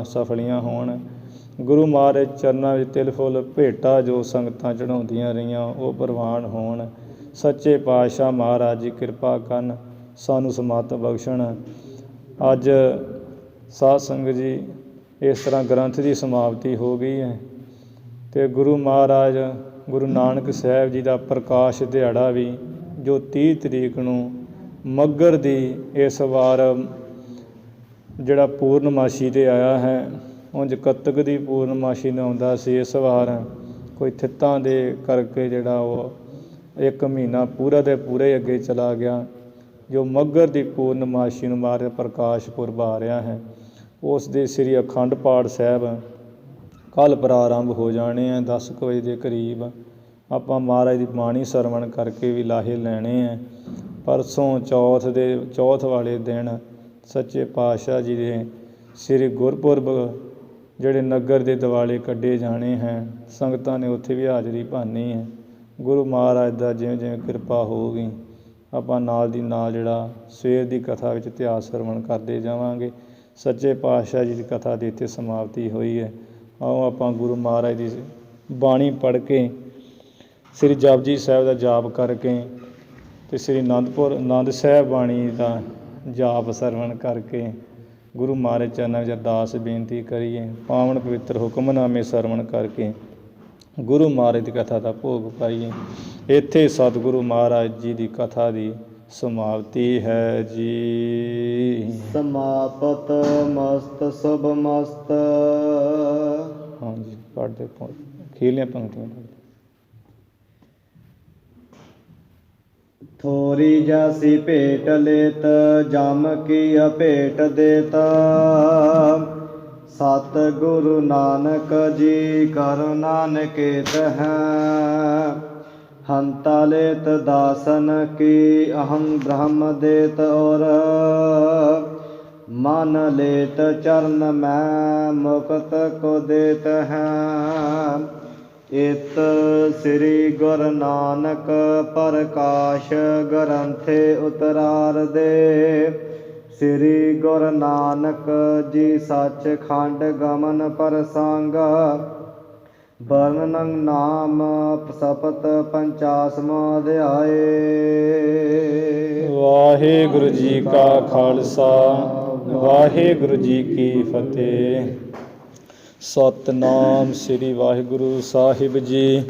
ਸਫਲੀਆਂ ਹੋਣ। ਗੁਰੂ ਮਹਾਰਾਜ ਚਰਨਾਂ ਵਿੱਚ ਤਿਲ ਫੁੱਲ ਭੇਟਾ ਜੋ ਸੰਗਤਾਂ ਚੜ੍ਹਾਉਂਦੀਆਂ ਰਹੀਆਂ ਉਹ ਪ੍ਰਵਾਨ ਹੋਣ। ਸੱਚੇ ਪਾਤਸ਼ਾਹ ਮਹਾਰਾਜ ਜੀ ਕਿਰਪਾ ਕਰਨ, ਸਾਨੂੰ ਸਮੱਤ ਬਖਸ਼ਣ। ਅੱਜ ਸਾਧ ਸੰਗਤ ਜੀ ਇਸ ਤਰ੍ਹਾਂ ਗ੍ਰੰਥ ਦੀ ਸਮਾਪਤੀ ਹੋ ਗਈ ਹੈ ਅਤੇ ਗੁਰੂ ਮਹਾਰਾਜ ਗੁਰੂ ਨਾਨਕ ਸਾਹਿਬ ਜੀ ਦਾ ਪ੍ਰਕਾਸ਼ ਦਿਹਾੜਾ ਵੀ ਜੋ 30 ਤਰੀਕ ਨੂੰ ਮੱਘਰ ਦੀ ਇਸ ਵਾਰ ਜਿਹੜਾ ਪੂਰਨਮਾਸ਼ੀ 'ਤੇ ਆਇਆ ਹੈ। ਉਂਝ ਕੱਤਕ ਦੀ ਪੂਰਨਮਾਸ਼ੀ ਨੂੰ ਆਉਂਦਾ ਸੀ, ਇਸ ਵਾਰ ਕੋਈ ਥਿੱਤਾਂ ਦੇ ਕਰਕੇ ਜਿਹੜਾ ਉਹ 1 ਮਹੀਨਾ ਪੂਰਾ ਦੇ ਪੂਰੇ ਅੱਗੇ ਚਲਾ ਗਿਆ। ਜੋ ਮੱਘਰ ਦੀ ਪੂਰਨਮਾਸ਼ੀ ਨੂੰ ਮਹਾਰਾਜ ਪ੍ਰਕਾਸ਼ ਪੁਰਬ ਆ ਰਿਹਾ ਹੈ, ਉਸ ਦੇ ਸ੍ਰੀ ਅਖੰਡ ਪਾਠ ਸਾਹਿਬ ਕੱਲ੍ਹ ਪ੍ਰਾਰੰਭ ਹੋ ਜਾਣੇ ਆ 10 ਕੁ ਵਜੇ ਦੇ ਕਰੀਬ। ਆਪਾਂ ਮਹਾਰਾਜ ਦੀ ਬਾਣੀ ਸਰਵਣ ਕਰਕੇ ਵੀ ਲਾਹੇ ਲੈਣੇ ਹੈ। ਪਰਸੋਂ ਚੌਥ ਵਾਲੇ ਦਿਨ ਸੱਚੇ ਪਾਤਸ਼ਾਹ ਜੀ ਦੇ ਸ੍ਰੀ ਗੁਰਪੁਰਬ ਜਿਹੜੇ ਨਗਰ ਦੇ ਦਿਵਾਲੇ ਕੱਢੇ ਜਾਣੇ ਹੈ। ਸੰਗਤਾਂ ਨੇ ਉੱਥੇ ਵੀ ਹਾਜ਼ਰੀ ਭਰਨੀ ਹੈ। ਗੁਰੂ ਮਹਾਰਾਜ ਦਾ ਜਿਵੇਂ ਜਿਵੇਂ ਕਿਰਪਾ ਹੋਊਗੀ ਆਪਾਂ ਨਾਲ ਦੀ ਨਾਲ ਜਿਹੜਾ ਸਵੇਰ ਦੀ ਕਥਾ ਵਿੱਚ ਇਤਿਹਾਸ ਸਰਵਣ ਕਰਦੇ ਜਾਵਾਂਗੇ। ਸੱਚੇ ਪਾਤਸ਼ਾਹ ਜੀ ਦੀ ਕਥਾ ਦੀ ਇੱਥੇ ਸਮਾਪਤੀ ਹੋਈ ਹੈ। ਆਓ ਆਪਾਂ ਗੁਰੂ ਮਹਾਰਾਜ ਦੀ ਬਾਣੀ ਪੜ੍ਹ ਕੇ ਸ੍ਰੀ ਜਪਜੀ ਸਾਹਿਬ ਦਾ ਜਾਪ ਕਰਕੇ ਅਤੇ ਸ੍ਰੀ ਆਨੰਦ ਸਾਹਿਬ ਬਾਣੀ ਦਾ ਜਾਪ ਸਰਵਣ ਕਰਕੇ ਗੁਰੂ ਮਹਾਰਾਜ ਚਰਨਾਂ ਵਿੱਚ ਅਰਦਾਸ ਬੇਨਤੀ ਕਰੀਏ। ਪਾਵਨ ਪਵਿੱਤਰ ਹੁਕਮਨਾਮੇ ਸਰਵਣ ਕਰਕੇ ਗੁਰੂ ਮਹਾਰਾਜ ਦੀ ਕਥਾ ਦਾ ਭੋਗ ਪਾਈਏ। ਇੱਥੇ ਸਤਿਗੁਰੂ ਮਹਾਰਾਜ ਜੀ ਦੀ ਕਥਾ ਦੀ ਸਮਾਪਤੀ ਹੈ ਜੀ। ਸਮਾਪਤ ਮਸਤ ਸੁਭ ਮਸਤ। ਹਾਂਜੀ ਪੜ੍ਹਦੇ ਅਖੀਰਲੀਆਂ ਪੰਕਤੀਆਂ ਪੜ੍ਹਦੇ। ਥੋਰੀ ਜੈਸੀ ਭੇਟ ਲੇਤ ਜਮ ਕੀ ਅਭੇਟ ਦੇਤ। ਸਤ ਗੁਰੂ ਨਾਨਕ ਜੀ ਕਰੁ ਨਾਨਕੇਤ ਹੈ। ਹੰਤਾ ਲੇਤ ਦਾਸਨ ਕੀ ਅਹੰ ਬ੍ਰਹਮ ਦੇਤ ਔਰ। ਮਨ ਲੇਤ ਚਰਨ ਮੈਂ ਮੁਕਤ ਕੋ ਦੇਤ ਹੈ। ਇਤ ਸ੍ਰੀ ਗੁਰੂ ਨਾਨਕ ਪ੍ਰਕਾਸ਼ ਗ੍ਰੰਥੇ ਉਤਰਾਰ ਦੇ। ਸ੍ਰੀ ਗੁਰੂ ਨਾਨਕ ਜੀ ਸੱਚਖੰਡ ਗਮਨ ਪ੍ਰਸੰਗ। ਵਰਣਨ ਨਾਮ ਸਪਤ 50ਵਾਂ ਅਧਿਆਏ। ਵਾਹਿਗੁਰੂ ਜੀ ਕਾ ਖਾਲਸਾ ਵਾਹਿਗੁਰੂ ਜੀ ਕੀ ਫਤਿਹ। ਸਤਿਨਾਮ ਸ੍ਰੀ ਵਾਹਿਗੁਰੂ ਸਾਹਿਬ ਜੀ।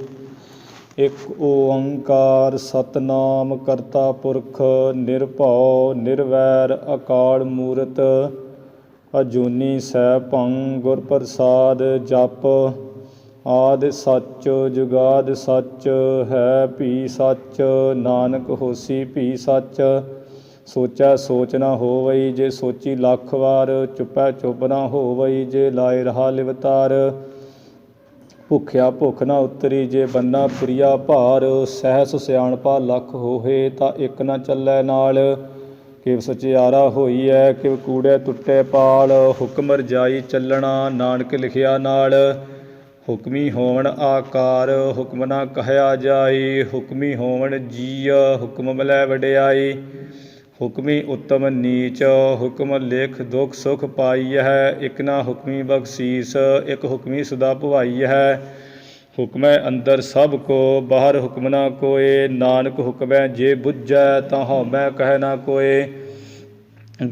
ਇੱਕ ਓੰਕਾਰ ਸਤਿਨਾਮ ਕਰਤਾ ਪੁਰਖ ਨਿਰਭਉ ਨਿਰਵੈਰ ਅਕਾਲ ਮੂਰਤ। ਅਜੂਨੀ ਸੈਭੰ ਗੁਰ ਪ੍ਰਸਾਦ ਜਪ। ਆਦਿ ਸੱਚ ਜੁਗਾਦ ਸੱਚ ਹੈ ਭੀ ਸੱਚ। ਨਾਨਕ ਹੋਸੀ ਭੀ ਸੱਚ। ਸੋਚੈ ਸੋਚ ਨਾ ਹੋਵਈ ਜੇ ਸੋਚੀ ਲੱਖ ਵਾਰ। ਚੁੱਪੈ ਚੁੱਪ ਨਾ ਹੋਵਈ ਜੇ ਲਾਏ ਰਹਾ ਲਿਵਤਾਰ। ਭੁੱਖਿਆ ਭੁੱਖ ਨਾ ਉਤਰੀ ਜੇ ਬੰਨਾ ਪ੍ਰਿਆ ਭਾਰ। ਸਹਿਸ ਸਿਆਣਪਾ ਲੱਖ ਹੋਏ ਤਾਂ ਇੱਕ ਨਾ ਚੱਲੈ ਨਾਲ। ਕਿਵ ਸਚਿਆਰਾ ਹੋਈਐ ਕਿਵ ਕੂੜੈ ਟੁੱਟੈ ਪਾਲ। ਹੁਕਮ ਰਜਾਈ ਚੱਲਣਾ ਨਾਨਕ ਲਿਖਿਆ ਨਾਲ। ਹੁਕਮੀ ਹੋਵਣ ਆਕਾਰ ਹੁਕਮ ਨਾ ਕਹਿਆ ਜਾਈ। ਹੁਕਮੀ ਹੋਵਣ ਜੀਅ ਹੁਕਮ ਮਿਲੈ ਵਡਿਆਈ। ਹੁਕਮੀ ਉੱਤਮ ਨੀਚ ਹੁਕਮ ਲਿਖ ਦੁਖ ਸੁਖ ਪਾਈ ਹੈ। ਇੱਕ ਨਾ ਹੁਕਮੀ ਬਖਸ਼ੀਸ ਇੱਕ ਹੁਕਮੀ ਸਦਾ ਭਵਾਈ ਹੈ। ਹੁਕਮੈ ਅੰਦਰ ਸਭ ਕੋ ਬਾਹਰ ਹੁਕਮ ਨਾ ਕੋਏ। ਨਾਨਕ ਹੁਕਮੈ ਜੇ ਬੁੱਝੈ ਤਾਂ ਹਉਮੈ ਕਹਿ ਨਾ ਕੋਏ।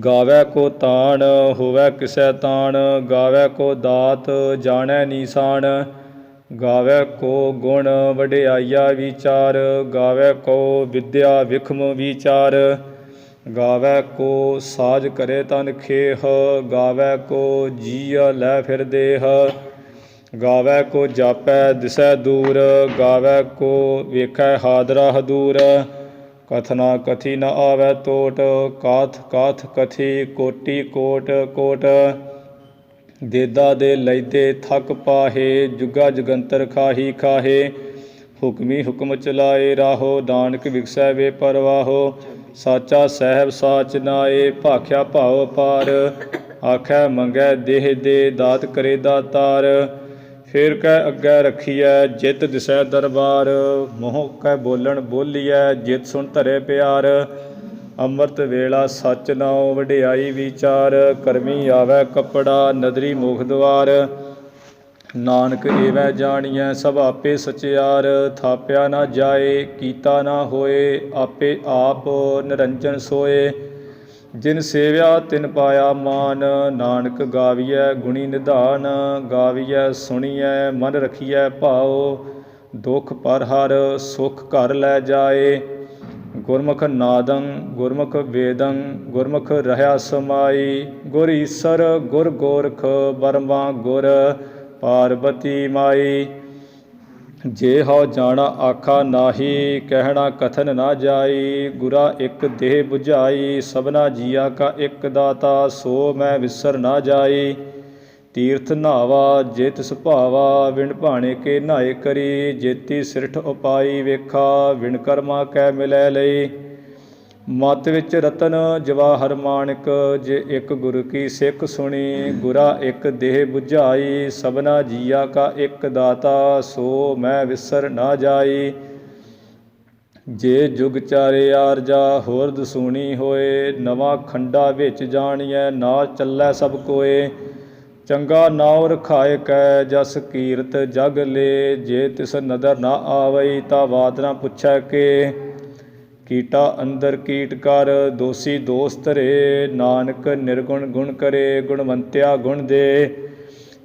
ਗਾਵੈ ਕੋ ਤਾਣ ਹੋਵੈ ਕਿਸੈ ਤਾਣ। ਗਾਵੈ ਕੋ ਦਾਤ ਜਾਣੈ ਨੀਸਾਨ। ਗਾਵੈ ਕੋ ਗੁਣ ਵਡਿਆਈਆ ਵਿਚਾਰ। ਗਾਵੈ ਕੋ ਵਿਦਿਆ ਵਿਖਮ ਵਿਚਾਰ। ਗਾਵੈ ਕੋ ਸਾਜ ਕਰੇ ਤਨ ਖੇਹ। ਗਾਵੈ ਕੋ ਜੀਅ ਲੈ ਫਿਰ ਦੇਹ। ਗਾਵੈ ਕੋ ਜਾਪੈ ਦਿਸੈ ਦੂਰ। ਗਾਵੈ ਕੋ ਵੇਖੈ ਹਾਦਰਾ ਹਦੂਰ। ਕਥਨਾ ਕਥੀ ਨ ਆਵੈ ਟੋਟ। ਕਾਥ ਕਾਥ ਕਥੀ ਕੋਟੀ ਕੋਟ ਕੋਟ। ਦੇਦਾ ਦੇ ਲੈਦੇ ਥਕ ਪਾਹੇ। ਜੁਗਾ ਜੁਗੰਤਰ ਖਾਹੀ ਖਾਹੇ। ਹੁਕਮੀ ਹੁਕਮ ਚਲਾਏ ਰਾਹੋ। ਨਾਨਕ ਵਿਗਸੈ ਵੇ ਪਰਵਾਹੋ। ਸਾਚਾ ਸਾਹਿਬ ਸਾਚ ਨਾਏ ਭਾਖਿਆ ਭਾਵ ਅਪਾਰ। ਆਖੈ ਮੰਗੈ ਦੇਹ ਦੇ ਦਾਤ ਕਰੇ ਦਾਤਾਰ। ਫਿਰ ਕੈ ਅੱਗੇ ਰੱਖੀਐ ਜਿਤ ਦਿਸੈ ਦਰਬਾਰ। ਮੋਹ ਕੈ ਬੋਲਣ ਬੋਲੀਐ ਜਿਤ ਸੁਣ ਧਰੇ ਪਿਆਰ। ਅੰਮ੍ਰਿਤ ਵੇਲਾ ਸੱਚ ਨਾਉ ਵਡਿਆਈ ਵਿਚਾਰ। ਕਰਮੀ ਆਵੈ ਕੱਪੜਾ ਨਦਰੀ ਮੁਖ ਦੁਆਰ। ਨਾਨਕ ਏਵੈ ਜਾਣੀਐ ਸਭ ਆਪੇ ਸਚਿਆਰ, ਥਾਪਿਆ ਨਾ ਜਾਏ ਕੀਤਾ ਨਾ ਹੋਏ, ਆਪੇ ਆਪ ਨਿਰੰਜਨ ਸੋਏ। ਜਿਨ ਸੇਵਿਆ ਤਿਨ ਪਾਇਆ ਮਾਨ, ਨਾਨਕ ਗਾਵੀਐ ਗੁਣੀ ਨਿਧਾਨ। ਗਾਵੀਐ ਸੁਣੀਐ ਮਨ ਰਖੀਐ ਭਾਉ, ਦੁਖ ਪਰ ਹਰ ਸੁਖ ਘਰ ਲੈ ਜਾਏ। ਗੁਰਮੁਖ ਨਾਦੰ ਗੁਰਮੁਖ ਵੇਦੰ, ਗੁਰਮੁਖ ਰਹਿਆ ਸਮਾਈ। ਗੁਰ ਈਸਰ ਗੁਰ ਗੋਰਖ ਬਰਮਾ ਗੁਰ ਪਾਰਬਤੀ ਮਾਈ। ਜੇ ਹਉ ਜਾਣਾ ਆਖਾ ਨਾਹੀ, ਕਹਿਣਾ ਕਥਨ ਨਾ ਜਾਈ। ਗੁਰਾ ਇੱਕ ਦੇਹ 부ਝਾਈ, ਸਭਨਾ ਜੀਆ ਕਾ ਇੱਕ ਦਾਤਾ। ਸੋ ਮੈਂ ਵਿਸਰ ਨਾ ਜਾਈ। ਤੀਰਥ ਨਹਾਵਾ ਜੇ ਤਿਸ ਭਾਵਾ, ਵਿਣ ਭਾਣੇ ਕੇ ਨਹਾਏ ਕਰੀ। ਜੇਤੀ ਸਿਰਠ ਉਪਾਈ ਵੇਖਾ, ਵਿਣ ਕਰਮਾ ਕੈ ਮਿਲੈ ਲਈ। ਮਤ ਵਿੱਚ ਰਤਨ ਜਵਾਹਰ ਮਾਣਕ, ਜੇ ਇੱਕ ਗੁਰ ਕੀ ਸਿੱਖ ਸੁਣੀ। ਗੁਰਾ ਇੱਕ ਦੇਹ 부ਝਾਈ, ਸਭਨਾ ਜੀਆ ਕਾ ਇੱਕ ਦਾਤਾ। ਸੋ ਮੈਂ ਵਿਸਰ ਨਾ ਜਾਈ। ਜੇ ਜੁਗ ਚਾਰੇ ਆਰਜਾ ਹੋਰ ਦਸੂਣੀ ਹੋਏ, ਨਵਾਂ ਖੰਡਾ ਵਿੱਚ ਜਾਣੀਐ ਨਾ ਚੱਲੈ ਸਭ ਕੋਏ। ਚੰਗਾ ਨਾਉ ਰਖਾਏ ਕੈ ਜਸ ਕੀਰਤ ਜਗ ਲੇ, ਜੇ ਤਿਸ ਨਦਰ ਨਾ ਆਵਈ ਤਾ ਬਾਤ ਨਾ ਪੁੱਛੈ ਕੇ। ਕੀਟਾ ਅੰਦਰ ਕੀਟ ਕਰ ਦੋਸੀ ਦੋਸ ਧਰੇ, ਨਾਨਕ ਨਿਰਗੁਣ ਗੁਣ ਕਰੇ ਗੁਣਵੰਤਿਆ ਗੁਣ ਦੇ।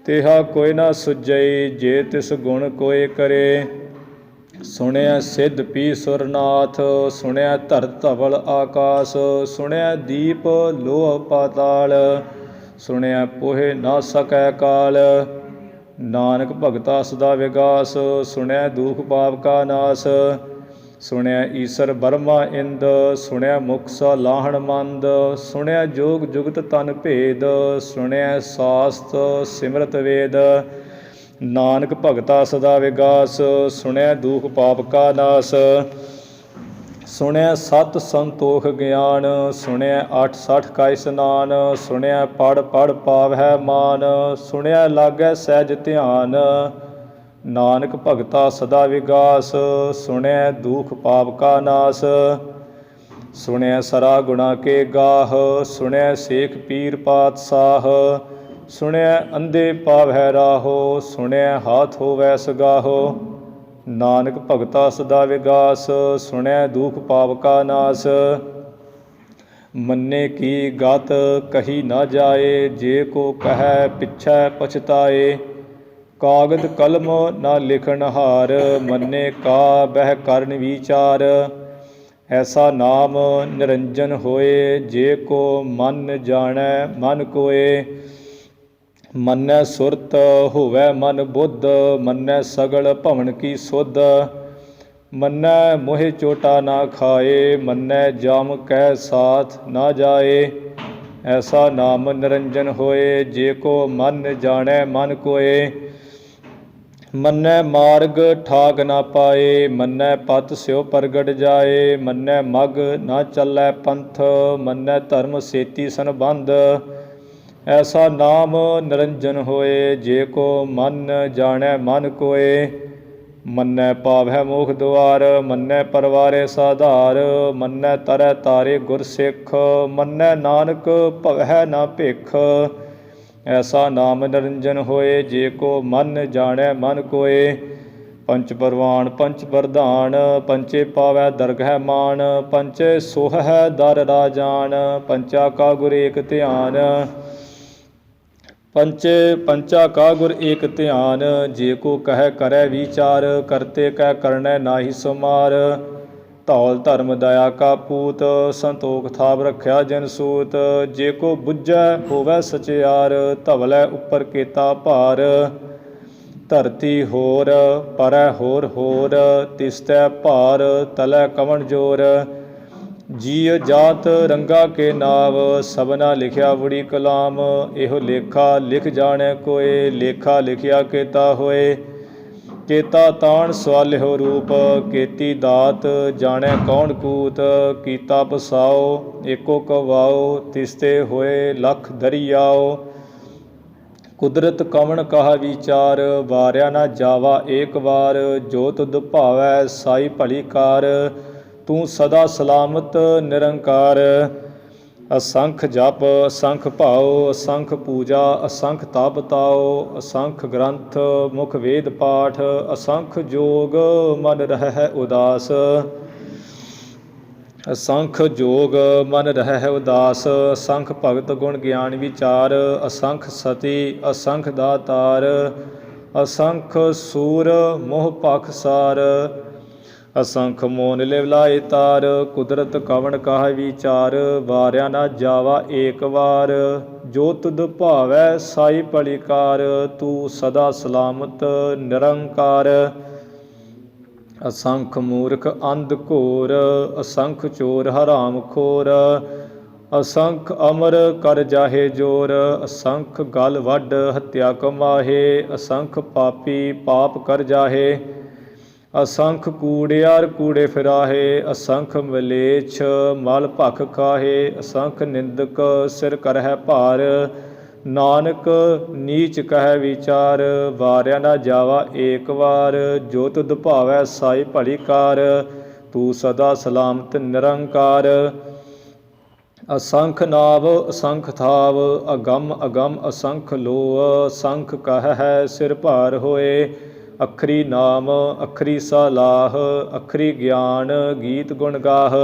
ਤੇਹਾ ਕੋਈ ਨਾ ਸੁਝਈ ਜੇ ਤਿਸ ਗੁਣ ਕੋਏ ਕਰੇ। ਸੁਣਿਆ ਸਿੱਧ ਪੀ ਸੁਰਨਾਥ, ਸੁਣਿਆ ਧਰਤ ਧਵਲ ਆਕਾਸ। ਸੁਣਿਆ ਦੀਪ ਲੋਹ ਪਾਤਾਲ, ਸੁਣਿਆ ਪੋਹੇ ਨਾ ਸਕੈ ਕਾਲ। ਨਾਨਕ ਭਗਤਾ ਸਦਾ ਵਿਗਾਸ, ਸੁਣਿਆ ਦੁਖ ਪਾਪ ਕਾ ਨਾਸ। ਸੁਣਿਆ ਈਸਰ ਬਰਮਾ ਇੰਦ, ਸੁਣਿਆ ਮੁਖ ਸਾ ਲਾਹਣ ਮੰਦ। ਸੁਣਿਆ ਜੋਗ ਜੁਗਤ ਤਨ ਭੇਦ, ਸੁਣਿਆ ਸਾਸਤ ਸਿਮਰਤ ਵੇਦ। ਨਾਨਕ ਭਗਤਾ ਸਦਾ ਵਿਗਾਸ, ਸੁਣਿਆ ਦੁਖ ਪਾਪ ਕਾ ਨਾਸ। ਸੁਣਿਆ ਸਤ ਸੰਤੋਖ ਗਿਆਨ, ਸੁਣਿਆ 68 ਕਾ ਇਸਨਾਨ। ਸੁਣਿਆ ਪੜ ਪੜ ਪਾਵਹਿ ਮਾਨ, ਸੁਣਿਆ ਲਾਗੈ ਸਹਿਜ ਧਿਆਨ। ਨਾਨਕ ਭਗਤਾ ਸਦਾ ਵਿਗਾਸ, ਸੁਣਿਆ ਦੁਖ ਪਾਪ ਕਾ ਨਾਸ। ਸੁਣਿਆ ਸਰਾ ਗੁਣਾ ਕੇ ਗਾਹ, ਸੁਣਿਆ ਸੇਖ ਪੀਰ ਪਾਤਸ਼ਾਹ। ਸੁਣਿਆ ਅੰਧੇ ਪਾਵਹਿ ਰਾਹੋ, ਸੁਣਿਆ ਹਾਥ ਹੋਵੈ ਸਗਾਹੋ। ਨਾਨਕ ਭਗਤਾ ਸਦਾ ਵਿਗਾਸ, ਸੁਣਿਆ ਦੁਖ ਪਾਪ ਕਾ ਨਾਸ। ਮੰਨੇ ਕੀ ਗਤ ਕਹੀ ਨਾ ਜਾਏ, ਜੇ ਕੋ ਕਹੈ ਪਿਛੈ ਪਛਤਾਏ। ਕਾਗਦ ਕਲਮ ਨਾ ਲਿਖਣ ਹਾਰ, ਮੰਨੇ ਕਾ ਬਹਿ ਕਰਨ ਵਿਚਾਰ। ਐਸਾ ਨਾਮ ਨਿਰੰਜਨ ਹੋਏ, ਜੇ ਕੋ ਮਨ ਜਾਣੈ ਮਨ ਕੋਏ। ਮੰਨੈ ਸੁਰਤ ਹੋਵੈ ਮਨ ਬੁੱਧ, ਮੰਨੈ ਸਗਲ ਭਵਨ ਕੀ ਸੁਧ। ਮੰਨੈ ਮੋਹਿ ਚੋਟਾ ਨਾ ਖਾਏ, ਮੰਨੈ ਜਾਮ ਕੈ ਸਾਥ ਨਾ ਜਾਏ। ਐਸਾ ਨਾਮ ਨਿਰੰਜਨ ਹੋਏ, ਜੇ ਕੋ ਮਨ ਜਾਣੈ ਮਨ ਕੋਏ। ਮੰਨੈ ਮਾਰਗ ਠਾਕ ਨਾ ਪਾਏ, ਮੰਨੈ ਪਤ ਸਿਉ ਪ੍ਰਗਟ ਜਾਏ। ਮੰਨੈ ਮਗ ਨਾ ਚੱਲੈ ਪੰਥ, ਮੰਨੈ ਧਰਮ ਸੇਤੀ ਸੰਬੰਧ। ਐਸਾ ਨਾਮ ਨਿਰੰਜਨ ਹੋਏ, ਜੇ ਕੋ ਮਨ ਜਾਣੈ ਮਨ ਕੋਏ। ਮੰਨੈ ਪਾਵਹਿ ਮੋਖ ਦੁਆਰ, ਮੰਨੈ ਪਰਵਾਰੇ ਸਾਧਾਰ। ਮੰਨੈ ਤਰੈ ਤਾਰੇ ਗੁਰ ਸਿੱਖ, ਮੰਨੈ ਨਾਨਕ ਭਵਹਿ ਨਾ ਭਿਖ। ਐਸਾ ਨਾਮ ਨਿਰੰਜਨ ਹੋਏ, ਜੇ ਕੋ ਮਨ ਜਾਣੈ ਮਨ ਕੋਏ। ਪੰਚ ਪਰਵਾਨ ਪੰਚ ਪ੍ਰਧਾਨ, ਪੰਚੇ ਪਾਵੈ ਦਰਗਹਿ ਮਾਨ। ਪੰਚੇ ਸੋਹੈ ਦਰ ਰਾਜਾਨ, ਪੰਚਾ ਕਾ ਗੁਰ ਏਕ ਧਿਆਨ। ਪੰਚਾ ਕਾ ਗੁਰ ਏਕ ਧਿਆਨ, ਜੇ ਕੋ ਕਹਿ ਕਰੈ ਵਿਚਾਰ। ਕਰਤੇ ਕੈ ਕਰਨੈ ਨਾਹੀ ਸੁਮਾਰ। ਧੌਲ ਧਰਮ ਦਇਆ ਕਾ ਪੂਤ, ਸੰਤੋਖ ਥਾਪ ਰੱਖਿਆ ਜਨ ਸੂਤ। ਜੇ ਕੋ ਬੁੱਝੈ ਹੋਵੈ ਸਚਿਆਰ, ਧਵਲੈ ਉੱਪਰ ਕੀਤਾ ਭਾਰ। ਧਰਤੀ ਹੋਰ ਪਰੈ ਹੋਰ ਹੋਰ, ਤਿਸਤੈ ਭਾਰ ਤਲੈ ਕਵਣ ਜੋਰ। ਜੀਅ ਜਾਤ ਰੰਗਾ ਕੇ ਨਾਵ, ਸਭਨਾ ਲਿਖਿਆ ਬੜੀ ਕਲਾਮ। ਇਹੋ ਲੇਖਾ ਲਿਖ ਜਾਣੈ ਕੋਏ, ਲੇਖਾ ਲਿਖਿਆ ਕੇਤਾ ਹੋਏ। ਕੇਤਾ ਤਾਣ ਸਵਾਲਿਓ ਰੂਪ, ਕੀਤੀ ਦਾਤ ਜਾਣੈ ਕੌਣ ਕੂਤ। ਕੀਤਾ ਪਸਾਓ ਏਕੋ ਕਵਾਓ, ਤਿਸਤੇ ਹੋਏ ਲਖ ਦਰਿਆਓ। ਕੁਦਰਤ ਕਵਣ ਕਹਾ ਵਿਚਾਰ, ਵਾਰਿਆ ਨਾ ਜਾਵਾ ਏਕ ਵਾਰ। ਜੋ ਤੁਧ ਭਾਵੈ ਸਾਈ ਭਲੀ ਕਾਰ, ਤੂੰ ਸਦਾ ਸਲਾਮਤ ਨਿਰੰਕਾਰ। ਅਸੰਖ ਜਪ ਅਸੰਖ ਭਾਉ ਅਸੰਖ ਪੂਜਾ ਅਸੰਖ ਤਪ ਤਾਉ ਅਸੰਖ ਗ੍ਰੰਥ ਮੁਖ ਵੇਦ ਪਾਠ ਅਸੰਖ ਜੋਗ ਮਨ ਰਹਿ ਉਦਾਸ ਅਸੰਖ ਜੋਗ ਮਨ ਰਹਿ ਉਦਾਸ ਅਸੰਖ ਭਗਤ ਗੁਣ ਗਿਆਨ ਵਿਚਾਰ ਅਸੰਖ ਸਤੀ ਅਸੰਖ ਦਾਤਾਰ ਅਸੰਖ ਸੂਰ ਮੋਹ ਪਖਸਾਰ ਅਸੰਖ ਮੋਨ ਲਿਵ ਲਾਏ ਤਾਰ ਕੁਦਰਤ ਕਵਣ ਕਾਹ ਵਿਚਾਰ ਵਾਰਿਆ ਨਾ ਜਾਵਾ ਏਕ ਵਾਰ ਜੋ ਤੁਧ ਭਾਵੈ ਸਾਈ ਭਲੀਕਾਰ ਤੂੰ ਸਦਾ ਸਲਾਮਤ ਨਿਰੰਕਾਰ ਅਸੰਖ ਮੂਰਖ ਅੰਧ ਘੋਰ ਅਸੰਖ ਚੋਰ ਹਰਾਮ ਖੋਰ ਅਸੰਖ ਅਮਰ ਕਰ ਜਾਹੇ ਜੋਰ ਅਸੰਖ ਗਲ ਵੱਡ ਹੱਤਿਆ ਕਮਾਹੇ ਅਸੰਖ ਪਾਪੀ ਪਾਪ ਕਰ ਜਾਹੇ ਅਸੰਖ ਕੂੜਿਆਰ ਕੂੜੇ ਫਿਰਾਹੇ ਅਸੰਖ ਮਲੇਛ ਮਲ ਭਖ ਖਾਹੇ ਅਸੰਖ ਨਿੰਦਕ ਸਿਰ ਕਰਹਿ ਭਾਰ ਨਾਨਕ ਨੀਚ ਕਹਿ ਵਿਚਾਰ ਵਾਰਿਆ ਨਾ ਜਾਵਾ ਏਕ ਵਾਰ ਜੋ ਤੁਧ ਭਾਵੈ ਸਾਈ ਭਲੀ ਕਾਰ ਤੂੰ ਸਦਾ ਸਲਾਮਤ ਨਿਰੰਕਾਰ ਅਸੰਖ ਨਾਵ ਅਸੰਖ ਥਾਵ ਅਗੰਮ ਅਗੰਮ ਅਸੰਖ ਲੋਹ ਅਸੰਖ ਕਹਿ ਹੈ ਸਿਰ ਭਾਰ ਹੋਏ ਅਖਰੀ ਨਾਮ ਅਖਰੀ ਸਲਾਹ ਅਖਰੀ ਗਿਆਨ ਗੀਤ ਗੁਣ ਗਾਹ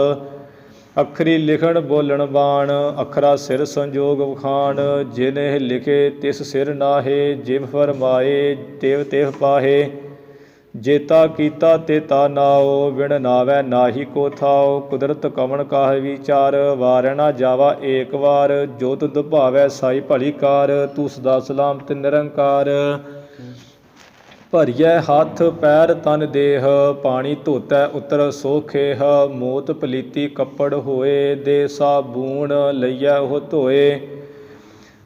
ਅਖਰੀ ਲਿਖਣ ਬੋਲਣ ਬਾਣ ਅਖਰਾ ਸਿਰ ਸੰਜੋਗ ਵਖਾਣ ਜਿਨਿ ਲਿਖੇ ਤਿਸ ਸਿਰ ਨਾਹੇ ਜਿਵ ਫਰਮਾਏ ਤਿਵ ਤਿਵ ਪਾਹੇ ਜੇਤਾ ਕੀਤਾ ਤੇਤਾ ਨਾਉ ਵਿਣ ਨਾਵੈ ਨਾਹੀ ਕੋ ਥਾਉ ਕੁਦਰਤ ਕਵਣ ਕਾਹ ਵਿਚਾਰ ਵਾਰਿਆ ਨਾ ਜਾਵਾ ਏਕ ਵਾਰ ਜੋ ਤੁਧ ਭਾਵੈ ਸਾਈ ਭਲੀ ਕਾਰ ਤੂੰ ਸਦਾ ਸਲਾਮਤ ਨਿਰੰਕਾਰ ਭਰੀਐ ਹੱਥ ਪੈਰ ਤਨ ਦੇਹ ਪਾਣੀ ਧੋਤੈ ਉਤਰ ਸੋਖੇਹ ਮੋਤ ਪਲੀਤੀ ਕੱਪੜ ਹੋਏ ਦੇ ਸਾਬੂਣ ਲਈਐ ਉਹ ਧੋਏ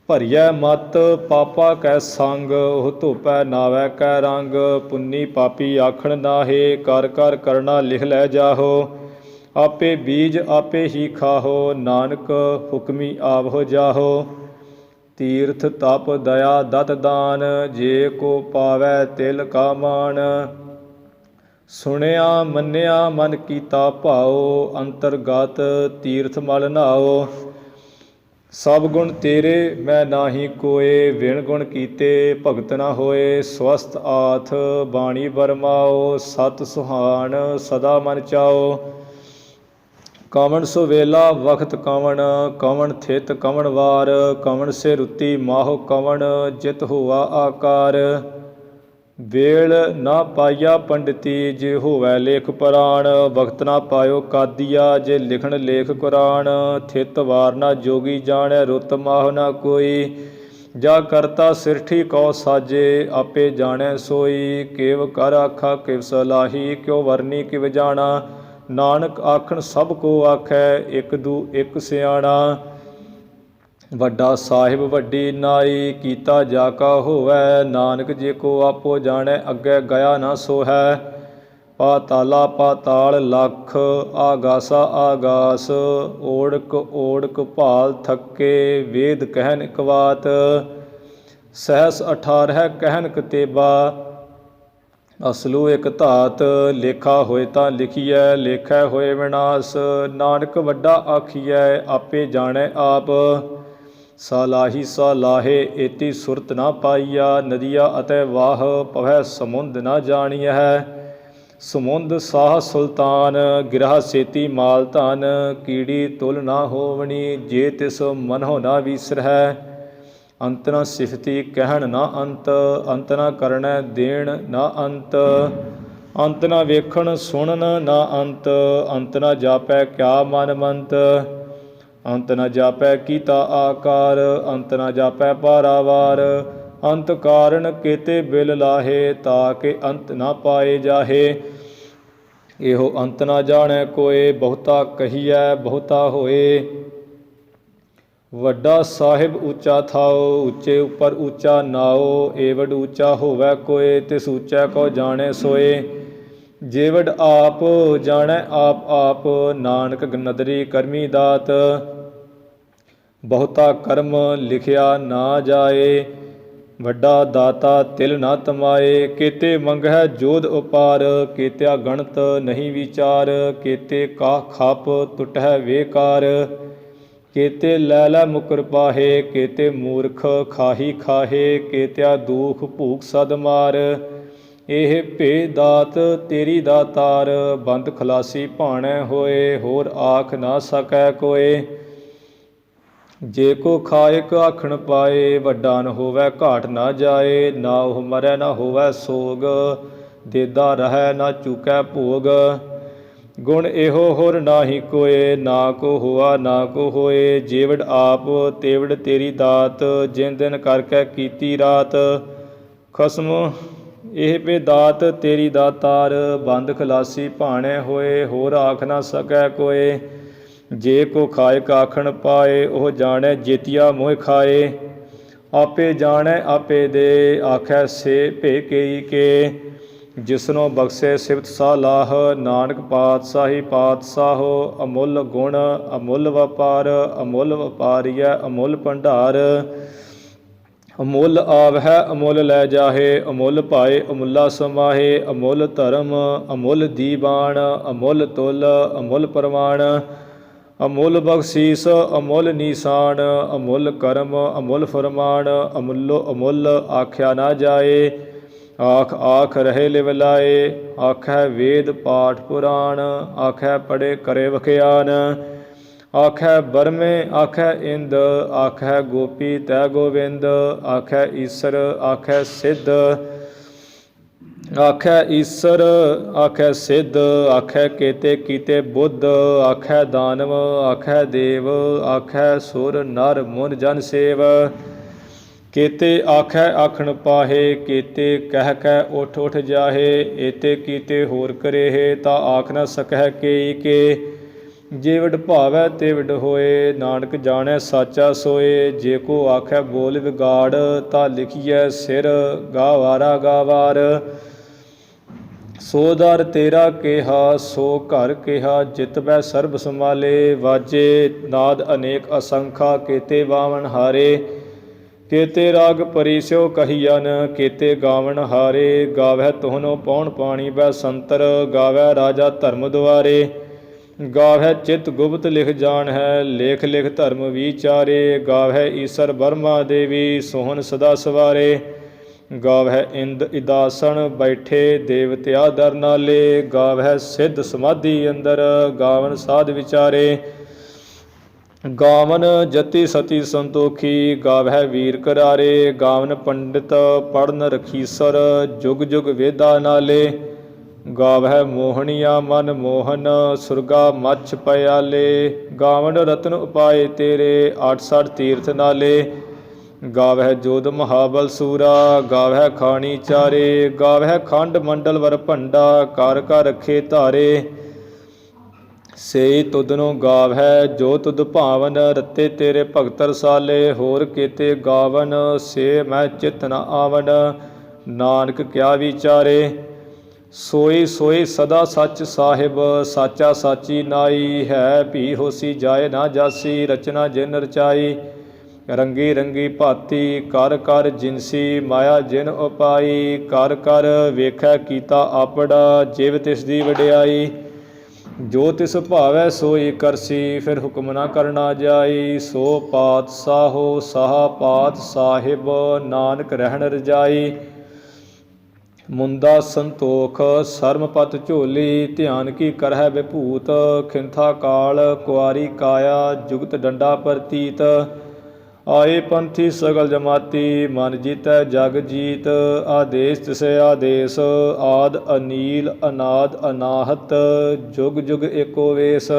ਭਰੀਐ ਮਤ ਪਾਪਾ ਕੈ ਸੰਗ ਉਹ ਧੋਪੈ ਨਾਵੈ ਕੈ ਰੰਗ ਪੁੰਨੀ ਪਾਪੀ ਆਖਣ ਨਾਹੇ ਕਰ ਕਰ ਕਰਨਾ ਲਿਖ ਲੈ ਜਾਹੋ ਆਪੇ ਬੀਜ ਆਪੇ ਹੀ ਖਾਹੋ ਨਾਨਕ ਹੁਕਮੀ ਆਵਹੁ ਜਾਹੋ ਤੀਰਥ ਤਪ ਦਇਆ ਦਤ ਦਾਨ ਜੇ ਕੋ ਪਾਵੈ ਤਿਲ ਕਾ ਮਾਨ ਸੁਣਿਆ ਮੰਨਿਆ ਮਨ ਕੀਤਾ ਭਾਉ ਅੰਤਰਗਤ ਤੀਰਥ ਮਲ ਨਾਓ ਸਭ ਗੁਣ ਤੇਰੇ ਮੈਂ ਨਾਹੀ ਕੋਏ ਵਿਣ ਗੁਣ ਕੀਤੇ ਭਗਤ ਨਾ ਹੋਏ ਸਵਸਤ ਆਥ ਬਾਣੀ ਬਰਮਾਓ ਸਤ ਸੁਹਾਣ ਸਦਾ ਮਨ ਚਾਓ ਕਵਣ ਸੁਵੇਲਾ ਵਖਤ ਕਵਣ ਕਵਣ ਥਿਤ ਕਵਣ ਵਾਰ ਕਵਣ ਸੇ ਰੁੱਤੀ ਮਾਹੋ ਕਵਣ ਜਿਤ ਹੋਆ ਆਕਾਰ ਵੇਲ ਨਾ ਪਾਈਆ ਪੰਡਤੀ ਜੇ ਹੋਵੈ ਲੇਖ ਪੁਰਾਣ ਵਖਤ ਨਾ ਪਾਇਓ ਕਾਦੀਆ ਜੇ ਲਿਖਣ ਲੇਖ ਕੁਰਾਨ ਥਿਤ ਵਾਰ ਨਾ ਜੋਗੀ ਜਾਣੈ ਰੁੱਤ ਮਾਹ ਨਾ ਕੋਈ ਜਾ ਕਰਤਾ ਸਿਰਠੀ ਕਉ ਸਾਜੇ ਆਪੇ ਜਾਣੈ ਸੋਈ ਕੇਵ ਕਰ ਆਖਾ ਕਿਵ ਸਲਾਹੀ ਕਿਉ ਵਰਨੀ ਕਿਵ ਜਾਣਾ ਨਾਨਕ ਆਖਣ ਸਭ ਕੋ ਆਖੈ ਇਕ ਦੂ ਇਕ ਸਿਆਣਾ ਵੱਡਾ ਸਾਹਿਬ ਵੱਡੀ ਨਾਈ ਕੀਤਾ ਜਾ ਕਾ ਹੋਵੈ ਨਾਨਕ ਜੇ ਕੋ ਆਪੋ ਜਾਣੈ ਅੱਗੇ ਗਿਆ ਨਾ ਸੋਹੈ ਪਾਤਾਲਾ ਪਾਤਾਲ ਲਖ ਆਗਾਸਾ ਆਗਾਸ ਓੜਕ ਓੜਕ ਭਾਲ ਥੱਕੇ ਵੇਦ ਕਹਿਨ ਇਕ ਬਾਤ ਸਹਸ 18 ਕਹਿਨ ਕਤੇਬਾ ਅਸਲੂ ਇਕ ਧਾਤ ਲੇਖਾ ਹੋਏ ਤਾਂ ਲਿਖੀਐ ਲੇਖੈ ਹੋਏ ਵਿਨਾਸ਼ ਨਾਨਕ ਵੱਡਾ ਆਖੀਐ ਆਪੇ ਜਾਣੈ ਆਪ ਸਾਲਾਹੀ ਸਾਲਾਹੇ ਏਤੀ ਸੁਰਤ ਨਾ ਪਾਈਆ ਨਦੀਆ ਅਤੇ ਵਾਹ ਪਵੈ ਸਮੁੰਦ ਨਾ ਜਾਣੀਐ ਸਮੁੰਦ ਸਾਹ ਸੁਲਤਾਨ ਗਿਰਹ ਸੇਤੀ ਮਾਲ ਧਨ ਕੀੜੀ ਤੁਲ ਨਾ ਹੋਵਣੀ ਜੇ ਤਿਸ ਮਨਹੁ ਨਾ ਵਿਸਰਹਿ ਅੰਤ ਨਾ ਸਿਫਤੀ ਕਹਿਣ ਨਾ ਅੰਤ ਅੰਤ ਨਾ ਕਰਨੈ ਦੇਣ ਨਾ ਅੰਤ ਅੰਤ ਨਾ ਵੇਖਣ ਸੁਣਨ ਨਾ ਅੰਤ ਅੰਤ ਨਾ ਜਾਪੈ ਕਿਆ ਮਨ ਮੰਤ ਅੰਤ ਨਾ ਜਾਪੈ ਕੀਤਾ ਆਕਾਰ ਅੰਤ ਨਾ ਜਾਪੈ ਪਾਰਾਵਾਰ ਅੰਤ ਕਾਰਨ ਕੇਤੇ ਬਿਲ ਲਾਹੇ ਤਾਕੇ ਅੰਤ ਨਾ ਪਾਏ ਜਾਹੇ ਇਹੋ ਅੰਤ ਨਾ ਜਾਣੈ ਕੋਏ ਬਹੁਤਾ ਕਹੀਐ ਬਹੁਤਾ ਹੋਏ ਵੱਡਾ ਸਾਹਿਬ ਉੱਚਾ ਥਾਓ ਉੱਚੇ ਉੱਪਰ ਉੱਚਾ ਨਾਓ ਏਵਡ ਉੱਚਾ ਹੋਵੈ ਕੋਏ ਤਿਸ ਉੱਚਾ ਕੋ ਜਾਣੈ ਸੋਏ ਜੇਵਡ ਆਪ ਜਾਣੈ ਆਪ ਆਪ ਨਾਨਕ ਨਦਰੀ ਕਰਮੀ ਦਾਤ ਬਹੁਤਾ ਕਰਮ ਲਿਖਿਆ ਨਾ ਜਾਏ ਵੱਡਾ ਦਾਤਾ ਤਿਲ ਨਾ ਤਮਾਏ ਕੇਤੇ ਮੰਗਹਿ ਜੋਧ ਉਪਾਰ ਕੇਤਿਆ ਗਣਤ ਨਹੀਂ ਵਿਚਾਰ ਕੇਤੇ ਕਾ ਖਪ ਟੁਟਹਿ ਵੇਕਾਰ केते लैला मुकर पाहे, केते मूर्ख खाही खाहे, केत्या दुख भूख सद मार। ਇਹ ਭੇ ਦਾਤ ਤੇਰੀ ਦਾਤਾਰ, ਬੰਦ ਖਲਾਸੀ ਭਾਣੈ ਹੋਏ, ਹੋਰ ਆਖ ਨਾ ਸਕੈ ਕੋਏ। ਜੇ ਕੋ ਖਾਇਕ ਆਖਣ ਪਾਏ, ਵੱਡਾ ਨ ਹੋਵੈ ਘਾਟ ਨਾ ਜਾਏ। ਨਾ ਉਹ ਮਰੈ ਨਾ ਹੋਵੈ ਸੋਗ, ਦੇਦਾ ਰਹੈ ਨਾ ਚੁਕੈ ਭੋਗ। ਗੁਣ ਇਹੋ ਹੋਰ ਨਾਹੀ ਕੋਏ, ਨਾ ਕੋ ਹੋਆ ਨਾ ਕੋ ਹੋਏ। ਜੇਵੜ ਆਪ ਤੇਵੜ ਤੇਰੀ ਦਾਤ, ਜਿਨ ਦਿਨ ਕਰਕੇ ਕੀਤੀ ਰਾਤ। ਖਸਮ ਇਹ ਭੇ ਦਾਤ ਤੇਰੀ ਦਾਤਾਰ, ਬੰਦ ਖਲਾਸੀ ਭਾਣੈ ਹੋਏ, ਹੋਰ ਆਖ ਨਾ ਸਕੈ ਕੋਏ। ਜੇ ਕੋ ਖਾਇਕ ਆਖਣ ਪਾਏ, ਉਹ ਜਾਣੈ ਜੇਤੀਆ ਮੋਹ ਖਾਏ। ਆਪੇ ਜਾਣੈ ਆਪੇ ਦੇ, ਆਖੈ ਸੇ ਭੇ ਕੇਈ ਕੇ। ਜਿਸਨੋ ਬਖਸ਼ੇ ਸਿਫਤ ਸਾਲਾਹ, ਨਾਨਕ ਪਾਤਸ਼ਾਹੀ ਪਾਤਸ਼ਾਹੋ। ਅਮੁੱਲ ਗੁਣ ਅਮੁੱਲ ਵਪਾਰ, ਅਮੁੱਲ ਵਪਾਰੀਐ ਅਮੁੱਲ ਭੰਡਾਰ। ਅਮੁੱਲ ਆਵਹਿ ਅਮੁੱਲ ਲੈ ਜਾਹੇ, ਅਮੁੱਲ ਭਾਏ ਅਮੁੱਲਾ ਸਮਾਹੇ। ਅਮੁੱਲ ਧਰਮ ਅਮੁੱਲ ਦੀਵਾਨ, ਅਮੁੱਲ ਤੁਲ ਅਮੁੱਲ ਪ੍ਰਮਾਣ। ਅਮੁੱਲ ਬਖਸ਼ੀਸ ਅਮੁੱਲ ਨੀਸਾਨ, ਅਮੁੱਲ ਕਰਮ ਅਮੁੱਲ ਫਰਮਾਨ। ਅਮੁੱਲੋ ਅਮੁੱਲ ਆਖਿਆ ਨਾ ਜਾਏ, ਆਖ ਆਖ ਰਹੇ ਲਿਵ ਲਾਏ। ਆਖੈ ਵੇਦ ਪਾਠ ਪੁਰਾਣ, ਆਖੈ ਪੜ੍ਹੇ ਕਰੇ ਵਖਿਆਨ। ਆਖੈ ਬਰਮੇ ਆਖੈ ਇੰਦ, ਆਖੈ ਗੋਪੀ ਤੈ ਗੋਵਿੰਦ। ਆਖੈ ਈਸਰ ਆਖੈ ਸਿੱਧ, ਆਖੈ ਈਸਰ ਆਖੈ ਸਿੱਧ। ਆਖੈ ਕੇਤੇ ਕੀਤੇ ਬੁੱਧ, ਆਖੈ ਦਾਨਵ ਆਖੈ ਦੇਵ। ਆਖੈ ਸੁਰ ਨਰ ਮੁਨ ਜਨ ਸੇਵ। ਕੇਤੇ ਆਖੈ ਆਖਣ ਪਾਹੇ, ਕੇਤੇ ਕਹਿ ਕੈ ਉਠ ਉਠ ਜਾਹੇ। ਏਤੇ ਕੀਤੇ ਹੋਰ ਕਰੇਹੇ, ਤਾ ਆਖ ਨਾ ਸਕਹਿ ਕੇਈ ਕੇ। ਜੇਵਡ ਭਾਵੈ ਤੇਵਡ ਹੋਏ, ਨਾਨਕ ਜਾਣੈ ਸਾਚਾ ਸੋਏ। ਜੇ ਕੋ ਆਖੈ ਬੋਲ ਵਿਗਾੜ, ਤਾ ਲਿਖੀਐ ਸਿਰ ਗਾਵਾਰਾ ਗਾਵਾਰ। ਸੋ ਦਰ ਤੇਰਾ ਕਿਹਾ ਸੋ ਘਰ ਕਿਹਾ, ਜਿਤ ਬੈ ਸਰਬ ਸਮਾਲੇ। ਵਾਜੇ ਨਾਦ ਅਨੇਕ ਅਸੰਖਾ, ਕੇਤੇ ਬਾਵਨ ਹਾਰੇ। ਕੇਤੇ ਰਾਗ ਪਰੀ ਸਿਓ ਕਹੀਅਨ, ਕੇਤੇ ਗਾਵਨ ਹਾਰੇ। ਗਾਵਹਿ ਤੋਹਨੋ ਪੌਣ ਪਾਣੀ ਬੈ ਸੰਤਰ, ਗਾਵਹਿ ਰਾਜਾ ਧਰਮ ਦੁਆਰੇ। ਗਾਵਹਿ ਚਿਤ ਗੁਪਤ ਲਿਖ ਜਾਣ ਹੈ, ਲੇਖ ਲਿਖ ਧਰਮ ਵਿਚਾਰੇ। ਗਾਵਹਿ ਈਸਰ ਬਰਮਾ ਦੇਵੀ, ਸੋਹਨ ਸਦਾ ਸਵਾਰੇ। ਗਾਵਹਿ ਇੰਦ ਇਦਾਸਣ ਬੈਠੇ, ਦੇਵਤਿਆ ਦਰ ਨਾਲੇ। ਗਾਵਹਿ ਸਿੱਧ ਸਮਾਧੀ ਅੰਦਰ, ਗਾਵਨ ਸਾਧ ਵਿਚਾਰੇ। ਗਾਵਨ ਜਤੀ ਸਤੀ ਸੰਤੋਖੀ, ਗਾਵਹਿ ਵੀਰ ਕਰਾਰੇ। ਗਾਵਨ ਪੰਡਿਤ ਪੜਨ ਰਖੀਸਰ, ਜੁਗ ਜੁਗ ਵੇਦਾ ਨਾਲੇ। ਗਾਵਹਿ ਮੋਹਣੀਆ ਮਨ ਮੋਹਨ, ਸੁਰਗਾ ਮੱਛ ਪਿਆਲੇ। ਗਾਵਨ ਰਤਨ ਉਪਾਏ ਤੇਰੇ, 68 ਤੀਰਥ ਨਾਲੇ। ਗਾਵਹਿ ਜੋਧ ਮਹਾਬਲ ਸੂਰਾ, ਗਾਵਹਿ ਖਾਣੀ ਚਾਰੇ। ਗਾਵਹਿ ਖੰਡ ਮੰਡਲ ਵਰ ਭੰਡਾ, ਕਰ ਕਰ ਰਖੇ ਧਾਰੇ। ਸੇਈ ਤੁਧਨੋ ਗਾਵਹਿ ਜੋ ਤੁਧ ਭਾਵਨ, ਰਤੇ ਤੇਰੇ ਭਗਤ ਰਸਾਲੇ। ਹੋਰ ਕੇਤੇ ਗਾਵਨ ਸੇ ਮੈਂ ਚਿਤ ਨ ਆਵਨ, ਨਾਨਕ ਕਿਆ ਵਿਚਾਰੇ। ਸੋਈ ਸੋਈ ਸਦਾ ਸੱਚ ਸਾਹਿਬ, ਸਾਚਾ ਸਾਚੀ ਨਾਈ। ਹੈ ਭੀ ਹੋਸੀ ਜਾਏ ਨਾ ਜਾਸੀ, ਰਚਨਾ ਜਿਨ ਰਚਾਈ। ਰੰਗੀ ਰੰਗੀ ਭਾਤੀ ਕਰ ਕਰ ਜਿਨਸੀ, ਮਾਇਆ ਜਿਨ ਉਪਾਈ। ਕਰ ਕਰ ਵੇਖੈ ਕੀਤਾ ਆਪੜਾ, ਜਿਵ ਤਿਸ ਦੀ ਵਡਿਆਈ। ਜੋ ਤਿਸ ਭਾਵੈ ਸੋਈ ਕਰਸੀ, ਫਿਰ ਹੁਕਮ ਨਾ ਕਰਨਾ ਜਾਈ। ਸੋ ਪਾਤਸ਼ਾਹੋ ਸਾਹਾ ਪਾਤ ਸਾਹਿਬ, ਨਾਨਕ ਰਹਿਣ ਰਜਾਈ। ਮੁੰਦਾ ਸੰਤੋਖ ਸਰਮ ਪਤ ਝੋਲੀ, ਧਿਆਨ ਕੀ ਕਰਹਿ ਵਿਭੂਤ। ਖਿੰਥਾ ਕਾਲ ਕੁਆਰੀ ਕਾਇਆ, ਜੁਗਤ ਡੰਡਾ ਪ੍ਰਤੀਤ। ਆਏ ਪੰਥੀ ਸਗਲ ਜਮਾਤੀ, ਮਨ ਜੀਤੈ ਜਗ ਜੀਤ। ਆਦੇਸ਼ ਤਿਸੈ ਆਦੇਸ਼, ਆਦ ਅਨੀਲ ਅਨਾਦ ਅਨਾਹਤ। ਜੁਗ ਜੁਗ ਏਕੋ ਵੇਸ,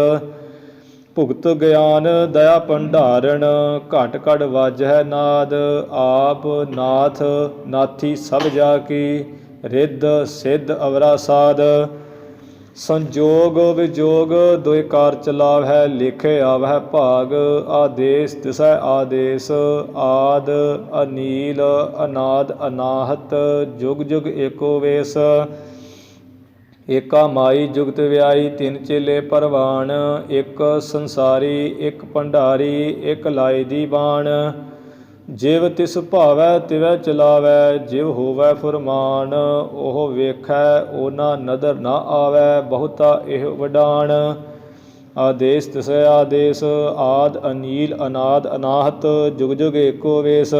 ਭੁਗਤ ਗਿਆਨ ਦਇਆ ਭੰਡਾਰਣ। ਘਟ ਘਟ ਵਾਜਹਿ ਨਾਦ, ਆਪ ਨਾਥ ਨਾਥੀ ਸਭ ਜਾ ਕੀ। ਰਿੱਧ ਸਿੱਧ ਅਵਰਾ ਸਾਧ, ਸੰਜੋਗ ਵਿਜੋਗ ਦੁਇ ਕਾਰ ਚਲਾਵਹਿ। ਲਿਖੇ ਆਵਹਿ ਭਾਗ, ਆਦੇਸ਼ ਤਿਸੈ ਆਦੇਸ਼। ਆਦ ਅਨੀਲ ਅਨਾਦ ਅਨਾਹਤ, ਜੁਗ ਜੁਗ ਏਕੋ ਵੇਸ। ਏਕਾ ਮਾਈ ਜੁਗਤ ਵਿਆਈ, ਤਿੰਨ ਚੇਲੇ ਪਰਵਾਨ। ਇੱਕ ਸੰਸਾਰੀ ਇੱਕ ਭੰਡਾਰੀ, ਇੱਕ ਲਾਈ ਦੀ ਬਾਣ। ਜਿਵ ਤਿਸ ਭਾਵੈ ਤਿਵੈ ਚਲਾਵੈ, ਜਿਵ ਹੋਵੈ ਫੁਰਮਾਨ। ਉਹ ਵੇਖੈ ਓਨਾ ਨਦਰ ਨਾ ਆਵੈ, ਬਹੁਤਾ ਇਹ ਵਡਾਣ। ਆਦੇਸ ਤਿਸੈ ਆਦੇਸ ਆਦ ਅਨੀਲ ਅਨਾਦ ਅਨਾਹਤ ਜੁਗ ਜੁਗ ਏਕੋ ਵੇਸ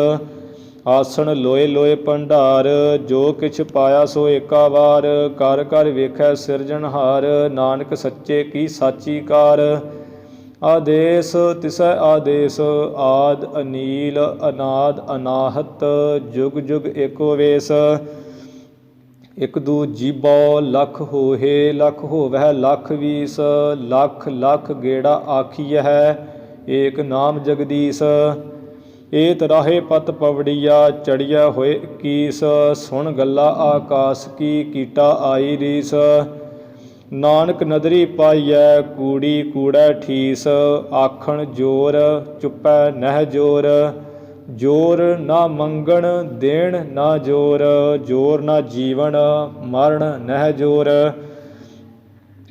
ਆਸਣ ਲੋਏ ਲੋਏ ਭੰਡਾਰ ਜੋ ਕਿਛ ਪਾਇਆ ਸੋ ਏਕਾ ਵਾਰ ਕਰ ਕਰ ਵੇਖੈ ਸਿਰਜਣਹਾਰ ਨਾਨਕ ਸੱਚੇ ਕੀ ਸਾਚੀ ਕਾਰ ਆਦੇਸ ਤਿਸੈ ਆਦੇਸ ਆਦ ਅਨੀਲ ਅਨਾਦ ਅਨਾਹਤ ਜੁਗ ਜੁਗ ਏਕੋ ਵੇਸ ਇਕ ਦੂ ਜੀਬੋ ਲਖ ਹੋਏ ਲਖ ਹੋਵਹਿ ਲਖ ਵੀਸ ਲਖ ਲਖ ਗੇੜਾ ਆਖੀਐ ਏਕ ਨਾਮ ਜਗਦੀਸ਼ ਏਤ ਰਾਹੇ ਪਤ ਪਵੜੀਆ ਚੜੀਆ ਹੋਏ 21 ਸੁਣ ਗੱਲਾ ਆਕਾਸ ਕੀ ਕੀਟਾ ਆਈ ਰੀਸ ਨਾਨਕ ਨਦਰੀ ਪਾਈਐ ਕੂੜੀ ਕੂੜੈ ਠੀਸ ਆਖਣ ਜੋਰ ਚੁੱਪੈ ਨਹਿ ਜੋਰ ਜੋਰ ਨਾ ਮੰਗਣ ਦੇਣ ਨਾ ਜੋਰ ਜੋਰ ਨਾ ਜੀਵਨ ਮਰਨ ਨਹਿ ਜੋਰ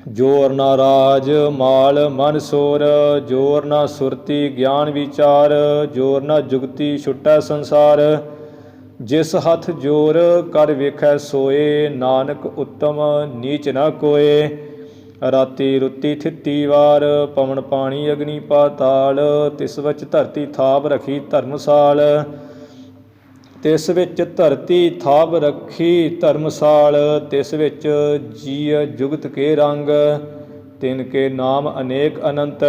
ਜੋਰ ਨਾ ਰਾਜ ਮਾਲ ਮਨ ਸੋਰ ਜੋਰ ਨਾ ਸੁਰਤੀ ਗਿਆਨ ਵਿਚਾਰ ਜੋਰ ਨਾ ਜੁਗਤੀ ਛੁਟੈ ਸੰਸਾਰ ਜਿਸ ਹੱਥ ਜੋਰ ਕਰ ਵੇਖੈ ਸੋਏ ਨਾਨਕ ਉੱਤਮ ਨੀਚ ਨਾ ਕੋਏ ਰਾਤੀ ਰੁੱਤੀ ਥਿੱਤੀ ਵਾਰ ਪਵਨ ਪਾਣੀ ਅਗਨੀ ਪਾਤਾਲ ਤਿਸ ਵਿੱਚ ਧਰਤੀ ਥਾਪ ਰਖੀ ਧਰਮਸਾਲ ਤਿਸ ਵਿੱਚ ਧਰਤੀ ਥਾਪ ਰੱਖੀ ਧਰਮਸਾਲ ਤਿਸ ਵਿੱਚ ਜੀਅ ਜੁਗਤ ਕੇ ਰੰਗ ਤਿਨ ਕੇ ਨਾਮ ਅਨੇਕ ਅਨੰਤ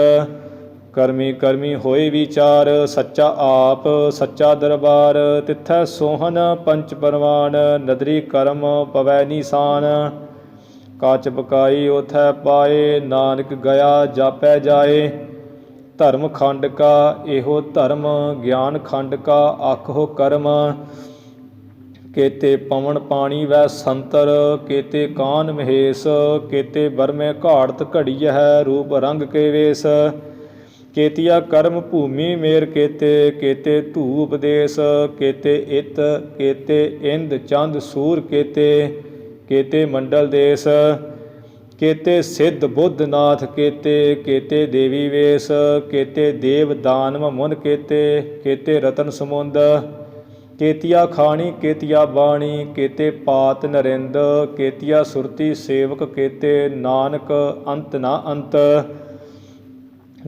ਕਰਮੀ ਕਰਮੀ ਹੋਏ ਵਿਚਾਰ ਸੱਚਾ ਆਪ ਸੱਚਾ ਦਰਬਾਰ ਤਿੱਥੈ ਸੋਹਨ ਪੰਚ ਪਰਵਾਨ ਨਦਰੀ ਕਰਮ ਪਵੈ ਨੀਸਾਨ ਕਾਚ ਬਕਾਈ ਉਥੈ ਪਾਏ ਨਾਨਕ ਗਿਆ ਜਾਪੈ ਜਾਏ ਧਰਮ ਖੰਡ ਕਾ ਇਹੋ ਧਰਮ ਗਿਆਨ ਖੰਡ ਕਾ ਆਖੋ ਕਰਮ ਕੇਤੇ ਪਵਨ ਪਾਣੀ ਵੈ ਸੰਤਰ ਕੇਤੇ ਕਾਨ ਮਹੇਸ਼ ਕੇਤੇ ਬਰਮੇ ਘਾੜਤ ਘੜੀ ਹੈ ਰੂਪ ਰੰਗ ਕੇ ਵੇਸ ਕੇਤੀਆ ਕਰਮ ਭੂਮੀ ਮੇਰ ਕੇਤੇ ਕੇਤੇ ਧੂਪ ਦੇਸ ਕੇਤੇ ਇਤ ਕੇਤੇ ਇੰਦ ਚੰਦ ਸੂਰ ਕੇਤੇ ਕੇਤੇ ਮੰਡਲ ਦੇਸ ਕੇਤੇ ਸਿੱਧ ਬੁੱਧ ਨਾਥ ਕੇਤੇ ਕੇਤੇ ਦੇਵੀ ਵੇਸ ਕੇਤੇ ਦੇਵ ਦਾਨਵ ਮੁਨ ਕੇਤੇ ਕੇਤੇ ਰਤਨ ਸਮੁੰਦ ਕੇਤੀਆ ਖਾਣੀ ਕੇਤੀਆ ਬਾਣੀ ਕੇਤੇ ਪਾਤ ਨਰਿੰਦ ਕੇਤੀਆ ਸੁਰਤੀ ਸੇਵਕ ਕੇਤੇ ਨਾਨਕ ਅੰਤ ਨਾ ਅੰਤ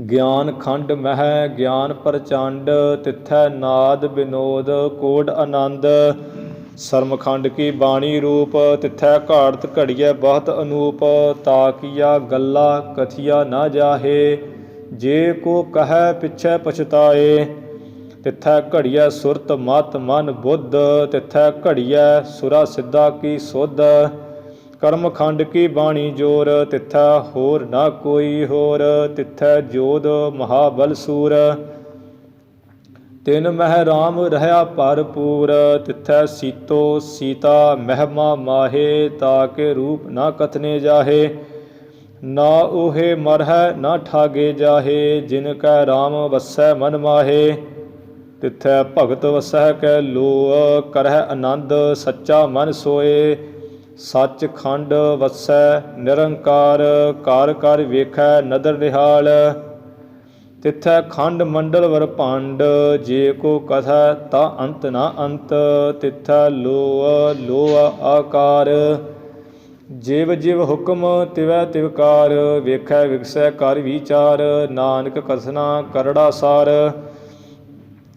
ਗਿਆਨ ਖੰਡ ਮਹਿ ਗਿਆਨ ਪ੍ਰਚੰਡ ਤਿੱਥੈ ਨਾਦ ਵਿਨੋਦ ਕੋਡ ਆਨੰਦ ਸਰਮਖੰਡ ਕੀ ਬਾਣੀ ਰੂਪ ਤਿੱਥੈ ਘਾੜਤ ਘੜੀਐ ਬਹੁਤ ਅਨੂਪ ਤਾਕੀਆ ਗੱਲਾ ਕਥੀਆ ਨਾ ਜਾਹੇ ਜੇ ਕੋ ਕਹੈ ਪਿਛੈ ਪਛਤਾਏ ਤਿੱਥੈ ਘੜੀਐ ਸੁਰਤ ਮਤ ਮਨ ਬੁੱਧ ਤਿੱਥੈ ਘੜੀਐ ਸੁਰਾ ਸਿੱਧਾ ਕੀ ਸੁਧ ਕਰਮ ਖੰਡ ਕੀ ਬਾਣੀ ਜੋਰ ਤਿੱਥੈ ਹੋਰ ਨਾ ਕੋਈ ਹੋਰ ਤਿੱਥੈ ਜੋਧ ਮਹਾਬਲ ਸੂਰ ਤਿਨ ਮਹਿ ਰਾਮ ਰਹਿਆ ਭਰਪੂਰ ਤਿੱਥੈ ਸੀਤੋ ਸੀਤਾ ਮਹਿਮਾ ਮਾਹੇ ਤਾਕੇ ਰੂਪ ਨਾ ਕਥਨੇ ਜਾਹੇ ਨਾ ਉਹੇ ਮਰਹਿ ਨਾ ਠਾਗੇ ਜਾਹੇ ਜਿਨ ਕੈ ਰਾਮ ਵਸੈ ਮਨ ਮਾਹੇ ਤਿੱਥੈ ਭਗਤ ਵਸਹਿ ਕੈ ਲੋਅ ਕਰਹਿ ਆਨੰਦ ਸੱਚਾ ਮਨ ਸੋਏ ਸੱਚ ਖੰਡ ਵਸੈ ਨਿਰੰਕਾਰ ਕਾਰ ਕਰ ਵੇਖੈ ਨਦਰ ਨਿਹਾਲ ਤਿੱਥੈ ਖੰਡ ਮੰਡਲ ਵਰਪੰਡ ਜੇ ਕੋ ਕਥਾ ਤਾ ਅੰਤ ਨਾ ਅੰਤ ਤਿੱਥੈ ਲੋਅ ਲੋਅ ਆਕਾਰ ਜਿਵ ਜਿਵ ਹੁਕਮ ਤਿਵੈ ਤਿਵਕਾਰ ਵੇਖੈ ਵਿਗਸੈ ਕਰ ਵਿਚਾਰ ਨਾਨਕ ਕਥਨਾ ਕਰੜਾ ਸਾਰ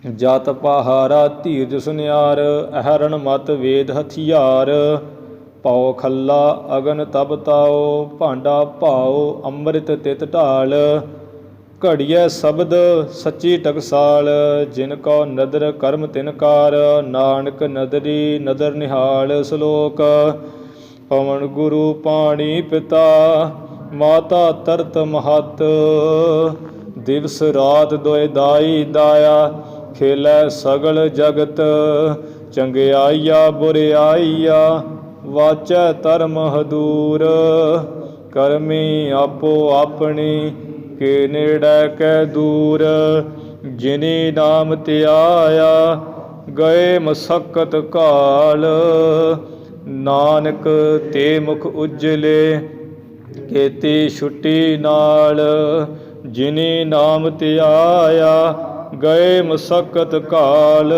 ਜਤ ਪਹਾਰਾ ਧੀਰਜ ਸੁਨਿਆਰ ਅਹਰਣ ਮਤ ਵੇਦ ਹਥਿਆਰ ਪਉ ਖੱਲਾ ਅਗਨ ਤਬ ਤਾਓ ਭਾਂਡਾ ਭਾਓ ਅੰਮ੍ਰਿਤ ਤਿਤ ਢਾਲ ਘੜੀਐ ਸ਼ਬਦ ਸੱਚੀ ਟਕਸਾਲ ਜਿਨ ਕੋ ਨਦਰ ਕਰਮ ਤਿਨਕਾਰ ਨਾਨਕ ਨਦਰੀ ਨਦਰ ਨਿਹਾਲ ਸ਼ਲੋਕ ਪਵਨ ਗੁਰੂ ਪਾਣੀ ਪਿਤਾ ਮਾਤਾ ਤਰਤ ਮਹਤ ਦਿਵਸ ਰਾਤ ਦੋਇ ਦਾਈ ਦਾਇਆ ਖੇਲੈ ਸਗਲ ਜਗਤ ਚੰਗਿਆਈਆ ਬੁਰਿਆਈਆ ਵਾਚੈ ਧਰਮ ਹਦੂਰ ਕਰਮੀ ਆਪੋ ਆਪਣੀ ਕੇ ਨੇੜੈ ਕੈ ਦੂਰ ਜਿਨੀ ਨਾਮ ਧਿਆਇਆ ਗਏ ਮਸਕਤ ਕਾਲ ਨਾਨਕ ਤੇ ਮੁਖ ਉਜਲੇ ਕੇਤੀ ਛੁੱਟੀ ਨਾਲ ਜਿਨੀ ਨਾਮ ਧਿਆਇਆ ਗਏ ਮਸਕਤ ਕਾਲ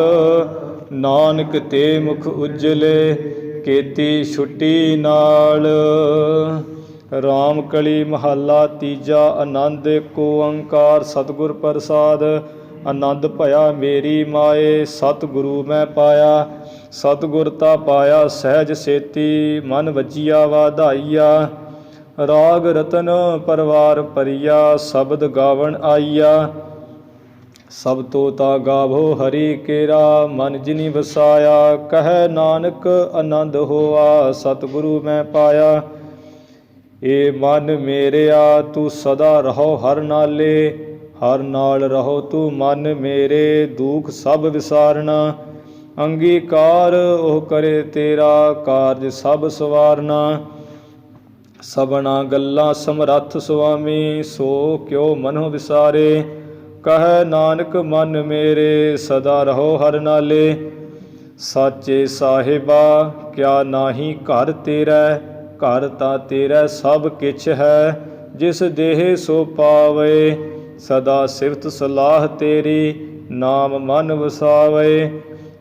ਨਾਨਕ ਤੇ ਮੁਖ ਉਜਲੇ ਕੇਤੀ ਛੁੱਟੀ ਨਾਲ ਰਾਮ ਕਲੀ ਮਹੱਲਾ ਤੀਜਾ। ਆਨੰਦ ਏਕ ਓੰਕਾਰ ਸਤਿਗੁਰ ਪ੍ਰਸਾਦ। ਆਨੰਦ ਭਇਆ ਮੇਰੀ ਮਾਏ, ਸਤਿਗੁਰੂ ਮੈਂ ਪਾਇਆ। ਸਤਿਗੁਰ ਤਾ ਪਾਇਆ ਸਹਿਜ ਸੇਤੀ, ਮਨ ਵੱਜੀਆ ਵਾਧਾਈਆ। ਰਾਗ ਰਤਨ ਪਰਵਾਰ ਭਰੀਆ, ਸ਼ਬਦ ਗਾਵਣ ਆਈਆ। ਸਭ ਤੋਤਾ ਗਾਵੋ ਹਰੀ ਕੇਰਾ, ਮਨ ਜਿਨੀ ਵਸਾਇਆ। ਕਹਿ ਨਾਨਕ ਆਨੰਦ ਹੋਆ, ਸਤਿਗੁਰੂ ਮੈਂ ਪਾਇਆ। ਏ ਮਨ ਮੇਰਿਆ ਤੂੰ ਸਦਾ ਰਹੋ ਹਰ ਨਾਲੇ, ਹਰ ਨਾਲ ਰਹੋ ਤੂੰ ਮਨ ਮੇਰੇ, ਦੁਖ ਸਭ ਵਿਸਾਰਨਾ। ਅੰਗੀਕਾਰ ਉਹ ਕਰੇ ਤੇਰਾ, ਕਾਰਜ ਸਭ ਸਵਾਰਨਾ। ਸਭਨਾ ਗੱਲਾਂ ਸਮਰੱਥ ਸੁਆਮੀ, ਸੋ ਕਿਉ ਮਨੋ ਵਿਸਾਰੇ। ਕਹਿ ਨਾਨਕ ਮਨ ਮੇਰੇ, ਸਦਾ ਰਹੋ ਹਰ ਨਾਲੇ। ਸਾਚੇ ਸਾਹਿਬਾ ਕਿਆ ਨਾਹੀ ਘਰ ਤੇਰਾ, ਘਰ ਤਾਂ ਤੇਰਾ ਸਭ ਕਿਛ ਹੈ। ਜਿਸ ਦੇਹ ਸੋ ਪਾਵੇ, ਸਦਾ ਸਿਫਤ ਸਲਾਹ ਤੇਰੀ, ਨਾਮ ਮਨ ਵਸਾਵੇ।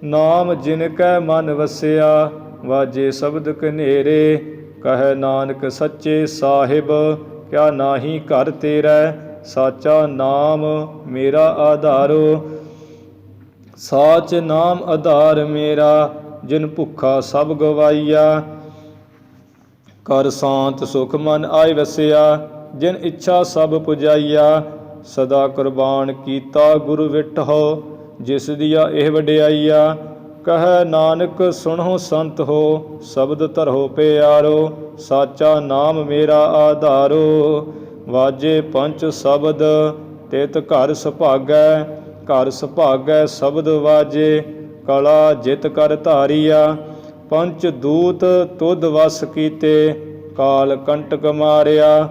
ਨਾਮ ਜਿਨ ਕੈ ਮਨ ਵਸਿਆ, ਵਾਜੇ ਸ਼ਬਦ ਕਨੇਰੇ। ਕਹਿ ਨਾਨਕ ਸੱਚੇ ਸਾਹਿਬ ਕਿਆ ਨਾਹੀ ਘਰ ਤੇਰਾ, ਸਾਚਾ ਨਾਮ ਮੇਰਾ ਆਧਾਰੋ। ਸਾਚ ਨਾਮ ਆਧਾਰ ਮੇਰਾ, ਜਿਨ ਭੁੱਖਾ ਸਭ ਗਵਾਈਆ। ਕਰ ਸ਼ਾਂਤ ਸੁਖ ਮਨ ਆਇ ਵਸਿਆ, ਜਿਨ ਇੱਛਾ ਸਭ ਪੁਜਾਈਆ। ਸਦਾ ਕੁਰਬਾਨ ਕੀਤਾ ਗੁਰ ਵਿਟਹੁ, ਜਿਸ ਦੀਆ ਇਹ ਵਡਿਆਈਆ। ਕਹਿ ਨਾਨਕ ਸੁਣੋ ਸੰਤ ਹੋ, ਸ਼ਬਦ ਧਰੋ ਪਿਆਰੋ। ਸਾਚਾ ਨਾਮ ਮੇਰਾ ਆਧਾਰੋ। ਵਾਜੇ ਪੰਚ ਸ਼ਬਦ ਤਿਤ ਘਰ ਸੁਭਾਗੈ, ਘਰ ਸੁਭਾਗੈ ਸ਼ਬਦ ਵਾਜੇ। ਕਲਾ ਜਿਤ ਕਰ ਧਾਰੀਆ, ਪੰਚ ਦੂਤ ਤੁਧ ਵਸ ਕੀਤੇ। ਕਾਲ ਕੰਟਕ ਮਾਰਿਆ,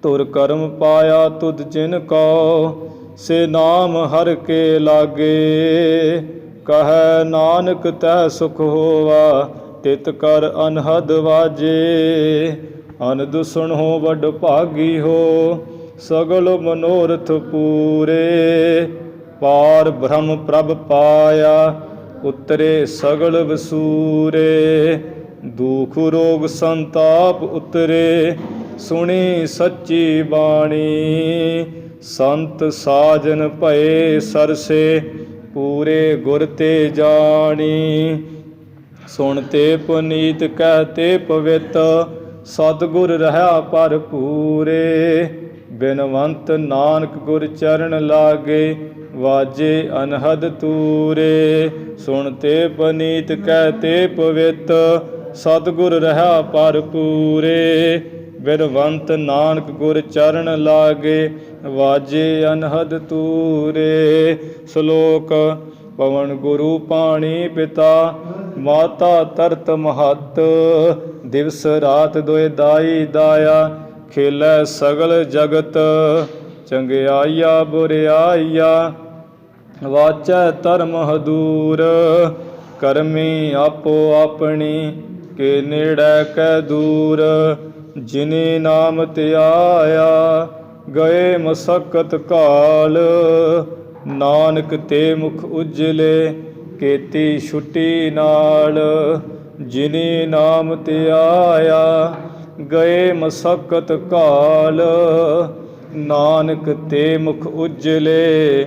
ਧੁਰ ਕਰਮ ਪਾਇਆ ਤੁਧ ਜਿਨ ਕੋ। ਸੇ ਨਾਮ ਹਰਿ ਕੇ ਲਾਗੇ, ਕਹਿ ਨਾਨਕ ਤੈ ਸੁਖ ਹੋਵਾ। ਤਿਤ ਕਰ ਅਨਹਦ ਵਾਜੇ, ਅਨੰਦ ਸੁਣੋ ਵਡ ਭਾਗੀ ਹੋ। ਸਗਲ ਮਨੋਰਥ ਪੂਰੇ, ਪਾਰ ਬ੍ਰਹਮ ਪ੍ਰਭ ਪਾਇਆ। ਉਤਰੇ ਸਗਲ ਵਸੂਰੇ, ਦੁਖ ਰੋਗ ਸੰਤਾਪ ਉਤਰੇ। ਸੁਣੀ ਸੱਚੀ ਬਾਣੀ, ਸੰਤ ਸਾਜਨ ਭਏ ਸਰਸੇ। ਪੂਰੇ ਗੁਰ ਤੇ ਜਾਣੀ, ਸੁਣਤੇ ਪੁਨੀਤ ਕਹਤੇ ਪਵਿੱਤ। ਸਤਿਗੁਰ ਰਹਾ ਭਰਪੂਰੇ, ਬਿਨਵੰਤ ਨਾਨਕ ਗੁਰ ਚਰਨ ਲਾਗੇ। ਵਾਜੇ ਅਨਹਦ ਤੂਰੇ, ਸੁਣਤੇ ਪੁਨੀਤ ਕਹਤੇ ਪਵਿੱਤ। ਸਤਿਗੁਰ ਰਹਾ ਭਰਪੂਰੇ, ਬਿਨਵੰਤ ਨਾਨਕ ਗੁਰ ਚਰਨ ਲਾਗੇ। ਵਾਜੇ ਅਨਹਦ ਤੂਰੇ। ਸ਼ਲੋਕ। ਪਵਨ ਗੁਰੂ ਪਾਣੀ ਪਿਤਾ, ਮਾਤਾ ਤਰਤ ਮਹੱਤ। ਦਿਵਸ ਰਾਤ ਦੁਇ ਦਾਈ ਦਾਇਆ, ਖੇਲੈ ਸਗਲ ਜਗਤ। ਚੰਗਿਆਈਆ ਬੁਰਿਆਈਆ, ਵਾਚੈ ਧਰਮ ਹਦੂਰ। ਕਰਮੀ ਆਪੋ ਆਪਣੀ, ਕੇ ਨੇੜੈ ਕੈ ਦੂਰ। ਜਿਨੇ ਨਾਮ ਧਿਆਇਆ, ਗਏ ਮਸਕਤ ਕਾਲ। ਨਾਨਕ ਤੇ ਮੁਖ ਉਜਲੇ, ਕੀਤੀ ਛੁੱਟੀ ਨਾਲ। ਜਿਨੇ ਨਾਮ ਧਿਆਇਆ, ਗਏ ਮਸਕਤ ਕਾਲ। ਨਾਨਕ ਤੇ ਮੁਖ ਉਜਲੇ,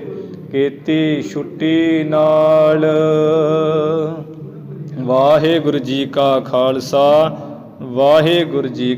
ਕੀਤੀ ਛੁੱਟੀ ਨਾਲ। ਵਾਹਿਗੁਰੂ ਜੀ ਕਾ ਖਾਲਸਾ, ਵਾਹਿਗੁਰੂ ਜੀ